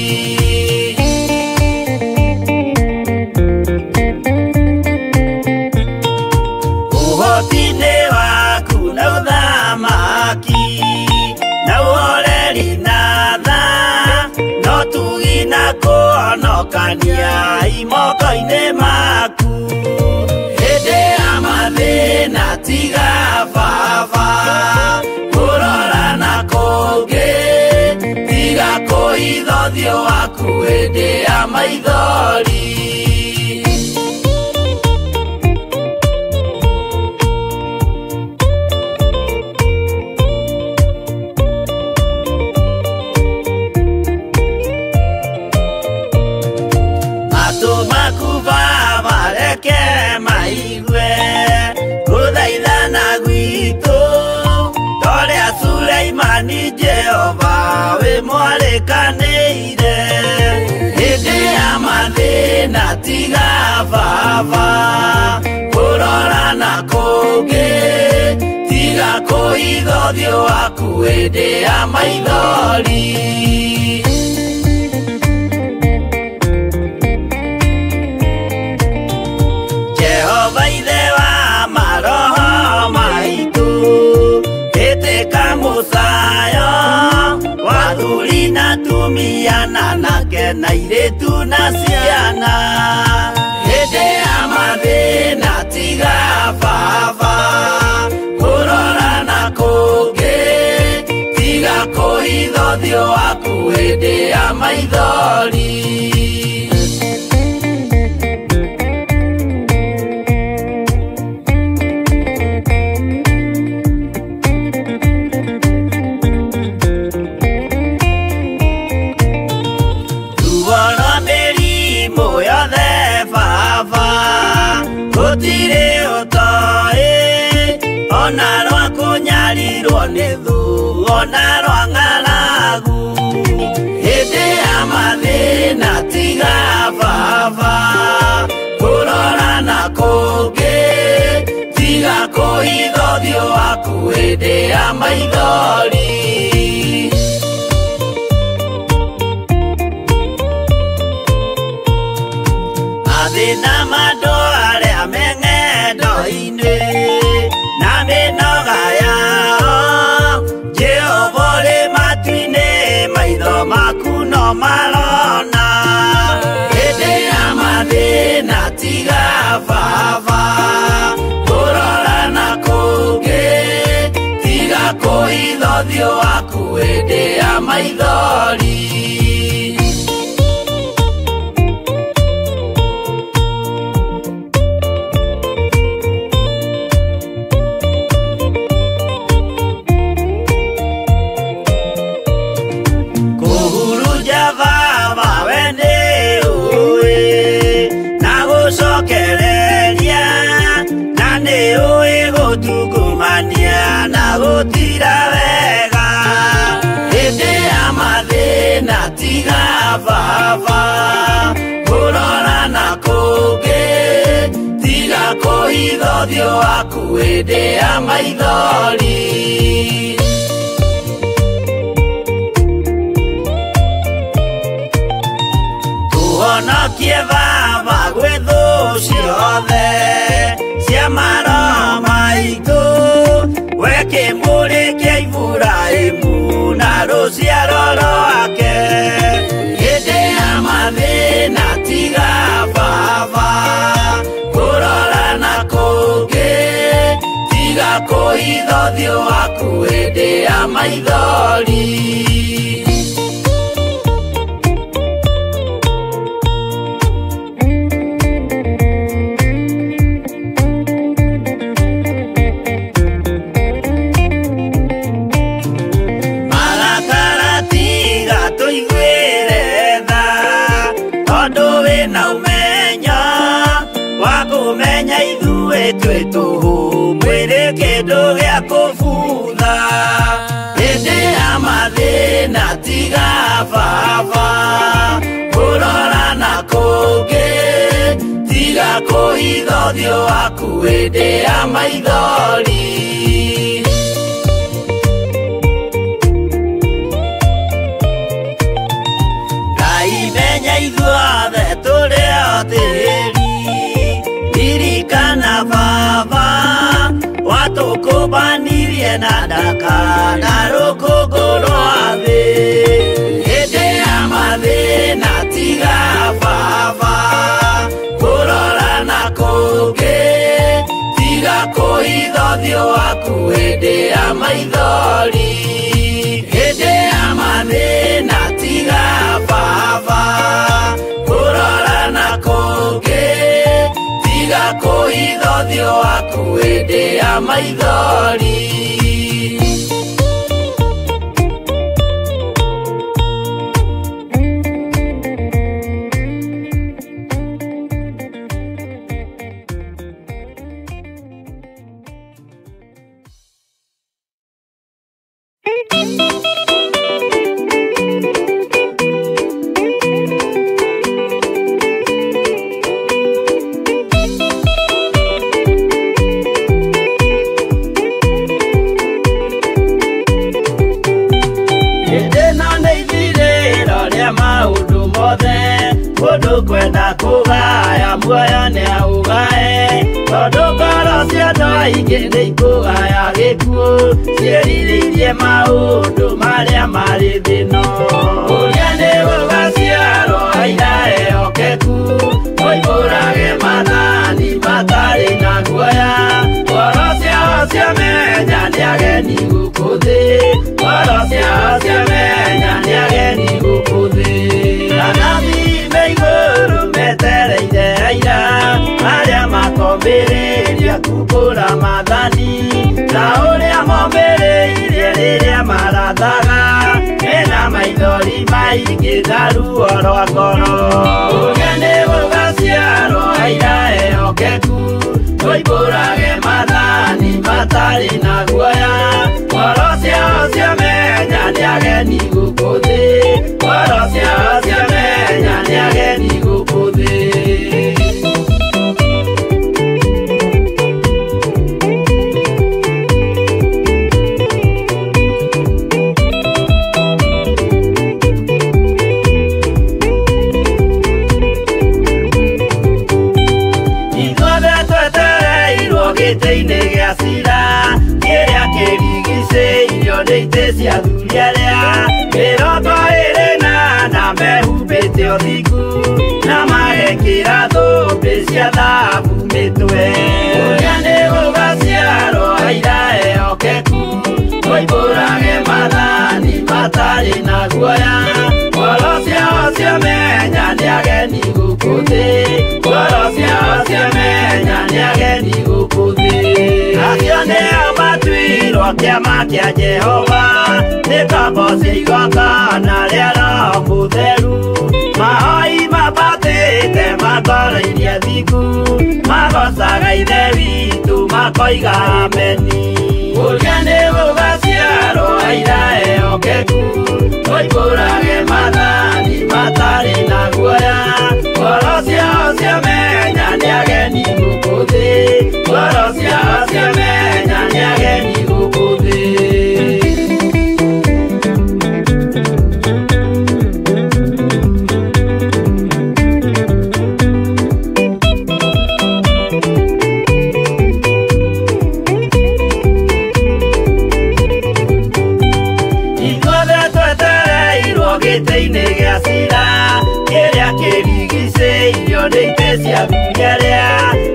Kania imoka-ini maku hĩndĩ ya mathĩna tiga baba kũhithothio waku hĩndĩ ya maithori. Matũ maku Baba reke maigue gũthaithana gwitũ torĩa Suleimani Jehova wĩ mwarĩkanĩire. Hĩndĩ ya mathĩna tiga Baba kũrora na kũngĩ, tiga kũhithothio waku hĩndĩ ya maithori. Jehova ithe wa maroho maitũ, ĩtĩka mũcayo wa athuri na atumia na anake na airĩtu na ciana. Hĩndĩ ya mathĩna tiga Baba kũrora na kũngĩ, tiga kũhithothio waku hĩndĩ ya maithori. Gũtirĩ ũtoĩ ona rwa kũnyarirwo nĩ thu ona rwa ng'aragu. Hĩndĩ ya mathĩna tiga Baba kũrora na kũngĩ, tiga kũhithothio waku hĩndĩ ya maithori. Mathĩna mandũ arĩa me ng'endo-inĩ na mĩnoga yao, Jehova ũrĩ matu-inĩ maitho maku no marona. Hĩndĩ ya mathĩna tiga Baba kũrora na kũngĩ, tiga kũhithothio waku hĩndĩ ya maithori. Na gũtira wega hĩndĩ ya mathĩna tiga Baba kũrora na kũngĩ, tiga kũhithothio waku hĩndĩ ya maithori. Tũhonokie Baba gwĩ thũ ciothe cia maroho maitũ, we kĩmũrĩ kĩa Iburahĩmu na rũciaro rwake. Hĩndĩ ya mathĩna tiga Baba kũrora na kũngĩ, tiga kũhithothio waku hĩndĩ ya maithori. Twĩ tũhũ mwĩrĩ kĩndũ gĩa kũbutha. Hĩndĩ ya mathĩna tiga Baba kũrora na kũngĩ, tiga kũhithothio waku hĩndĩ ya maithori. Ngai menya ithuothe tũrĩ o tĩĩri, ririkana Baba watũkũmbanirie na ndaka na rũkũngũ rwa thĩ. Hĩndĩ ya mathĩna tiga Baba kũrora na kũngĩ, tiga kũhithothio waku hĩndĩ ya maithori. Hĩndĩ ya mathĩna tiga baba kurora na kungi tiga kuhitha ũthiũ waku hĩndĩ ya maithori. Mundu kwenda kugaya muoyo ni augae tondu ngoro cia andu aingi ni ikugaya gikuo ciĩrirĩirie maundu maria mari thino uria ni gugaciarwo aira ehokeku oimbũrage mathani matari na guoya ngoro ciao ciamenya ni ageni gũkũ thĩ ngoro ciao ciamenya ni ageni gũkũ thĩ igũrũ metereire aira arĩa makombĩrĩria kumbũra mathani na ũrĩa mombĩrĩirie rĩrĩa marathaga mena maithori maingĩ na ruo rwa ngoro ũrĩa nĩ gũgaciarwo aira ehokeku oimbũrage mathani matarĩ na guoya ngoro ciao ciamenya nĩ ageni gũkũ thĩ ngoro ciao ciamenya nĩ ageni gũkũ thĩ. Ithuothe twetereirwo gĩtĩ-inĩ gĩa cira kĩrĩa kĩrigicĩirio nĩ itĩ cia athuri arĩa mĩrongo ĩrĩ na mehumbĩte ũthingu na magekĩra thũmbĩ cia thahabu mĩtwe ũrĩa nĩ gũgaciarwo aira ehokeku oimbũrage mathani matarĩ na guoya ngoro ciao ciamenya nĩ ageni gũkũ thĩ ngoro ciao ciamenya nĩ ageni gũkũ thĩ. Acio nĩo matuirwo kĩama kĩa Jehova nĩ ngombo cia igongona rĩa Roho Mũtheru mahoi mabatĩte makoroirie thingu magocaga ithe witũ makoiga ameni ũrĩa nĩ gũgaciarwo aira ehokeku oimbũrage mathani matarĩ na guoya ngoro ciao ciamenya nĩ ageni gũkũ thĩ ngoro ciao ciamenya nĩ ageni gũkũ thĩ. Gĩtĩ-inĩ gĩa cira kĩrĩa kĩrigicĩirio nĩ itĩ cia athuri arĩa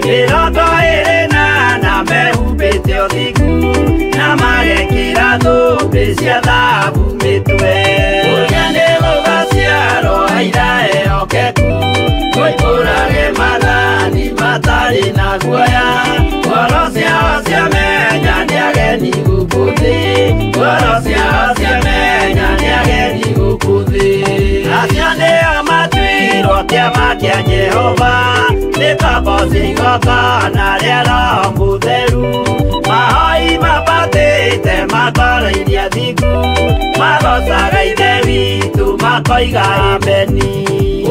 mĩrongo ĩrĩ na mehumbĩte ũthingu na magekĩra thũmbĩ cia thahabu mĩtwe ũrĩa nĩ gũgaciarwo aira ehokeku oimbũrage mathani matarĩ na guoya ngoro ciao ciamenya nĩ ageni gũkũ thĩ ngoro ciao ciamenya nĩ ageni gũkũ thĩ. Acio nĩo matuirwo kĩama kĩa Jehova nĩ ngombo cia igongona rĩa Roho Mũtheru mahoi mabatĩte makoroirie thingu magocaga ithe witũ makoiga ameni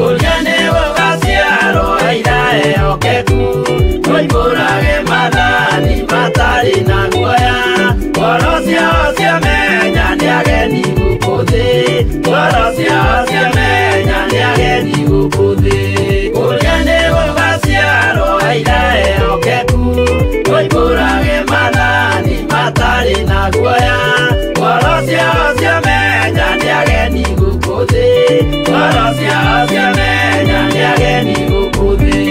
ũrĩa nĩ gũgaciarwo aira ehokeku oimbũrage mathani matarĩ na guoya ngoro ciao ciamenya nĩ ageni gũkũ thĩ ngoro ciao ciamenya nĩ ageni gũkũ thĩ ũrĩa nĩ gũgaciarwo aira ehokeku oimbũrage mathani matarĩ na guoya ngoro ciao ciamenya nĩ ageni gũkũ thĩ ngoro ciao ciamenya nĩ ageni gũkũ thĩ.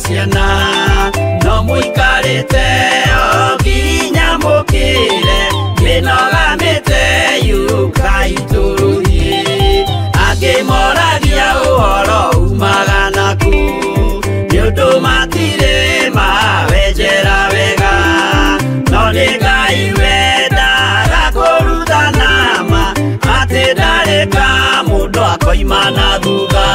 ciana no muikarite o nginya mukire minogamite yuka ituruthie angimoragia uhoro umaga naku niundu matire mawenjera wega no ni Ngai wendaga kurutana ma ati ndareka mundu akoima na thutha.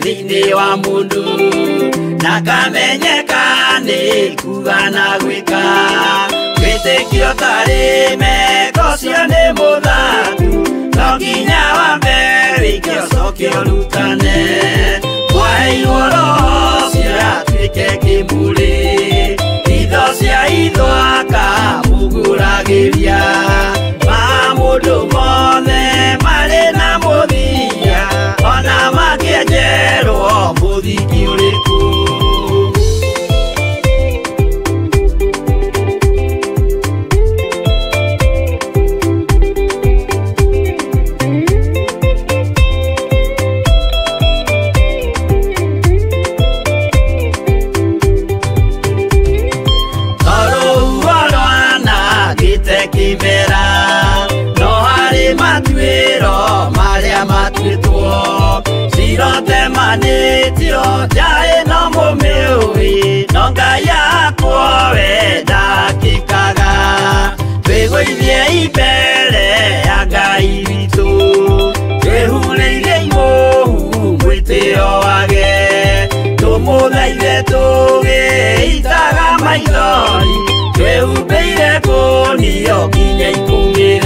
Thini wa mundu nakamenyeka ni kuga na gwika witikio tari meko cio ni muthangu no nginya wambe wikio cokio rutane waheirwo roho cio atuike kimuri itho cia ithwaka muguragiria ma mundu mothe mari na muthia ona makienjerwo muthiki uriku. Kimera no hari matuiro maria matuitwo sirote manitio jae no mumiui no Ngai akwo wenda kikaga twigwithie imbere ya Ngai witu twehureire imuhu mwitio wage tumuthaithe tugiitaga maithori twehumbeire kunio nginya ikumira